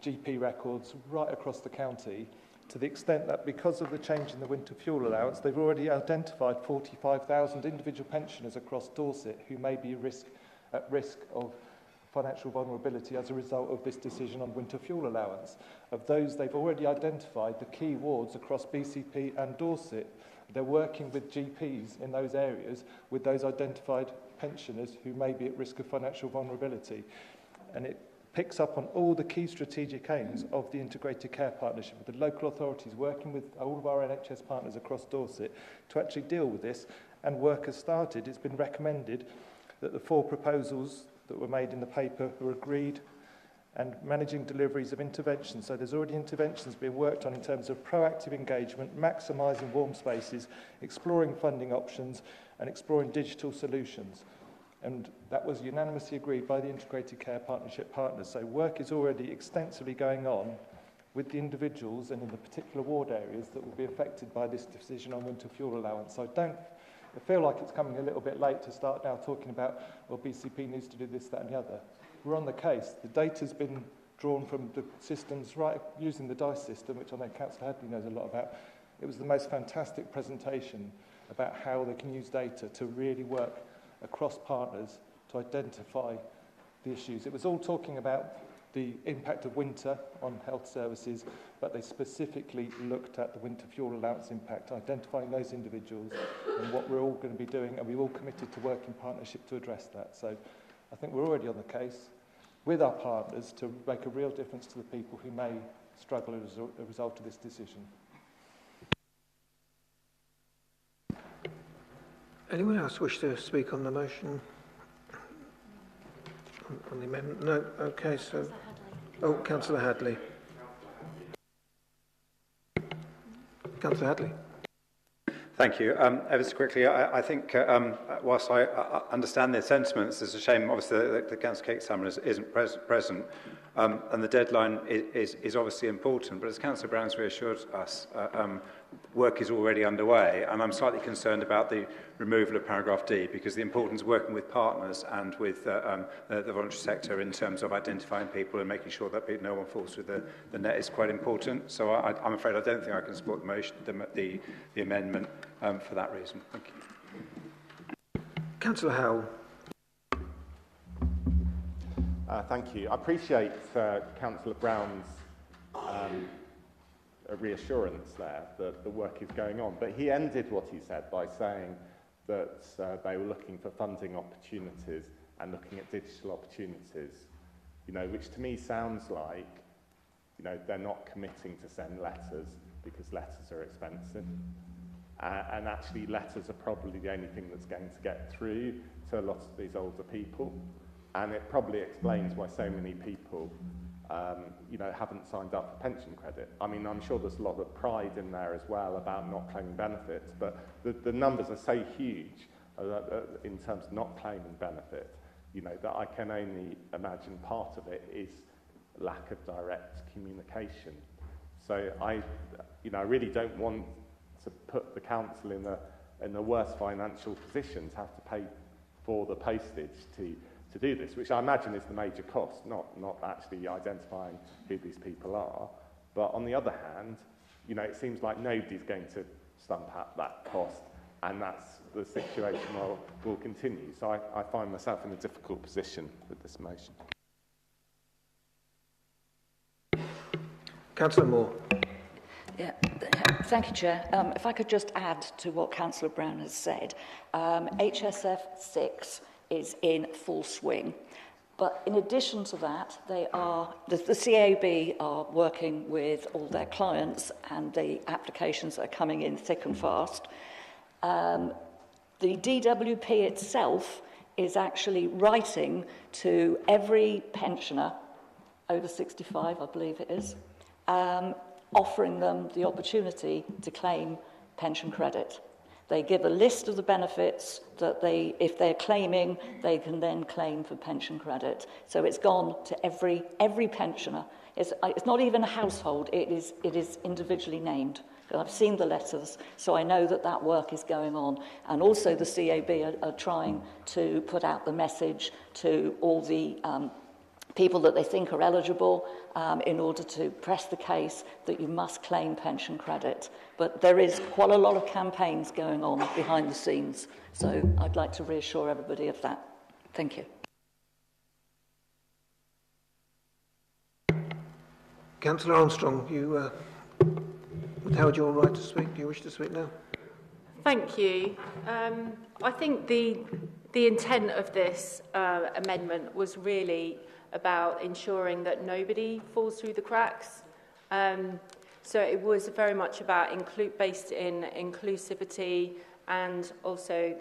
GP records, right across the county, to the extent that because of the change in the winter fuel allowance, they've already identified 45,000 individual pensioners across Dorset who may be at risk of financial vulnerability as a result of this decision on winter fuel allowance. Of those, they've already identified the key wards across BCP and Dorset. They're working with GPs in those areas with those identified pensioners who may be at risk of financial vulnerability. And it picks up on all the key strategic aims of the Integrated Care Partnership, with the local authorities working with all of our NHS partners across Dorset to actually deal with this, and work has started. It's been recommended that the 4 proposals that were made in the paper were agreed, and managing deliveries of interventions. So there's already interventions being worked on in terms of proactive engagement, maximising warm spaces, exploring funding options, and exploring digital solutions. And that was unanimously agreed by the Integrated Care Partnership partners. So work is already extensively going on with the individuals and in the particular ward areas that will be affected by this decision on winter fuel allowance. So I feel like it's coming a little bit late to start now talking about, well, BCP needs to do this, that and the other. We're on the case. The data's been drawn from the systems, right, using the DICE system, which I know Councillor Hadley knows a lot about. It was the most fantastic presentation about how they can use data to really work across partners to identify the issues. It was all talking about the impact of winter on health services, but they specifically looked at the winter fuel allowance impact, identifying those individuals and what we're all going to be doing, and we've all committed to work in partnership to address that. So I think we're already on the case with our partners to make a real difference to the people who may struggle as a result of this decision. Anyone else wish to speak on the motion? On the amendment? No? Okay, so... Oh, Councillor Hadley. Councillor Hadley. Thank you. Ever so quickly, I think whilst I understand their sentiments, it's a shame obviously that the Councillor Cakesalmon isn't present, and the deadline is obviously important, but as Councillor Brown's reassured us, work is already underway, and I'm slightly concerned about the removal of paragraph D, because the importance of working with partners and with the voluntary sector in terms of identifying people and making sure that no one falls through the net is quite important. So I'm afraid I don't think I can support the motion, the amendment for that reason. Thank you. Councillor Howell. Thank you. I appreciate Councillor Brown's reassurance there that the work is going on, but he ended what he said by saying that they were looking for funding opportunities and looking at digital opportunities, which to me sounds like, they're not committing to send letters because letters are expensive. And actually letters are probably the only thing that's going to get through to a lot of these older people. And it probably explains why so many people haven't signed up for pension credit. I mean, I'm sure there's a lot of pride in there as well about not claiming benefits, but the numbers are so huge in terms of not claiming benefit, that I can only imagine part of it is lack of direct communication. So I really don't want to put the council in a worse financial position to have to pay for the postage to do this, which I imagine is the major cost, not actually identifying who these people are. But on the other hand, it seems like nobody's going to stump up that cost, and that's the situation will continue. So I find myself in a difficult position with this motion. Councillor Moore. Yeah, thank you, Chair. If I could just add to what Councillor Brown has said, HSF 6 is in full swing. But in addition to that, the CAB are working with all their clients, and the applications are coming in thick and fast. The DWP itself is actually writing to every pensioner over 65, I believe it is, offering them the opportunity to claim pension credit. They give a list of the benefits that if they're claiming, they can then claim for pension credit. So it's gone to every pensioner. It's not even a household, it is individually named. I've seen the letters, so I know that work is going on. And also the CAB are trying to put out the message to all the people that they think are eligible in order to press the case that you must claim pension credit. But there is quite a lot of campaigns going on behind the scenes, so I'd like to reassure everybody of that. Thank you. Councillor Armstrong, you held your right to speak. Do you wish to speak now? Thank you. I think the intent of this amendment was really about ensuring that nobody falls through the cracks. So it was very much about based in inclusivity and also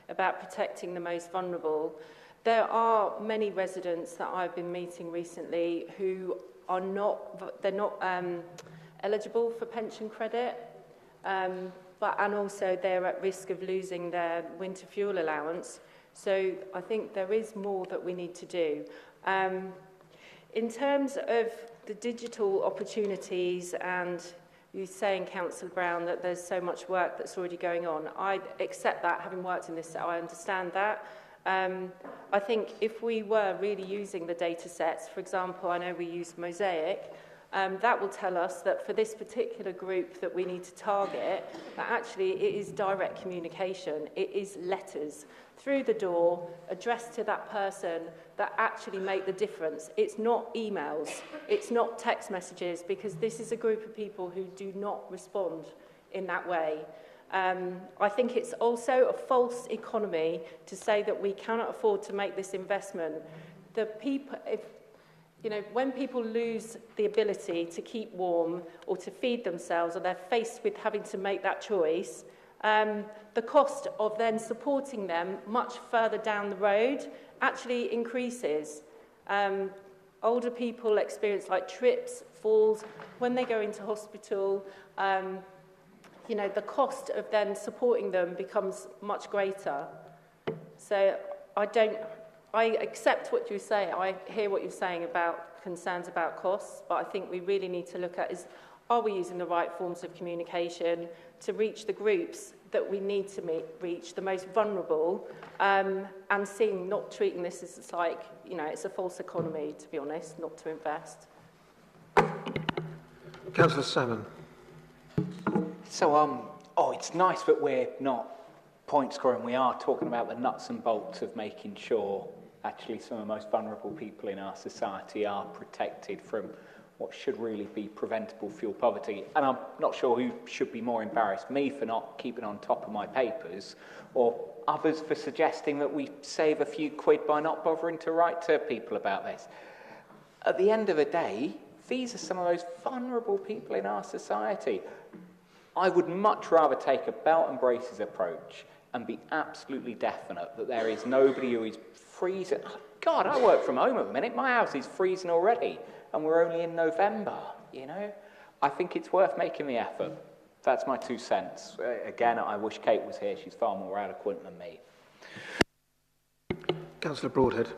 about protecting the most vulnerable. There are many residents that I've been meeting recently who are not eligible for pension credit, and also they're at risk of losing their winter fuel allowance. So I think there is more that we need to do. In terms of the digital opportunities, and you saying, Councillor Brown, that there's so much work that's already going on, I accept that, having worked in this, I understand that. I think if we were really using the data sets, for example, I know we use Mosaic, that will tell us that for this particular group that we need to target, that actually it is direct communication, it is letters through the door, addressed to that person, that actually make the difference. It's not emails, it's not text messages, because this is a group of people who do not respond in that way. I think it's also a false economy to say that we cannot afford to make this investment. The people, when people lose the ability to keep warm or to feed themselves, or they're faced with having to make that choice, the cost of then supporting them much further down the road actually increases. Older people experience like trips, falls, when they go into hospital, you know, the cost of then supporting them becomes much greater. So I accept what you say. I hear what you're saying about concerns about costs, but I think we really need to look at are we using the right forms of communication to reach the groups that we need to reach, the most vulnerable, and not treating this as like, you know, it's a false economy, to be honest, not to invest. Councillor Salmon. So, it's nice that we're not point scoring. We are talking about the nuts and bolts of making sure actually some of the most vulnerable people in our society are protected from what should really be preventable fuel poverty. And I'm not sure who should be more embarrassed, me for not keeping on top of my papers, or others for suggesting that we save a few quid by not bothering to write to people about this. At the end of the day, these are some of those vulnerable people in our society. I would much rather take a belt and braces approach and be absolutely definite that there is nobody who is freezing. God, I work from home at the minute. My house is freezing already, and we're only in November, you know? I think it's worth making the effort. That's my 2 cents. Again, I wish Kate was here. She's far more eloquent than me. Councillor Broadhead.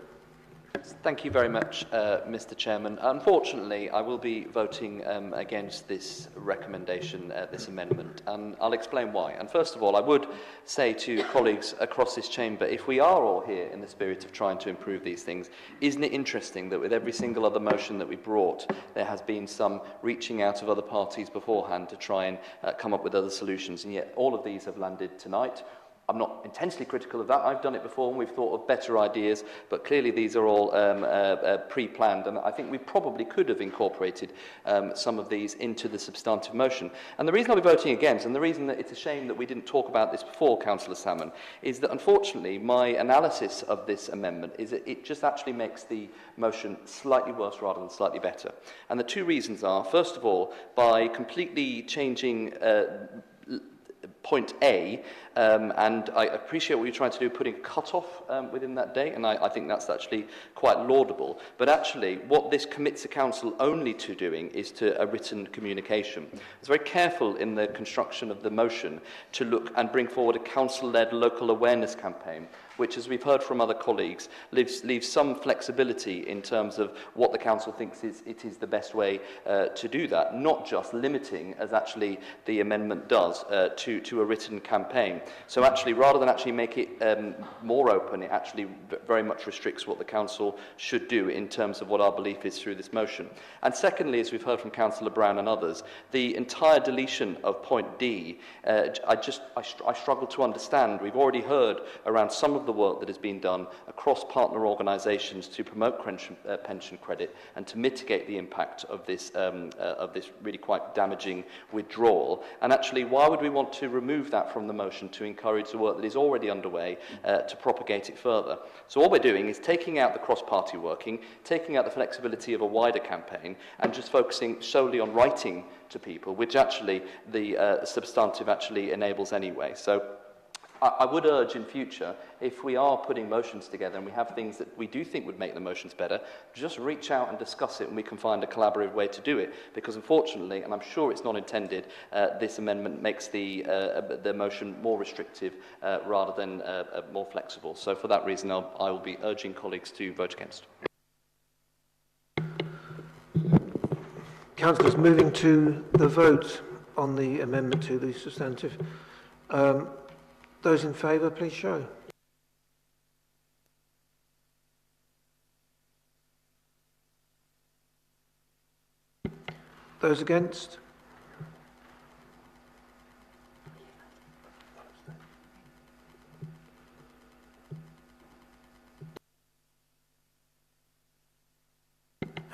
Thank you very much, Mr. Chairman. Unfortunately, I will be voting against this recommendation, this amendment, and I'll explain why. And first of all, I would say to colleagues across this chamber, if we are all here in the spirit of trying to improve these things, isn't it interesting that with every single other motion that we brought, there has been some reaching out of other parties beforehand to try and come up with other solutions, and yet all of these have landed tonight. I'm not intensely critical of that. I've done it before and we've thought of better ideas, but clearly these are all pre-planned, and I think we probably could have incorporated some of these into the substantive motion. And the reason I'll be voting against, and the reason that it's a shame that we didn't talk about this before, Councillor Salmon, is that unfortunately my analysis of this amendment is that it just actually makes the motion slightly worse rather than slightly better. And the two reasons are, first of all, by completely changing point A, and I appreciate what you're trying to do, putting a cut-off within that date, and I think that's actually quite laudable. But actually, what this commits the council only to doing is to a written communication. I was very careful in the construction of the motion to look and bring forward a council-led local awareness campaign, which, as we've heard from other colleagues, leaves some flexibility in terms of what the council thinks it is the best way to do that, not just limiting, as actually the amendment does, to a written campaign. So actually, rather than actually make it more open, it actually very much restricts what the council should do in terms of what our belief is through this motion. And secondly, as we've heard from Councillor Brown and others, the entire deletion of point D, I struggle to understand. We've already heard around some of the work that has been done across partner organisations to promote pension credit and to mitigate the impact of this really quite damaging withdrawal. And actually, why would we want to remove that from the motion to encourage the work that is already underway to propagate it further? So all we're doing is taking out the cross-party working, taking out the flexibility of a wider campaign, and just focusing solely on writing to people, which actually the substantive actually enables anyway. So I would urge in future, if we are putting motions together and we have things that we do think would make the motions better, just reach out and discuss it and we can find a collaborative way to do it. Because unfortunately, and I'm sure it's not intended, this amendment makes the motion more restrictive rather than more flexible. So for that reason, I will be urging colleagues to vote against. Councillors, moving to the vote on the amendment to the substantive. Those in favour, please show. Those against?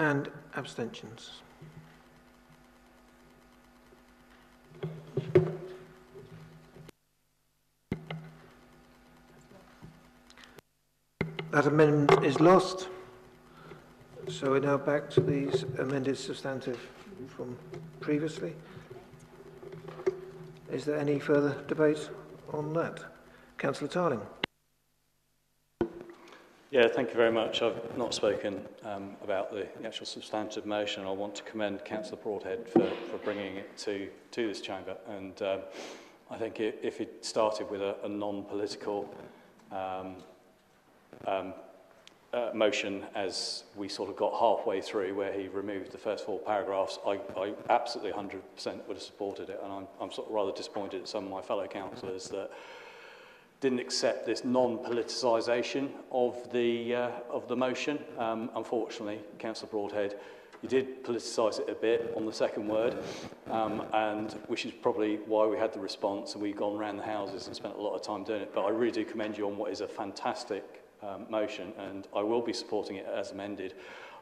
And abstentions. That amendment is lost. So we're now back to these amended substantive from previously. Is there any further debate on that? Councillor Tarling. Yeah, thank you very much. I've not spoken about the actual substantive motion. I want to commend Councillor Broadhead for bringing it to this chamber. And I think if it started with a non-political motion, as we sort of got halfway through, where he removed the first 4 paragraphs, I absolutely 100% would have supported it. And I'm sort of rather disappointed at some of my fellow councillors that didn't accept this non-politicisation of the motion. Unfortunately, Councillor Broadhead, you did politicise it a bit on the second word, and which is probably why we had the response and we've gone around the houses and spent a lot of time doing it. But I really do commend you on what is a fantastic motion, and I will be supporting it as amended.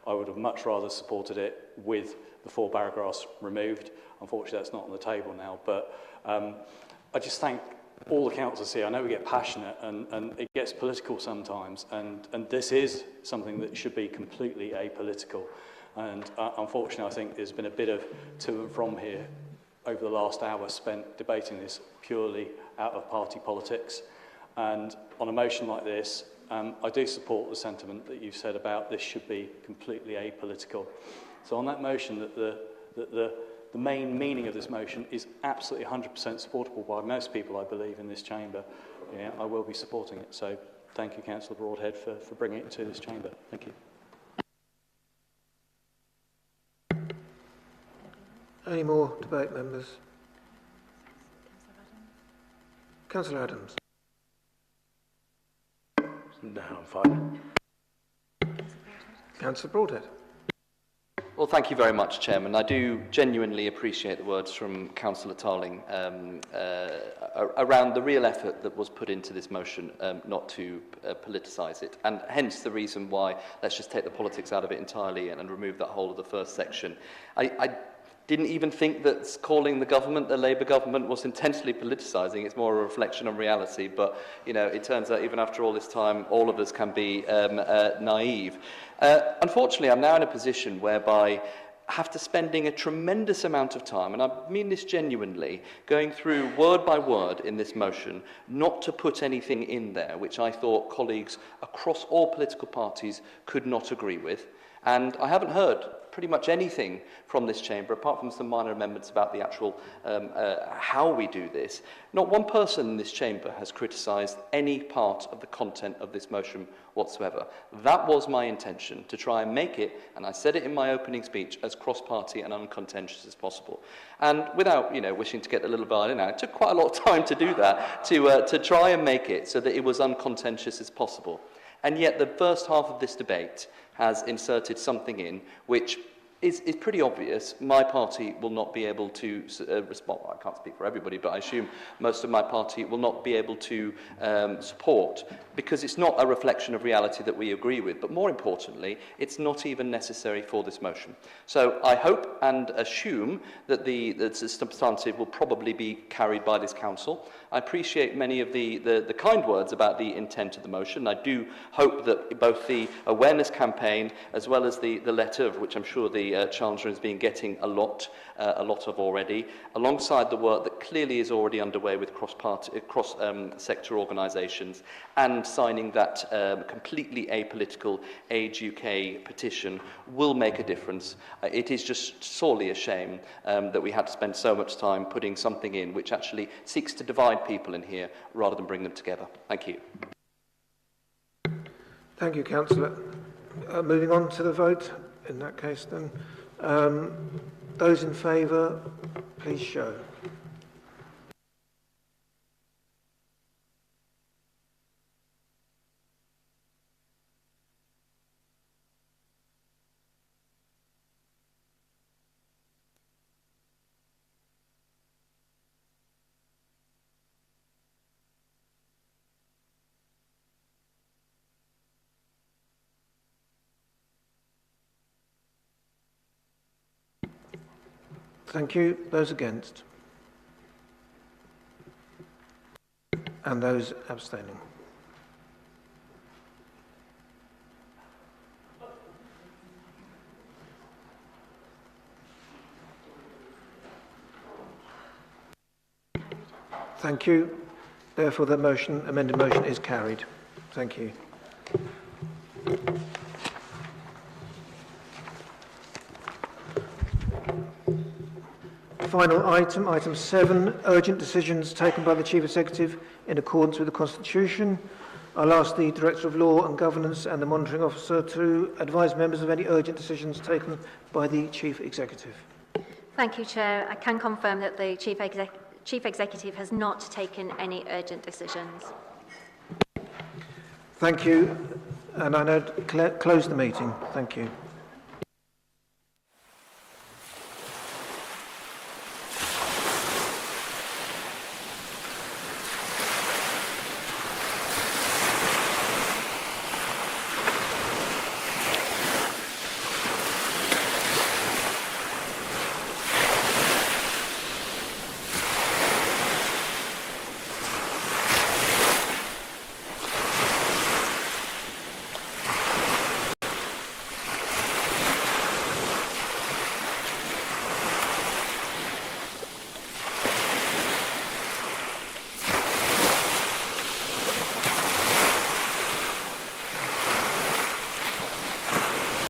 I would have much rather supported it with the 4 paragraphs removed. Unfortunately, that's not on the table now, but I just thank all the councillors here. I know we get passionate and it gets political sometimes, and this is something that should be completely apolitical. And unfortunately, I think there's been a bit of to and from here over the last hour spent debating this purely out of party politics. And on a motion like this, I do support the sentiment that you've said about this should be completely apolitical. So on that motion, that the main meaning of this motion is absolutely 100% supportable by most people, I believe, in this chamber, yeah, I will be supporting it. So thank you, Councillor Broadhead, for bringing it to this chamber. Thank you. Any more debate, members? Councillor Adams. No, I'm fine. Councillor Broadhead. Well, thank you very much, Chairman. I do genuinely appreciate the words from Councillor Tarling around the real effort that was put into this motion not to politicise it, and hence the reason why let's just take the politics out of it entirely and remove that whole of the first section. I didn't even think that calling the government, the Labour government, was intentionally politicising. It's more a reflection on reality, but you know, it turns out even after all this time, all of us can be naive. Unfortunately, I'm now in a position whereby after spending a tremendous amount of time, and I mean this genuinely, going through word by word in this motion, not to put anything in there which I thought colleagues across all political parties could not agree with. And I haven't heard pretty much anything from this chamber, apart from some minor amendments about the actual how we do this. Not one person in this chamber has criticised any part of the content of this motion whatsoever. That was my intention, to try and make it, and I said it in my opening speech, as cross-party and uncontentious as possible. And without, you know, wishing to get the little violin out, it took quite a lot of time to do that, to try and make it so that it was uncontentious as possible. And yet the first half of this debate has inserted something in which is pretty obvious. My party will not be able to respond. Well, I can't speak for everybody, but I assume most of my party will not be able to support, because it's not a reflection of reality that we agree with, but more importantly, it's not even necessary for this motion. So I hope and assume that the substantive will probably be carried by this council. I appreciate many of the kind words about the intent of the motion. I do hope that both the awareness campaign as well as the letter, of which I'm sure the Chancellor has been getting a lot of already, alongside the work that clearly is already underway with cross-sector organisations, and signing that completely apolitical Age UK petition will make a difference. It is just sorely a shame that we had to spend so much time putting something in which actually seeks to divide people in here rather than bring them together. Thank you. Thank you, Councillor. Moving on to the vote, in that case then. Those in favour, please show. Thank you. Those against? And those abstaining? Thank you. Therefore, the amended motion is carried. Thank you. Final item, item 7, urgent decisions taken by the Chief Executive in accordance with the Constitution. I'll ask the Director of Law and Governance and the Monitoring Officer to advise members of any urgent decisions taken by the Chief Executive. Thank you, Chair. I can confirm that the Chief Executive has not taken any urgent decisions. Thank you, and I now close the meeting. Thank you.